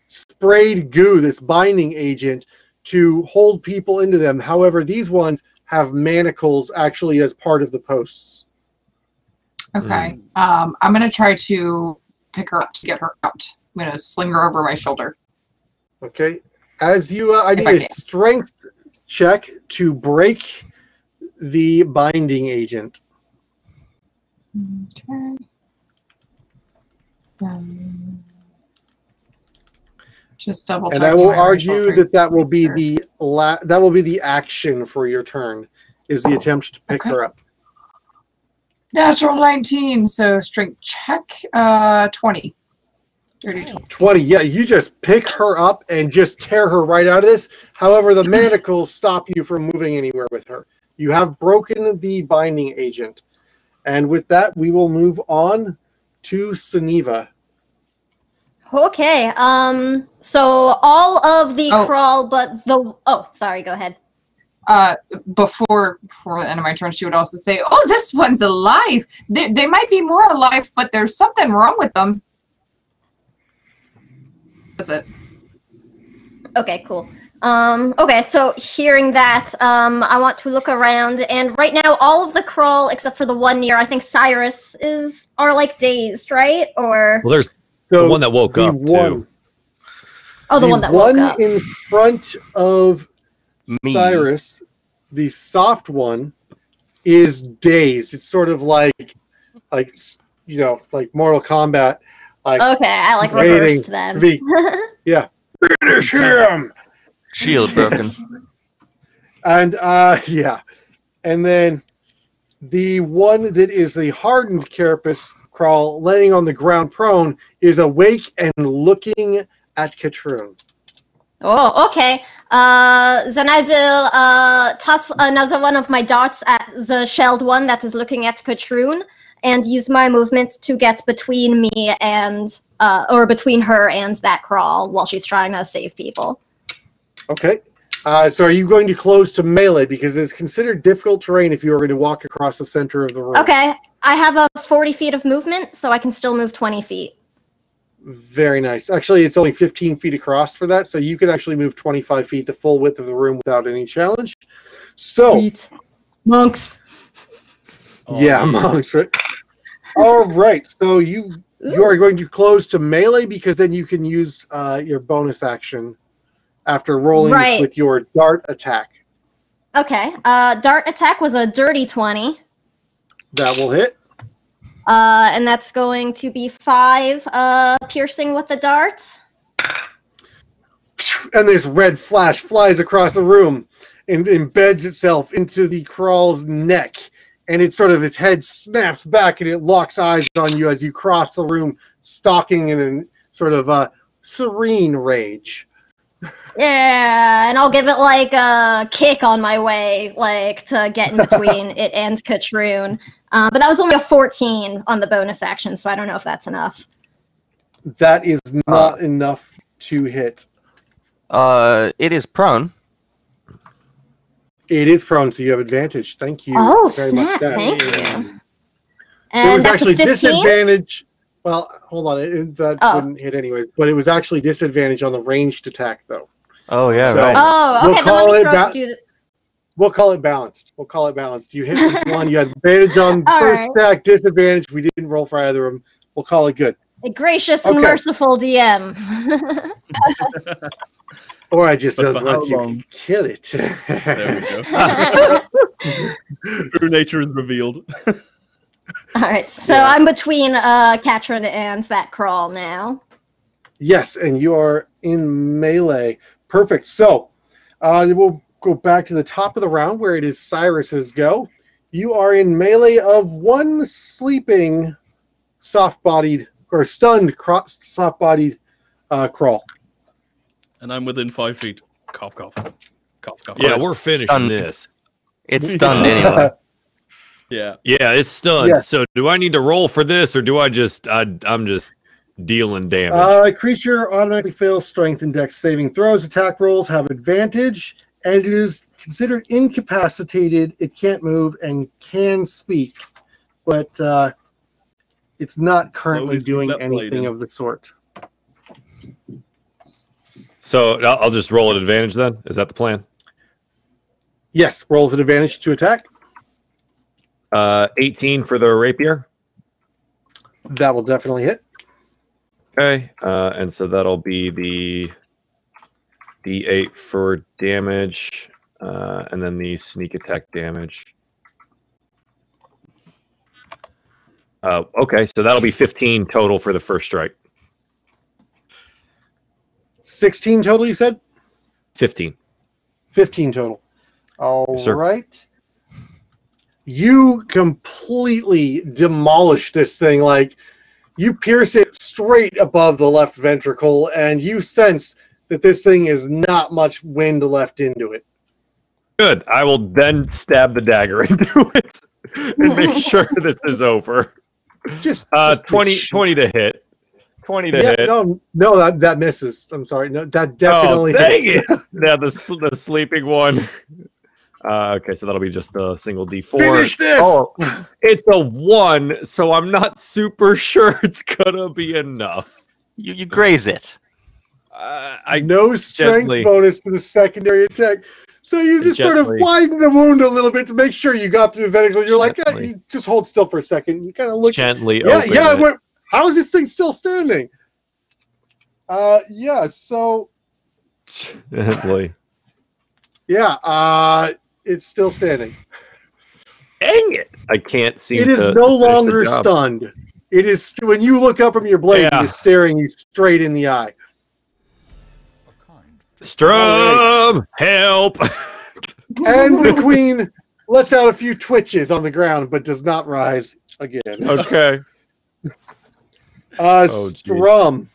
sprayed goo, this binding agent, to hold people into them. However, these ones have manacles actually as part of the posts. Okay. I'm going to try to pick her up to get her out. I'm going to sling her over my shoulder. Okay. As you, I need a strength check to break the binding agent. Okay. Just double check. And I will argue that that will be the action for your turn, is the attempt to pick her up. Natural 19, so strength check, 20. Dirty 20. 20, yeah, you just pick her up and just tear her right out of this. However, the manacles stop you from moving anywhere with her. You have broken the binding agent. And with that, we will move on to Suniva. Okay, so all of the crawl, but the... Oh, sorry, go ahead. Before the end of my turn, she would also say, "Oh, this one's alive. They might be more alive, but there's something wrong with them." That's it. Okay, cool. Okay, so hearing that, I want to look around, and right now, all of the crawl, except for the one near, I think Cyrus are like dazed, right? Or well, there's the one that woke up too. Oh, the one that woke up. The one in front of Cyrus, the soft one, is dazed. It's sort of like you know, like Mortal Kombat. Like, okay, I like reversed them. Yeah, finish him. Shield broken. And yeah, and then the one that is the hardened carapace crawl, laying on the ground prone, is awake and looking at Katrun. Oh, okay. Then I will toss another one of my darts at the shelled one that is looking at Katrun, and use my movement to get between me and, or between her and that crawl while she's trying to save people. Okay. So are you going to close to melee? Because it's considered difficult terrain if you are going to walk across the center of the room. Okay. I have a 40 feet of movement, so I can still move 20 feet. Very nice. Actually, it's only 15 feet across for that, so you can actually move 25 feet, the full width of the room, without any challenge. So, monks. Yeah, monks. Right? All right. So you are going to close to melee, because then you can use your bonus action after rolling with your dart attack. Okay. Dart attack was a dirty 20. That will hit. And that's going to be 5 piercing with the dart. And this red flash flies across the room and embeds itself into the crawl's neck. And it sort of, its head snaps back and it locks eyes on you as you cross the room, stalking in a sort of serene rage. Yeah, and I'll give it like a kick on my way, like to get in between it and Katrun. But that was only a 14 on the bonus action, so I don't know if that's enough. That is not enough to hit. It is prone. It is prone, so you have advantage. Thank you very much. Thank you. And it was actually disadvantage. Well, hold on. That wouldn't hit anyways. But it was actually disadvantage on the ranged attack, though. Oh, yeah, right. Oh, okay. We'll call it balanced. We'll call it balanced. You hit one. You had advantage on the first attack, disadvantage. We didn't roll for either of them. We'll call it good. A gracious and merciful DM. Or I just don't want to kill it. There we go. True nature is revealed. All right, so I'm between Katrin and that crawl now. Yes, and you are in melee. Perfect. So we'll go back to the top of the round where it is Cyrus's go. You are in melee of one sleeping, soft-bodied, or stunned, soft-bodied crawl. And I'm within 5 feet. Cough, cough. Cough, cough. Yeah, we're finishing this. It's stunned anyway. Yeah. Yeah, it's stunned. Yeah. So do I need to roll for this, or do I just I'm just dealing damage. Creature automatically fails strength and dex saving throws. Attack rolls have advantage, and it is considered incapacitated. It can't move and can speak, but it's not currently doing anything of the sort. So I'll just roll at advantage then? Is that the plan? Yes, rolls at advantage to attack. 18 for the rapier. That will definitely hit. Okay, and so that'll be the D8 for damage, and then the sneak attack damage. Okay, so that'll be 15 total for the first strike. 16 total, you said? 15. 15 total. All Yes, sir. right. You completely demolish this thing. Like, you pierce it straight above the left ventricle, and you sense that this thing is not much wind left into it. Good. I will then stab the dagger into it and make sure this is over. Just 20 to hit. 20 to hit. No, that misses. I'm sorry. No, that definitely dang hits. it. Yeah, the sleeping one. Okay, so that'll be just the single D4. Finish this! Oh, it's a 1, so I'm not super sure it's gonna be enough. You graze it. I no strength gently- bonus to the secondary attack. So you just sort of Gently. widen the wound a little bit to make sure you got through the ventricle. You're like, Gently. you just hold still for a second. You kind of look. gently Yeah, open yeah. it. How is this thing still standing? Yeah. So Gently. yeah, it's still standing. Dang it! I can't seem It is to no finish the longer job. stunned. It is when you look up from your blade, Yeah. it is staring you straight in the eye. Strum! Help! And the queen lets out a few twitches on the ground, but does not rise again. Okay. geez. Strum.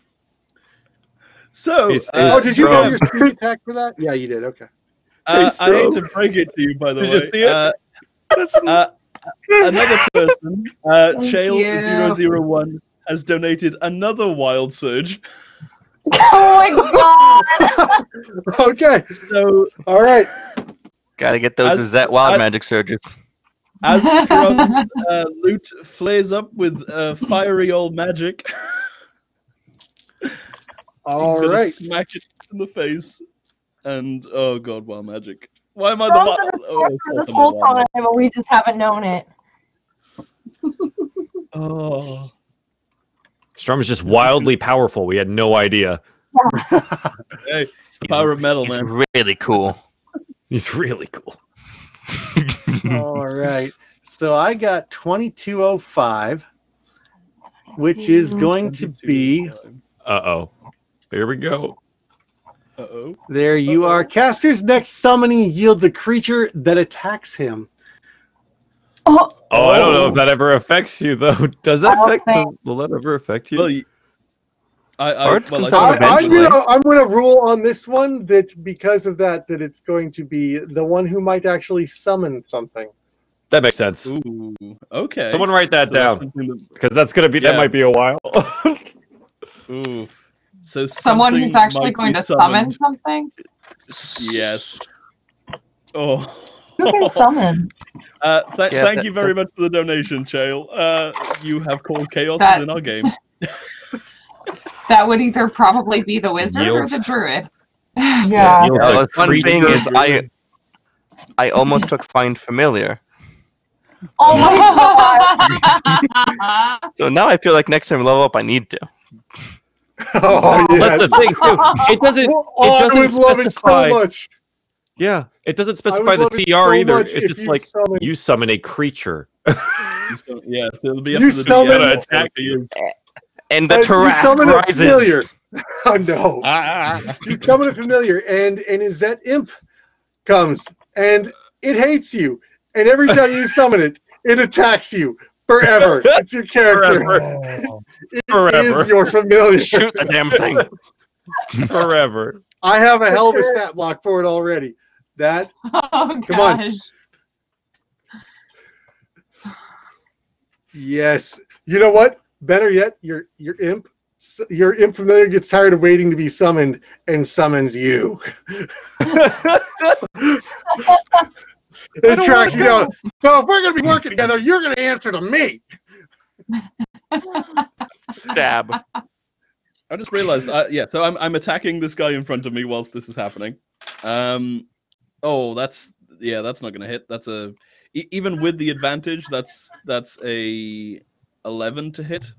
So, Did you Strum. roll your sneak attack for that? Yeah, you did. Okay. I Strum. hate to break it to you, by the Did way. you see it? Another person, Thank you. Chael001, has donated another wild surge. Oh my god! Okay. So, All right. Gotta get those As- Zet wild as- magic surges. as Strum's loot flares up with fiery old magic, All he's gonna right. smack it in the face. And oh god, wild magic! Why am I the Strong's been a sorcerer this whole time, and we just haven't known it. Oh, Strum is just wildly powerful. We had no idea. hey, it's the power of metal, He's man. really cool. He's really cool. All right. So I got 2205, which is going to be Uh-oh. Here we go. Uh-oh. there. You are. Casker's next summoning yields a creature that attacks him. Oh, Oh, I don't know if that ever affects you, though. Does that I don't affect? think- Will that ever affect you? Well, Cards well, can I summon think- eventually. I'm gonna rule on this one that because of that it's going to be the one who might actually summon something. That makes sense. Ooh, okay. Someone write that So that's down, something that- because that's gonna be. That Yeah. might be a while. Ooh. So Someone who's something actually might going be to summon summoned. something? Yes. Oh. who can summon? Yeah, Thank you very much for the donation, Chael. You have caused chaos That- within our game. That would either probably be the wizard or Yields. the druid. Yeah. Yields Yeah, a the fun thing creature. is, I almost took Find Familiar. Oh my god! So now I feel like next time I level up, I need to. Oh That's the thing too. It doesn't. I It doesn't would love it so specify. much. Yeah, it doesn't I specify would the love it CR so either. much It's if just you like summon- you summon a creature. Yes, it'll be up You to the summon- DM Gonna what attack it is. And the You Tarrasque summon a rises. familiar. Oh no. Ah, You summon a familiar, and is that imp comes, and it hates you, and every time you summon it, it attacks you forever. It's your character. Forever. It Forever. is your familiar. Shoot the damn thing. Forever. I have a hell of a stat block for it already. That Oh Come on. gosh. yes. You know what? Better yet, your imp your imp familiar gets tired of waiting to be summoned and summons you. It tracks you down. So if we're going to be working together, you're going to answer to me. Stab. I just realized, so I'm attacking this guy in front of me whilst this is happening. That's not gonna hit. That's even with the advantage, that's a 11 to hit.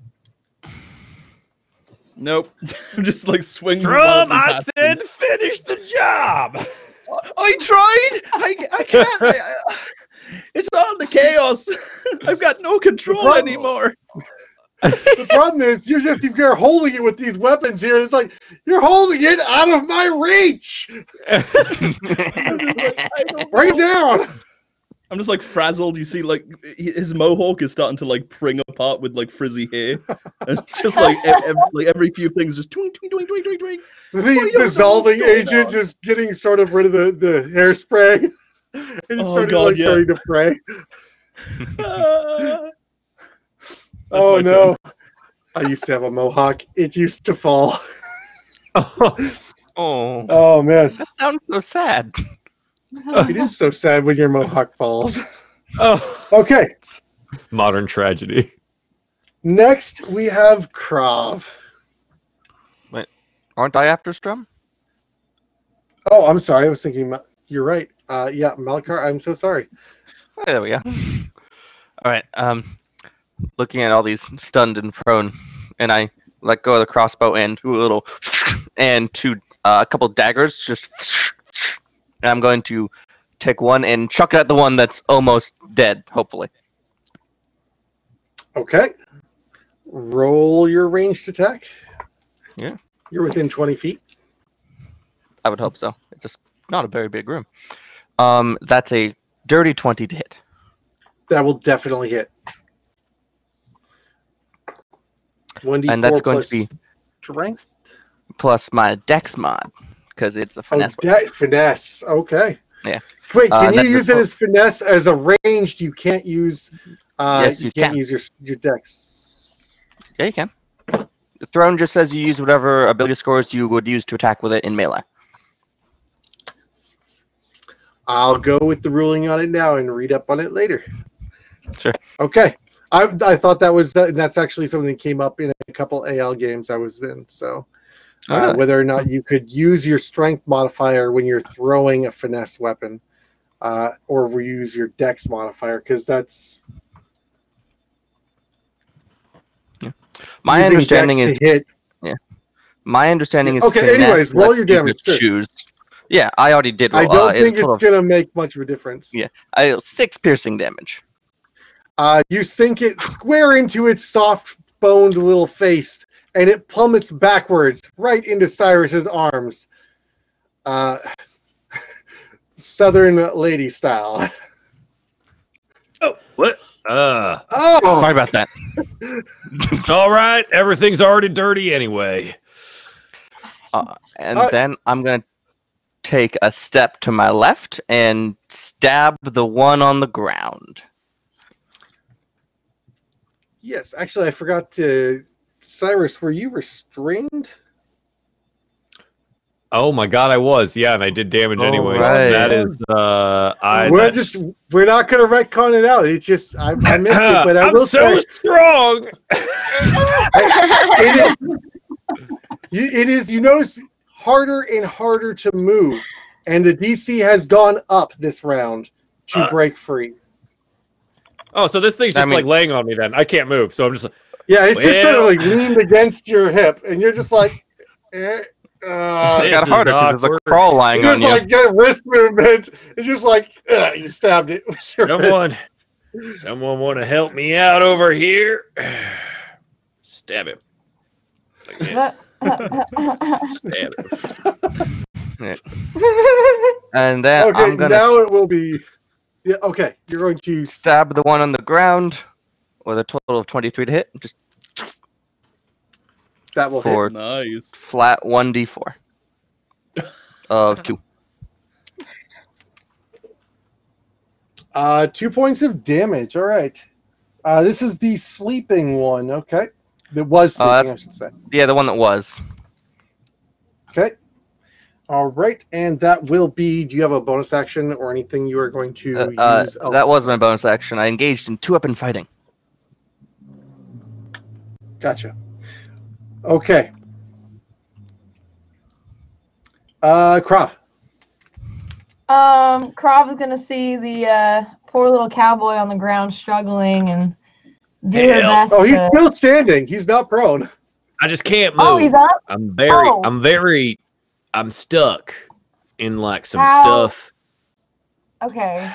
Nope. I'm just like swinging. Drum, I said, finish the job. I tried. I can't. It's all the chaos. I've got no control anymore. The problem is you're holding it with these weapons here. It's like you're holding it out of my reach. Bring it down. I'm just like frazzled. You see, like his mohawk is starting to like pring apart with like frizzy hair, and just like every few things just twing, twing, twing, twing, twing, twing. The dissolving agent is getting sort of rid of the hairspray, and it's starting to fray. Oh no! I used to have a mohawk. It used to fall. Oh man! That sounds so sad. It is so sad when your mohawk falls. Oh, okay. Modern tragedy. Next, we have Krav. Wait, aren't I after Strum? Oh, I'm sorry. I was thinking. You're right. Yeah, Malakar. I'm so sorry. Oh, there we go. All right. Looking at all these stunned and prone, and I let go of the crossbow and do a little, and a couple daggers just. And I'm going to take one and chuck it at the one that's almost dead, hopefully. Okay. Roll your ranged attack. Yeah. You're within 20 feet. I would hope so. It's just not a very big room. That's a dirty 20 to hit. That will definitely hit. 1d4 and that's going to be strength plus my dex mod. Because it's a finesse. Finesse. Okay. Yeah. Wait, can you use it as finesse as a ranged? You can't use. Yes, you can't can. use your dex. Yeah, you can. The throne just says you use whatever ability scores you would use to attack with it in melee. I'll go with the ruling on it now and read up on it later. Sure. Okay. I thought that was that's actually something that came up in a couple AL games I was in. So. Whether or not you could use your strength modifier when you're throwing a finesse weapon, or use your dex modifier, because that's my understanding is hit. Yeah, my understanding is okay. Anyways, roll your damage. Choose. Yeah, I already did. Roll. I don't think it's gonna make much of a difference. Yeah, I 6 piercing damage. You sink it square into its soft-boned little face. And it plummets backwards right into Cyrus's arms. Southern lady style. Oh, what? Oh! Sorry about that. It's all right. Everything's already dirty anyway. And then I'm going to take a step to my left and stab the one on the ground. Yes, actually, I forgot to... Cyrus, were you restrained? Oh my god, I was. Yeah, and I did damage anyway. Right. So that is we're not gonna retcon it out. It's just I missed it, but I I'm will so say strong. it is you notice harder and harder to move, and the DC has gone up this round to break free. Oh, so this thing's just like laying on me then. I can't move, so I'm just like yeah, it's just sort of like leaned against your hip, and you're just like, it got harder because there's a crawl lying on you. Just like get wrist movement. It's just like you stabbed it with your someone want to help me out over here? Stab him. Like this. Stab him. Yeah. And then okay, I'm gonna now it will be. Yeah. Okay, you're going to stab the one on the ground with a total of 23 to hit. Just that will for hit. Nice. Flat 1d4 of 2. 2 points of damage. All right. This is the sleeping one. Okay. It was sleeping, I that's- should say. Yeah, the one that was. Okay. All right, and that will be. Do you have a bonus action or anything you are going to use? That was my elsewhere? bonus action. I engaged in 2-weapon fighting. Gotcha. Okay. Krav. Krav is gonna see the poor little cowboy on the ground struggling and do her best. Oh, he's to... still standing. He's not prone. I just can't move. Oh, he's up. I'm stuck in like some How? stuff. Okay.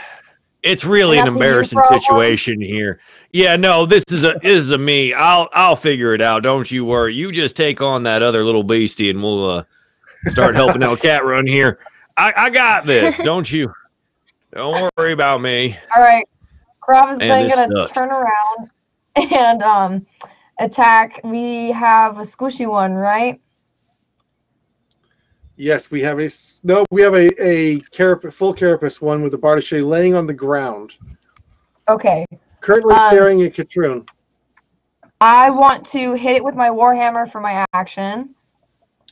It's really And an that's a you embarrassing problem? situation here. Yeah, no, this is a me. I'll figure it out. Don't you worry. You just take on that other little beastie, and we'll start helping out Cat Run here. I got this. Don't you? Don't worry about me. All right. Krav is Man, then this gonna sucks. turn around and attack. We have a squishy one, right? Yes, we have a full carapace one with a Bardache laying on the ground, Okay. currently staring at Katrun. I want to hit it with my warhammer for my action.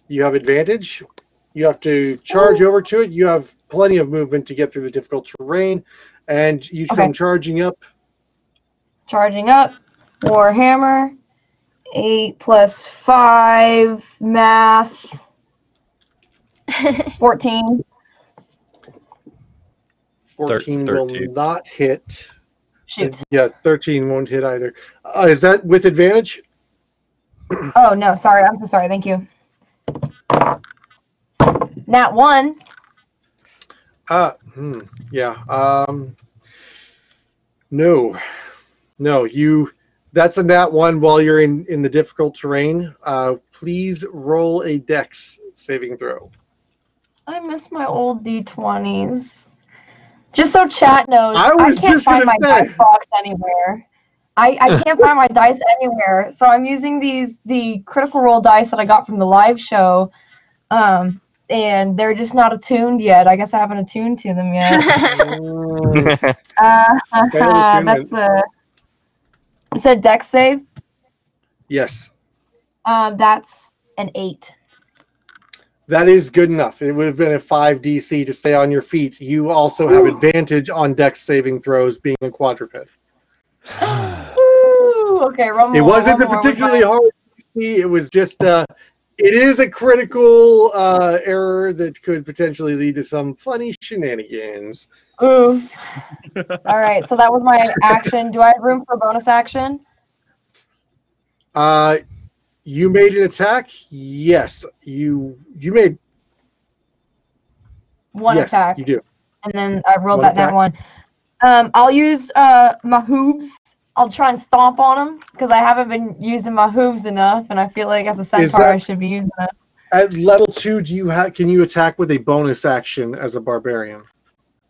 You have advantage. You have to charge over to it. You have plenty of movement to get through the difficult terrain, and you come Okay. charging up. Charging up. Warhammer. 8 plus 5. Math. 14. 14 will 13. not hit. Shoot. Yeah, 13 won't hit either. Is that with advantage? Oh, no. Sorry. I'm so sorry. Thank you. Nat 1. Yeah. No. That's a nat 1 while you're in the difficult terrain. Please roll a dex saving throw. I miss my old D20s. Just so chat knows, I I was can't just find gonna my say. dice box anywhere. I can't find my dice anywhere. So I'm using the Critical Role dice that I got from the live show. And they're just not attuned yet. I guess I haven't attuned to them yet. That's you said dex save? Yes. That's an 8. That is good enough. It would have been a 5 DC to stay on your feet. You also have advantage on dex saving throws being a quadruped. Ooh, okay, one more. It wasn't one a more. particularly hard DC. It was just it is a critical error that could potentially lead to some funny shenanigans. Ooh. All right, so that was my action. Do I have room for a bonus action? You made an attack? Yes. You made One yes, attack. you do. And then I rolled One that attack. one. I'll use my hooves. I'll try and stomp on them because I haven't been using my hooves enough, and I feel like as a centaur that- I should be using it. At level 2, can you attack with a bonus action as a barbarian?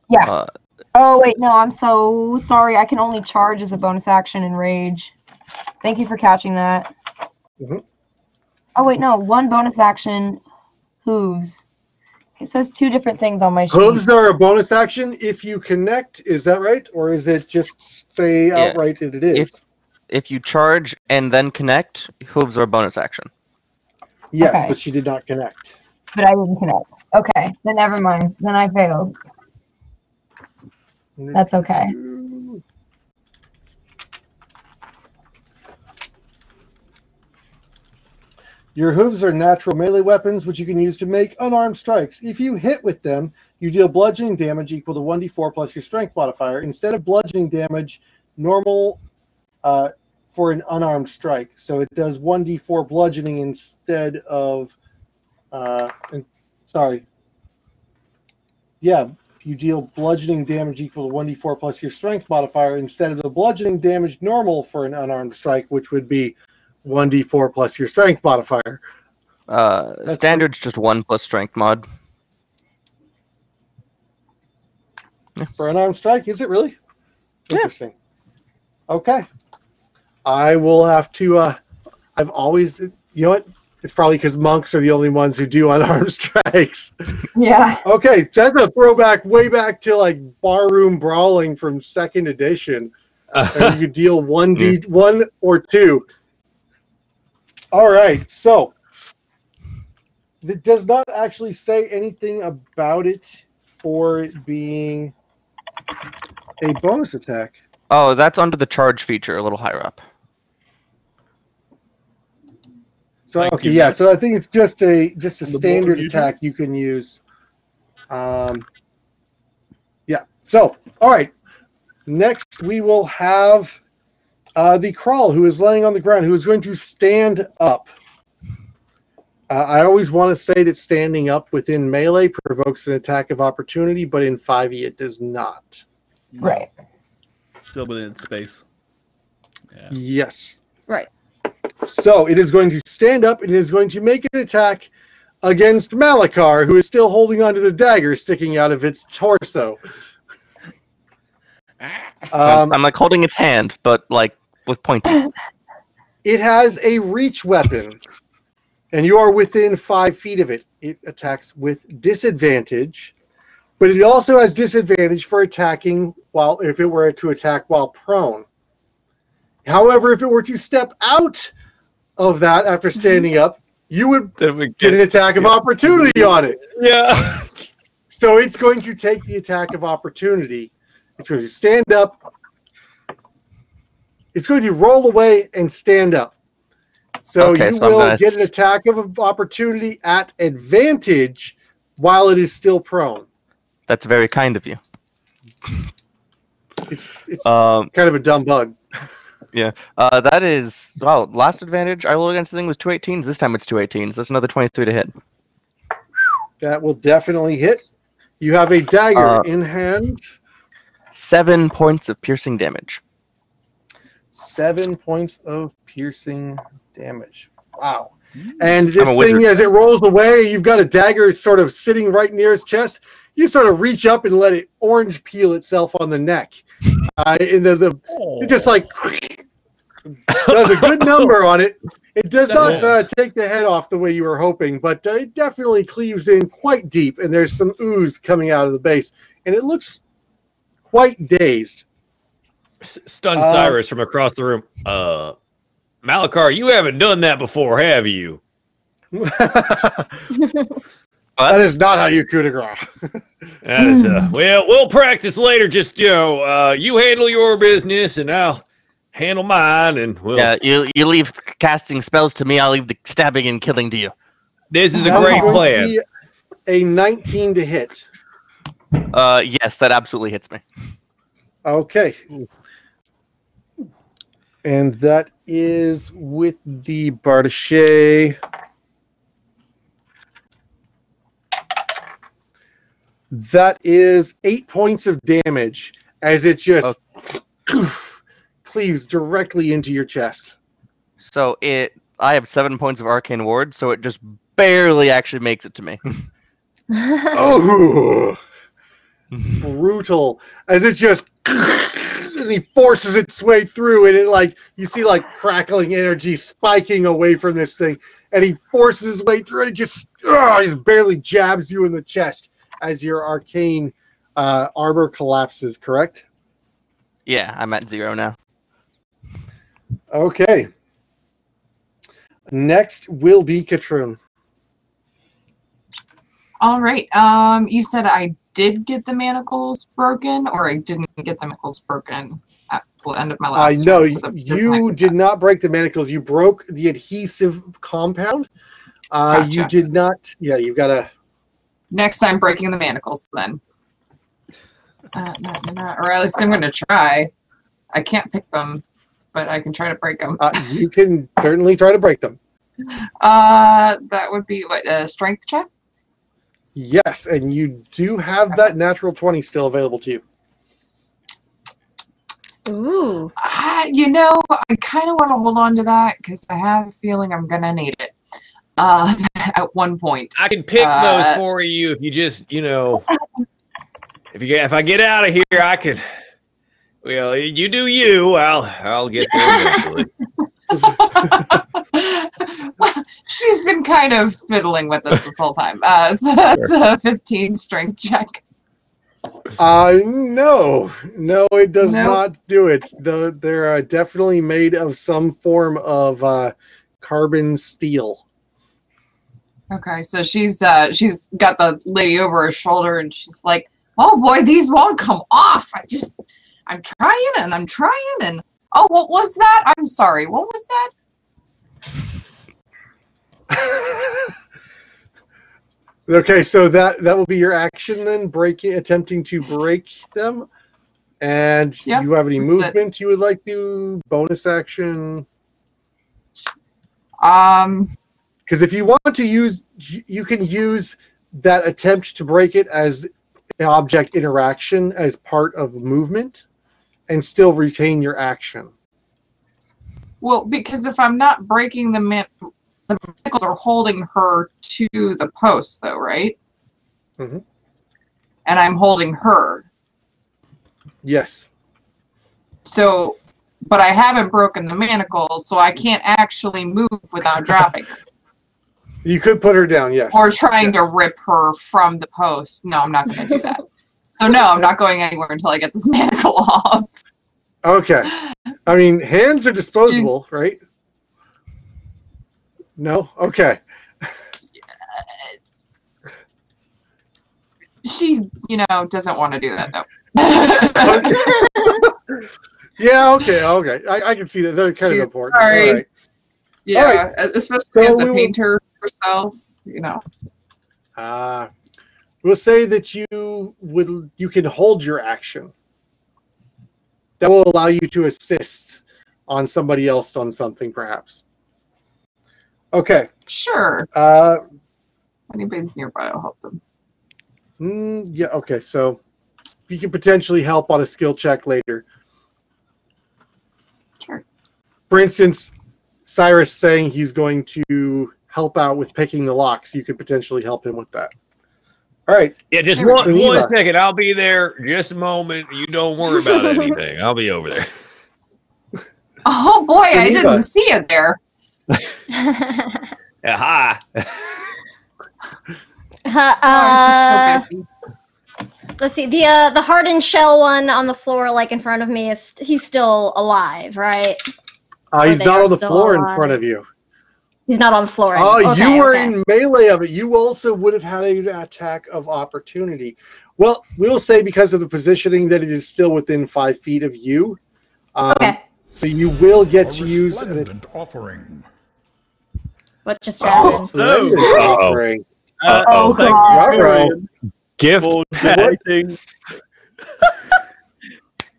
Yeah. Oh wait, no, I'm so sorry. I can only charge as a bonus action in rage. Thank you for catching that. Mhm. Oh wait, no, one bonus action. Hooves. It says 2 different things on my sheet. Hooves are a bonus action if you connect. Is that right? Or is it just say Yeah. outright that it is? If you charge and then connect, hooves are a bonus action. Yes, Okay. but she did not connect. But I didn't connect. Okay, then never mind. Then I failed. That's okay. Your hooves are natural melee weapons, which you can use to make unarmed strikes. If you hit with them, you deal bludgeoning damage equal to 1d4 plus your strength modifier. Instead of bludgeoning damage, normal for an unarmed strike. So it does 1d4 bludgeoning instead of... you deal bludgeoning damage equal to 1d4 plus your strength modifier instead of the bludgeoning damage normal for an unarmed strike, which would be 1d4 plus your strength modifier. Standard's just 1 plus strength mod. For an unarmed strike, is it really? Yeah. Interesting. Okay. I will have to I've always, you know what? It's probably because monks are the only ones who do unarmed strikes. Yeah. Okay, so that's a throwback way back to like barroom brawling from 2nd edition. And you could deal 1 or 2. All right, so it does not actually say anything about it for it being a bonus attack. Oh, that's under the charge feature, a little higher up. So Thank okay, you, yeah. Matt. So I think it's just a The standard more attack you can use. Yeah. So all right. Next we will have the Crawl, who is laying on the ground, who is going to stand up. I always want to say that standing up within melee provokes an attack of opportunity, but in 5e it does not. Right. Still within its space. Yeah. Yes. Right. So it is going to stand up and it is going to make an attack against Malakar, who is still holding onto the dagger sticking out of its torso. I'm like holding its hand, but like with pointy. It has a reach weapon, and you are within 5 feet of it. It attacks with disadvantage, but it also has disadvantage for attacking if it were to attack while prone. However, if it were to step out of that after standing up, you would get an attack of opportunity on it. Yeah. So it's going to take the attack of opportunity. It's going to stand up. It's going to roll away and stand up. So Okay, you so I'm will gonna- get an attack of opportunity at advantage while it is still prone. That's very kind of you. It's Um, kind of a dumb bug. that is last advantage I rolled against the thing was 218s. This time it's 218s. That's another 23 to hit. That will definitely hit. You have a dagger in hand. 7 points of piercing damage. 7 points of piercing damage. Wow. And this I'm a thing, wizard. as it rolls away, you've got a dagger sort of sitting right near its chest. You sort of reach up and let it orange peel itself on the neck. And it just like does a good number on it. It does not take the head off the way you were hoping, but it definitely cleaves in quite deep, and there's some ooze coming out of the base. And it looks quite dazed. Stunned Cyrus from across the room. Malakar, you haven't done that before, have you? That is not how you coup de grace. That is, well, we'll practice later. Just, you handle your business and I'll handle mine. And we'll... Yeah, you leave casting spells to me. I'll leave the stabbing and killing to you. This is a That great is going to plan. be a 19 to hit. Yes, that absolutely hits me. Okay. And that is with the Bardache. That is 8 points of damage as it just cleaves directly into your chest. So I have 7 points of arcane ward, so it just barely actually makes it to me. Oh, brutal! As it just and he forces its way through, and it you see crackling energy spiking away from this thing, and he forces his way through, and it just barely jabs you in the chest as your arcane armor collapses. Correct? Yeah, I'm at 0 now. Okay. Next will be Katrun. All right. You said I did get the manacles broken, or I didn't get the manacles broken at the end of my last. No, turn for the you did not break the manacles. You broke the adhesive compound. Gotcha. You did not. Yeah, you've got to. Next time, breaking the manacles then. Or at least I'm going to try. I can't pick them, but I can try to break them. You can certainly try to break them. That would be what, a strength check? Yes, and you do have that natural 20 still available to you. Ooh. I kind of want to hold on to that because I have a feeling I'm going to need it at one point. I can pick those for you if you just, if I get out of here, I could. Well, you do you. I'll get there eventually. She's been kind of fiddling with us this whole time. So that's a 15 strength check. No, it does Nope. not do it. They're definitely made of some form of carbon steel. Okay, so she's got the lady over her shoulder, and she's like, "Oh boy, these won't come off. I'm trying and I'm trying and oh, what was that? I'm sorry. What was that?" Okay, so that will be your action then, attempting to break them. And Yep, you have any that's movement you would like to bonus action? Because if you want to use, you can use that attempt to break it as an object interaction as part of movement and still retain your action. Well, because if I'm not breaking the manacles are holding her to the post, though, right? Mm-hmm. And I'm holding her. Yes. So, but I haven't broken the manacles, so I can't actually move without dropping her. You could put her down, yes. Or trying to rip her from the post. No, I'm not going to do that. So no, I'm not going anywhere until I get this manacle off. Okay. I mean, hands are disposable, right? No? Okay. She, doesn't want to do that, no. Okay. Yeah, okay. I can see that. They're kind of important. Sorry. All right. Yeah, All right. especially So as a we will- painter herself, We'll say that you can hold your action. That will allow you to assist on somebody else on something, perhaps. Okay. Sure. If anybody's nearby, I'll help them. Yeah. Okay. So you can potentially help on a skill check later. Sure. For instance, Cyrus saying he's going to help out with picking the locks. You could potentially help him with that. All right. Yeah, just There's one Geneva. second. I'll be there. Just a moment. You don't worry about anything. I'll be over there. Oh boy, I Geneva. didn't see it there. Yeah, hi. Oh, it's just so busy. Let's see. The hardened shell one on the floor, like in front of me, he's still alive, right? He's they not are on the still floor in alive. front of you. He's not on the floor. Oh, Okay, you were okay. in melee of it. You also would have had an attack of opportunity. Well, we'll say because of the positioning that it is still within 5 feet of you. Okay. So you will get to use an resplendent offering. What just happened? splendid Uh-oh. offering. Oh, Thank God. you, Ryan, Gift. for donating.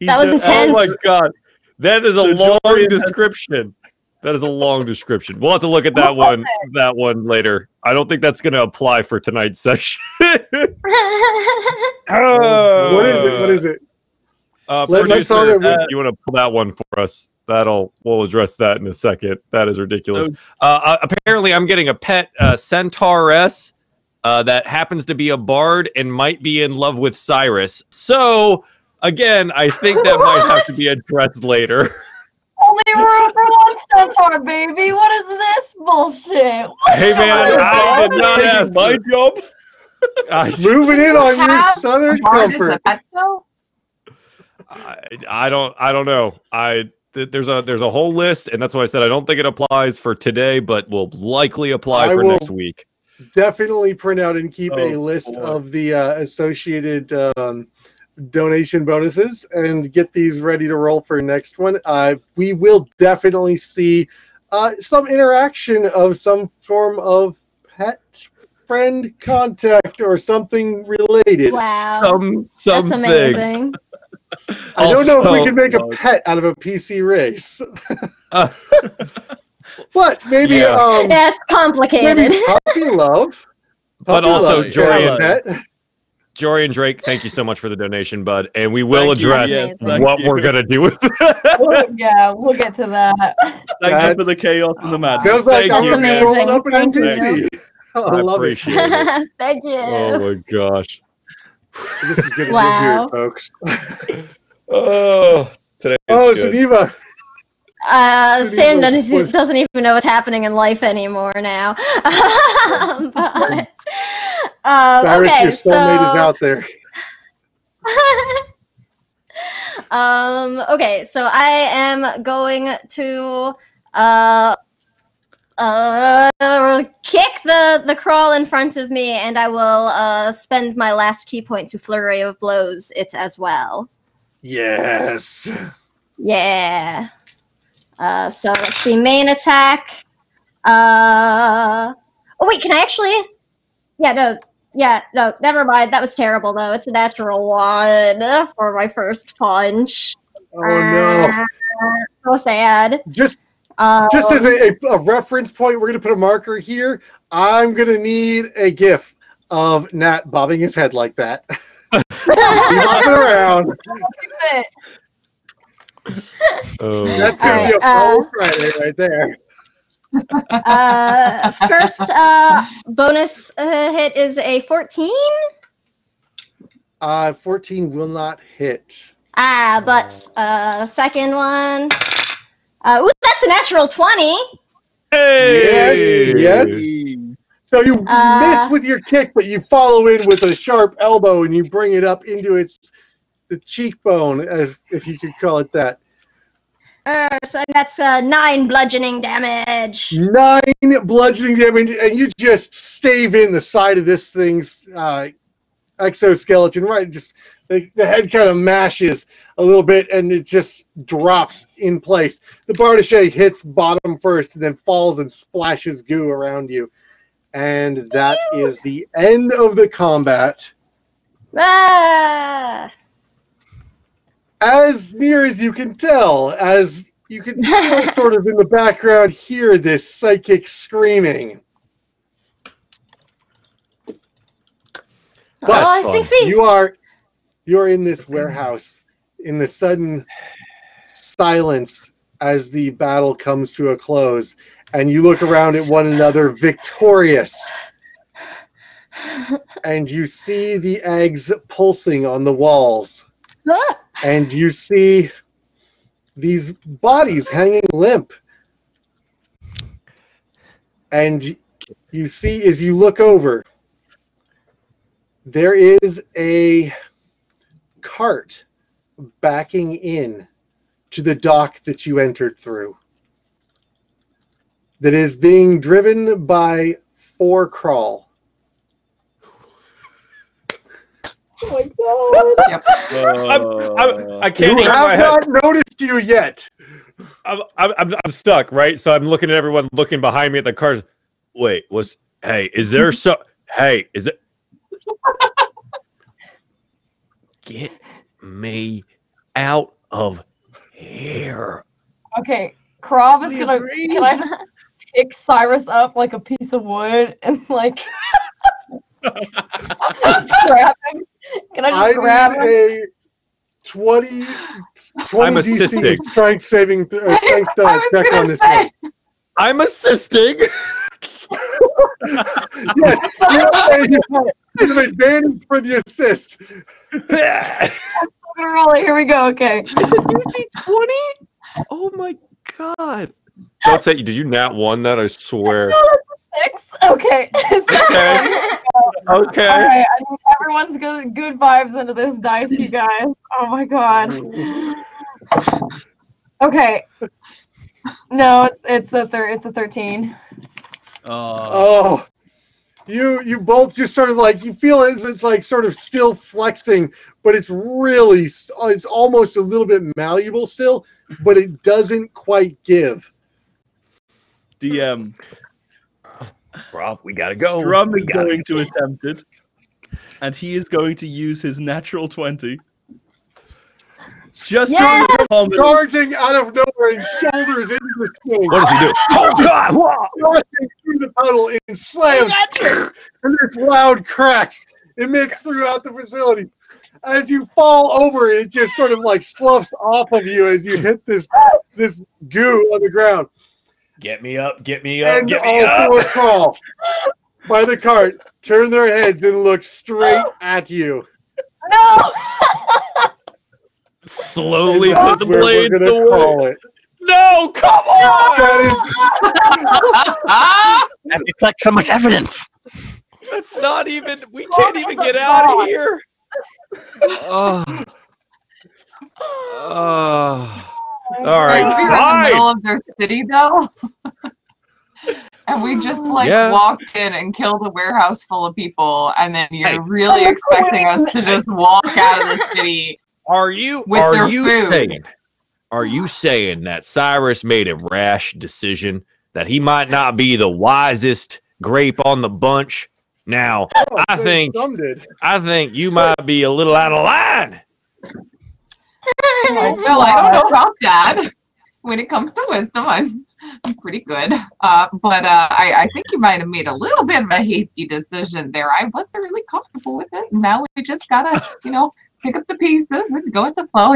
That was intense. Oh my god. That is a So long Jorian has- description. That is a long description. We'll have to look at that one later. I don't think that's going to apply for tonight's session. What is it? Let's Producer, talk about- you want to pull that one for us? We'll address that in a second. That is ridiculous. Apparently, I'm getting a pet centauress that happens to be a bard and might be in love with Cyrus. So, again, I think that might have to be addressed later. Only room for one centaur, baby. What is this bullshit? What Hey, is man, going I on? did not ask. my job. Moving in on your Have southern Bard as a comfort. pet, though? I don't know. There's a whole list, and that's why I said I don't think it applies for today, but will likely apply I for will- next week. Definitely print out and keep a Oh, list boy. of the associated donation bonuses and get these ready to roll for next one. We will definitely see some interaction of some form of pet friend contact or something related. Wow. That's Something. amazing. I don't know if we Also- can make a pet out of a PC race. But maybe Yeah. Yeah, it's complicated. maybe puppy love. But Puppy also, love is kind of a Jorian- pet. Jory and Drake, thank you so much for the donation, bud. And we will Thank you. address Yes, thank what you. we're going to do with it. Yeah, we'll get to that. Thank you for the chaos and the madness. Feels like Thank I'm you. That's rolling up an amazing. Thank NPC. I I love it. appreciate it. Thank you. Oh my gosh. This is going to Wow. be weird, folks. Oh, today is Oh, good. Geneva. Sam What- doesn't even know what's happening in life anymore now. But, Cyrus, okay, your soulmate is out there. Okay, so I am going to kick the crawl in front of me, and I will spend my last key point to flurry of blows it as well. Yes. Yeah. So let's see, main attack. Oh wait, can I actually? Yeah, no, never mind. That was terrible though. It's a natural 1 for my first punch. Oh no. So sad. Just as a reference point, we're going to put a marker here. I'm going to need a gif of Nat bobbing his head like that. He's walking around. Oh. That's going to be a full Friday right there. First bonus hit is a 14. 14 will not hit. But second one. Ooh, that's a natural 20. Hey! Yes. So you miss with your kick, but you follow in with a sharp elbow and you bring it up into the cheekbone, if you could call it that. So that's 9 bludgeoning damage. 9 bludgeoning damage, and you just stave in the side of this thing's exoskeleton, right? Just the head kind of mashes a little bit, and it just drops in place. The Bardache hits bottom first, and then falls and splashes goo around you. And that is the end of the combat. As near as you can tell, as you can still sort of in the background hear this psychic screaming. But I think you are in this warehouse in the sudden silence as the battle comes to a close, and you look around at one another victorious. And you see the eggs pulsing on the walls. And you see these bodies hanging limp. And you see, as you look over, there is a cart backing in to the dock that you entered through, that is being driven by 4 crawl. Oh my god! I can't. Who have not noticed you yet. I'm stuck, right? So I'm looking at everyone looking behind me at the cars. Wait, is there so? Hey, is it? Get me out of here. Okay, Krav is gonna. Can I just pick Cyrus up like a piece of wood and like grab him? Can I just grab him? A 20 I'm DC assisting. Strength saving strength check on this one. I'm assisting. Yes, you have advantage for the assist. I'm gonna roll it. Here we go. Okay. DC 20? Oh my god! Don't say. Did you nat 1 that? I swear. No, that's a 6. Okay. Okay. Okay. All right. I need everyone's good vibes into this dice, you guys. Oh my god. Okay. No, it's a 13. Oh, you both just sort of like, you feel it's like sort of still flexing, but it's almost a little bit malleable still, but it doesn't quite give. DM. Bro, we gotta go. Strum is going to attempt it, and he is going to use his natural 20. Just charging out of nowhere and shoulders into the thing. What does he do? Oh god! Rushing through the puddle and slams, and this loud crack emits throughout the facility. As you fall over, it just sort of like sloughs off of you as you hit this goo on the ground. Get me up! Get me up! And Get me all up! 4 crawl by the cart, turn their heads and look straight at you. No. Slowly put the blade away. No, come on! I have to collect so much evidence. That's not even. We can't even get out of here. Oh. All right, Guys, we're in the middle of their city, though. And we just like Yeah. walked in and killed a warehouse full of people, and then you're Hey. really expecting us to just walk out of the city. Are you With their food. saying? Are you saying that Cyrus made a rash decision, that he might not be the wisest grape on the bunch? Now, I think you might be a little out of line. Well, I don't know about that. When it comes to wisdom, I'm pretty good. But I think you might have made a little bit of a hasty decision there. I wasn't really comfortable with it. Now we just gotta, pick up the pieces and go with the flow,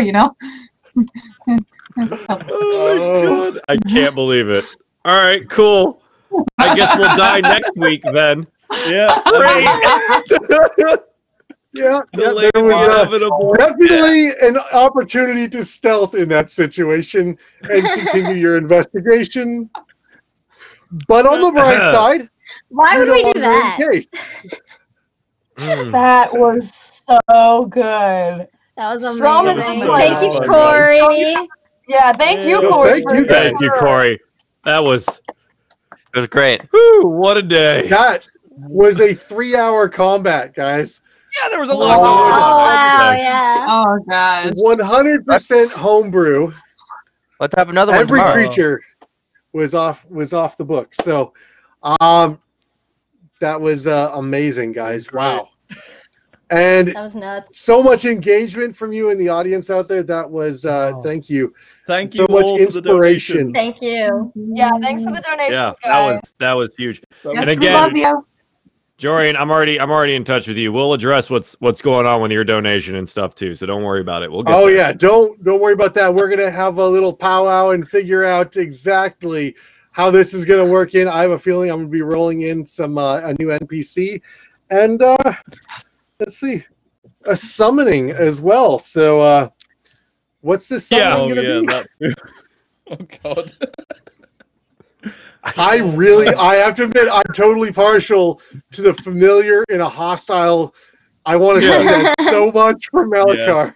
Oh, God. I can't believe it. All right, cool. I guess we'll die next week then. Yeah. Yeah, Delayed there was inevitable. definitely an opportunity to stealth in that situation and continue your investigation. But on the bright side, Why would you're we no do longer that? encased. That was so good. That was Strom is amazing. so Thank you, good. Corey. Yeah, thank you, Yeah. Corey. Thank you, for Thank you, sure. Corey. That was It was great. whew, what a day. That was a 3-hour combat, guys. Yeah, there was a Oh, lot Oh, going on. wow, yeah. Oh god. 100% homebrew. Let's have another one Every tomorrow. creature was off the book. So, that was amazing, guys. Wow. And That was nuts. so much engagement from you in the audience out there. That was thank you. Thank So you much all for the inspiration. donation. Thank you. Yeah, thanks for the donation, Yeah, guys. that was huge. Yes, And we again- love you. Jorian, I'm already in touch with you. We'll address what's going on with your donation and stuff too. So don't worry about it. We'll get Oh there. yeah, don't worry about that. We're gonna have a little powwow and figure out exactly how this is gonna work in. I have a feeling I'm gonna be rolling in some a new NPC, and let's see, a summoning as well. So what's this summoning Yeah. Oh gonna yeah, be? that. Oh god. I have to admit, I'm totally partial to the familiar in a hostile. I want to see that so much from Malachar.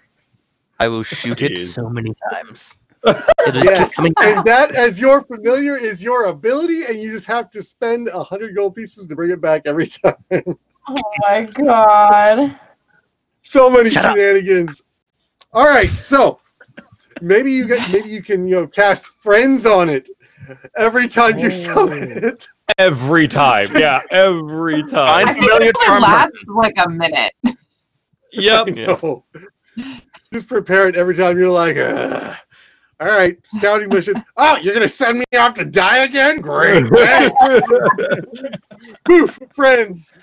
I will shoot it Jeez. so many times. It is Yes, coming and that as your familiar is your ability, and you just have to spend 100 gold pieces to bring it back every time. Oh my god. So many Shut up. shenanigans. All right, so maybe you can cast friends on it every time you summon it. Every time. Yeah, every time. I think it only lasts like a minute. Yep. I know. Just prepare it every time you're like, "Ugh." All right, scouting mission. Oh, you're gonna send me off to die again? Great. Thanks. Poof, friends.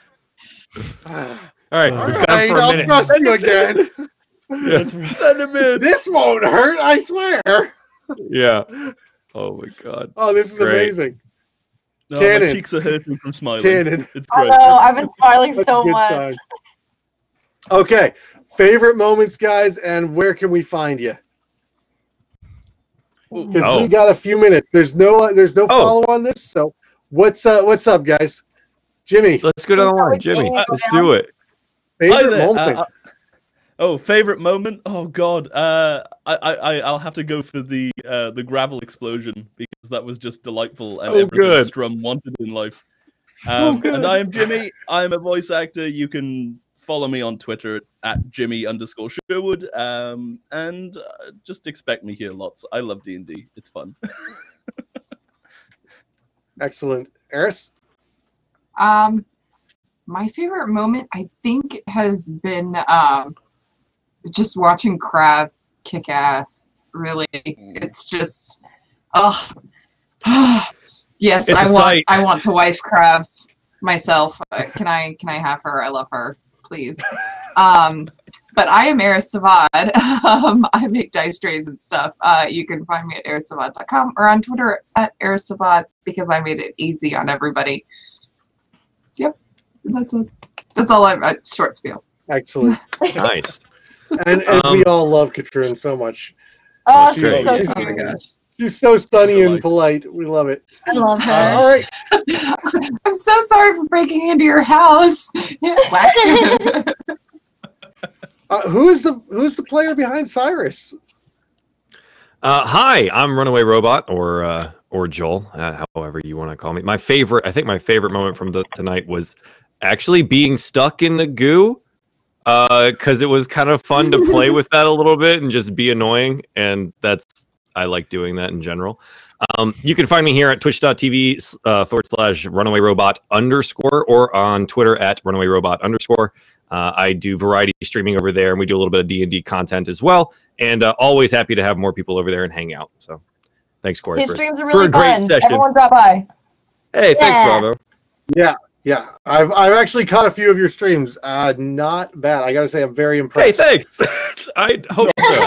All right, All we've right, got him for a I'll minute. trust you again. Yeah. Send him in. This won't hurt, I swear. Yeah. Oh my god. Oh, this is Great. amazing. No, Cannon. my cheeks are hurting from smiling. Cannon. It's I great. know, I've been smiling That's so a good much. sign. Okay, favorite moments, guys, and where can we find you? Because Oh. we got a few minutes. There's no follow on this. So what's up, guys? Jimmy, Let's go down the line. Jimmy, let's do it. favorite Hi there. moment. Favorite moment? Oh god. I'll have to go for the gravel explosion because that was just delightful and So everything good. Strum wanted in life. good. And I am Jimmy. I'm a voice actor. You can follow me on Twitter at Jimmy_Sherwood. And just expect me here lots. I love D&D. It's fun. Excellent. Eris? My favorite moment, I think, has been just watching Crab kick ass. Really, it's just, oh, yes, It's a sight. I want to wife Crab myself. Can I have her? I love her, please. But I am Eris Savad. I make dice trays and stuff. You can find me at erissavad.com or on Twitter at Eris Savad because I made it easy on everybody. Yep, that's it. That's all I'm at. Short spiel. Excellent. Nice. And we all love Katrine so much. Oh, That's she's great. so She's- Oh my cute. gosh. She's so sunny and polite. We love it. I love her. All right. I'm so sorry for breaking into your house. Who's the player behind Cyrus? Hi, I'm Runaway Robot, or Joel, however you want to call me. I think my favorite moment from tonight was actually being stuck in the goo, because it was kind of fun to play with that a little bit and just be annoying, and I like doing that in general. You can find me here at twitch.tv/runawayrobot_ or on Twitter at runawayrobot_. I do variety streaming over there, and we do a little bit of D&D content as well. And always happy to have more people over there and hang out. So thanks, Corey, His for streams are a really great fun. session. Everyone drop by. Hey, thanks, Yeah. Bravo. Yeah. I've actually caught a few of your streams. Not bad. I gotta say, I'm very impressed. Hey, thanks. I'd hope so.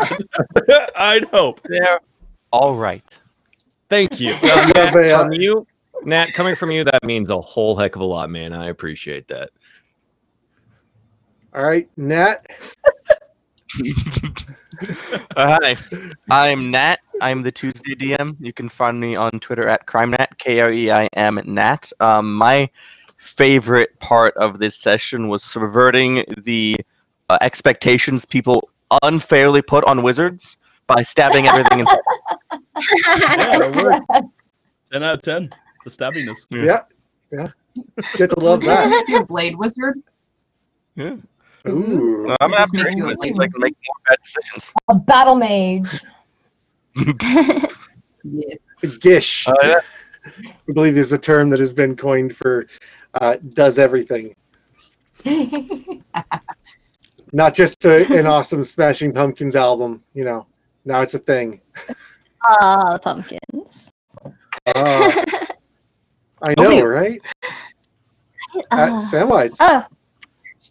I'd hope. They're all right. Thank you. Nat, coming from you, that means a whole heck of a lot, man. I appreciate that. All right, Nat. Hi, I'm Nat. I'm the Tuesday DM. You can find me on Twitter at CrimeNat, KREIM Nat. My favorite part of this session was subverting the expectations people unfairly put on wizards by stabbing everything. Yeah, it worked. 10 out of 10. The stabbiness. Yeah. Get to love Does it that. make you a blade wizard? Yeah. Ooh. I'm Just after make you a anyone blade so I can make more bad decisions. A battle mage. Yes. Gish. Yeah. I believe is the term that has been coined for does everything. Not just an awesome Smashing Pumpkins album, now it's a thing. The pumpkins. I know, right? Samwise.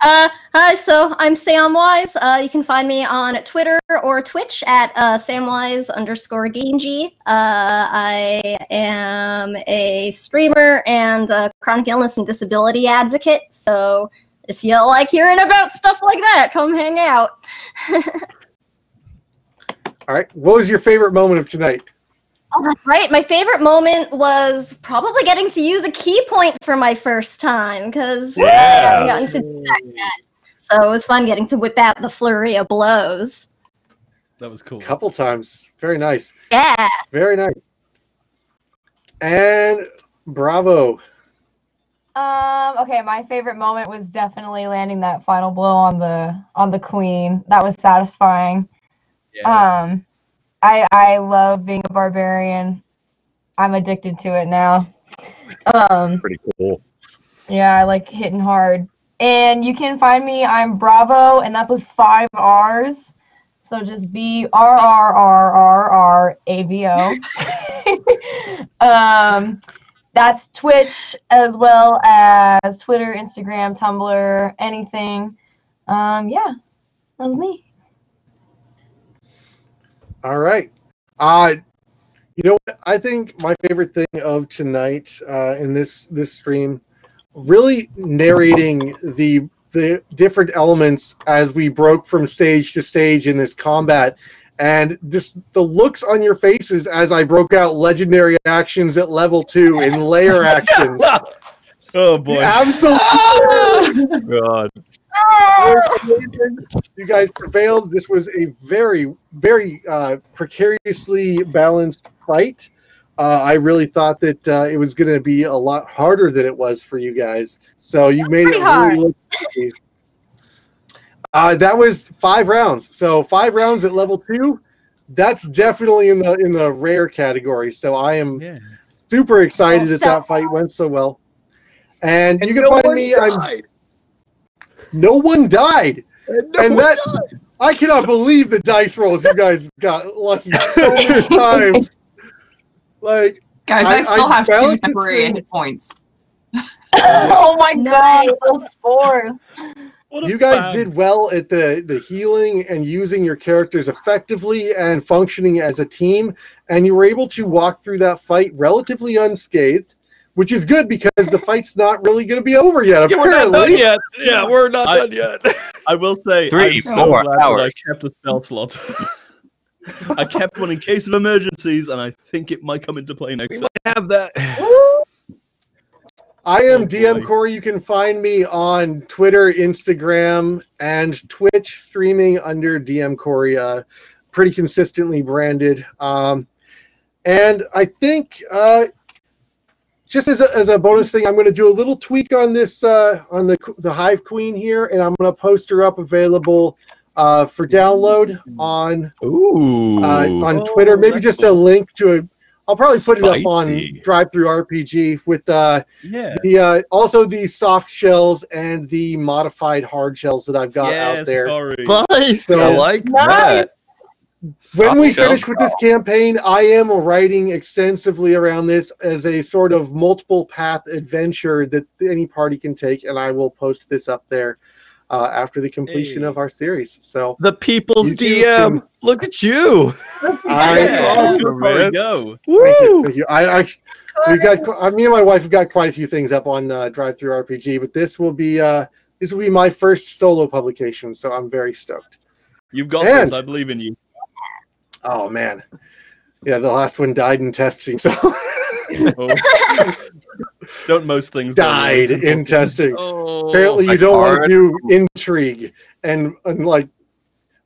Hi, so I'm Samwise. You can find me on Twitter or Twitch at Samwise_Gangy. I am a streamer and a chronic illness and disability advocate. So if you like hearing about stuff like that, come hang out. All right. What was your favorite moment of tonight? Oh, that's right. My favorite moment was probably getting to use a key point for my first time because I haven't gotten to do that yet. So it was fun getting to whip out the flurry of blows. That was cool. A couple times. Very nice. Yeah. Very nice. And Bravo. Okay, my favorite moment was definitely landing that final blow on the queen. That was satisfying. Yes. I love being a barbarian. I'm addicted to it now. Pretty cool. Yeah, I like hitting hard. And you can find me, I'm Bravo, and that's with 5 R's. So just BRRRRAVO. That's Twitch as well as Twitter, Instagram, Tumblr, anything. Yeah, that was me. All right. You know what? I think my favorite thing of tonight in this stream, really narrating the different elements as we broke from stage to stage in this combat, and just the looks on your faces as I broke out legendary actions at level 2 and layer actions. Oh boy. Absolutely. God. You guys prevailed. This was a very, very precariously balanced fight. I really thought that it was going to be a lot harder than it was for you guys. So you made it really look easy. That was 5 rounds. So 5 rounds at level 2. That's definitely in the rare category. So I am super excited that fight went so well. And you can find me. No one died. I cannot believe the dice rolls you guys got lucky so many times. Like, Guys, I still have 2 balanced it temporary through. hit points. Oh my god, those spores. You guys did well at the healing and using your characters effectively and functioning as a team, and you were able to walk through that fight relatively unscathed, which is good because the fight's not really going to be over yet. Yeah, we're not done yet. Yeah, we're not done yet. I will say, 3 I'm so more glad hours. that I kept a spell slot. I kept one in case of emergencies, and I think it might come into play next time. Have that. I am Oh, DM boy. Corey. You can find me on Twitter, Instagram, and Twitch, streaming under DM Corey. pretty consistently branded. And I think just as a bonus thing, I'm going to do a little tweak on this on the Hive Queen here, and I'm going to post her up available for download on Twitter. Maybe just a link to it. I'll probably put it up on Drive-Thru RPG with also the soft shells and the modified hard shells that I've got out there. Nice. So, I like that. When we finish with this campaign, I am writing extensively around this as a sort of multiple path adventure that any party can take, and I will post this up there after the completion of our series. So the people's DM, look at you! Go! Woo! Thank you. Me and my wife have got quite a few things up on Drive-Thru RPG, but this will be my first solo publication, so I'm very stoked. You've got this. I believe in you. Oh man, yeah, the last one died in testing. So don't most things died in testing? Apparently, you don't want to do intrigue and like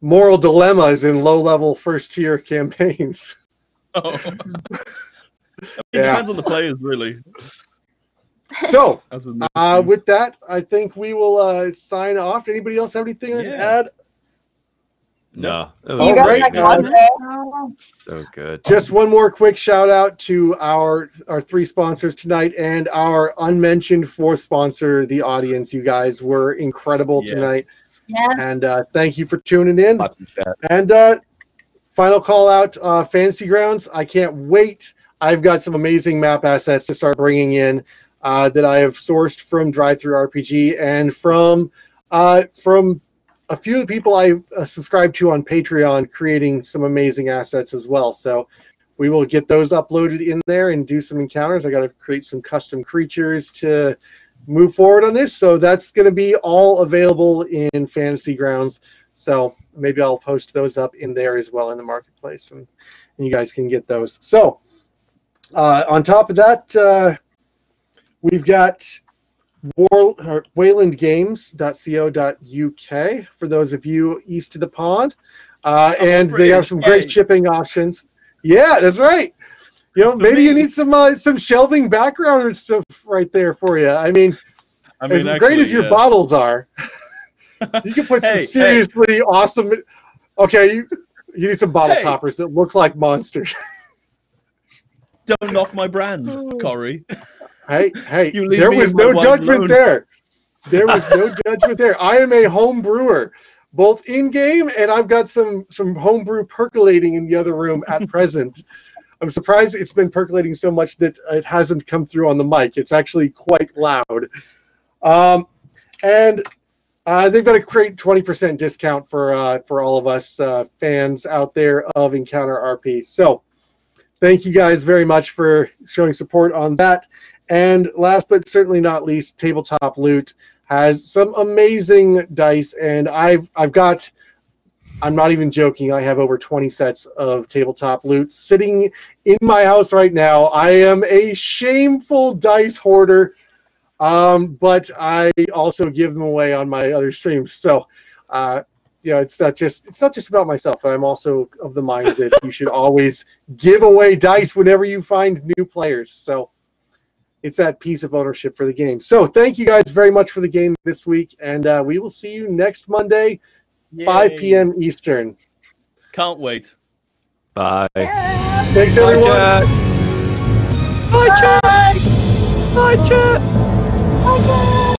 moral dilemmas in low-level first-tier campaigns. It depends on the players, really. So, with that, I think we will sign off. Anybody else have anything to add? No. You guys like Monday? So good. Just one more quick shout out to our 3 sponsors tonight and our unmentioned 4th sponsor, the audience. You guys were incredible tonight. Yes. And thank you for tuning in. And final call out, Fantasy Grounds. I can't wait. I've got some amazing map assets to start bringing in that I have sourced from Drive-Thru RPG and from a few of the people I subscribe to on Patreon, creating some amazing assets as well. So we will get those uploaded in there and do some encounters. I got to create some custom creatures to move forward on this. So that's going to be all available in Fantasy Grounds. So maybe I'll post those up in there as well in the marketplace, and you guys can get those. So on top of that, we've got waylandgames.co.uk for those of you east of the pond, and they have some great shipping options. Yeah, that's right. You know, maybe you need some shelving background and stuff right there for you. I mean as great as your bottles are, you can put some seriously awesome. Okay, you need some bottle toppers that look like monsters. Don't knock my brand, Corey. Hey, there was no judgment there. There was no judgment there. I am a home brewer, both in-game, and I've got some home brew percolating in the other room at present. I'm surprised it's been percolating so much that it hasn't come through on the mic. It's actually quite loud. And they've got a great 20% discount for all of us fans out there of Encounter RP. So thank you guys very much for showing support on that. And last but certainly not least, Tabletop Loot has some amazing dice, and I'm not even joking, I have over 20 sets of Tabletop Loot sitting in my house right now. I am a shameful dice hoarder, but I also give them away on my other streams. So it's not just about myself. I'm also of the mind that you should always give away dice whenever you find new players. So it's that piece of ownership for the game. So thank you guys very much for the game this week, and we will see you next Monday, 5 p.m. Eastern. Can't wait. Bye. Thanks, everyone. Bye, chat. Bye, chat. Bye, chat.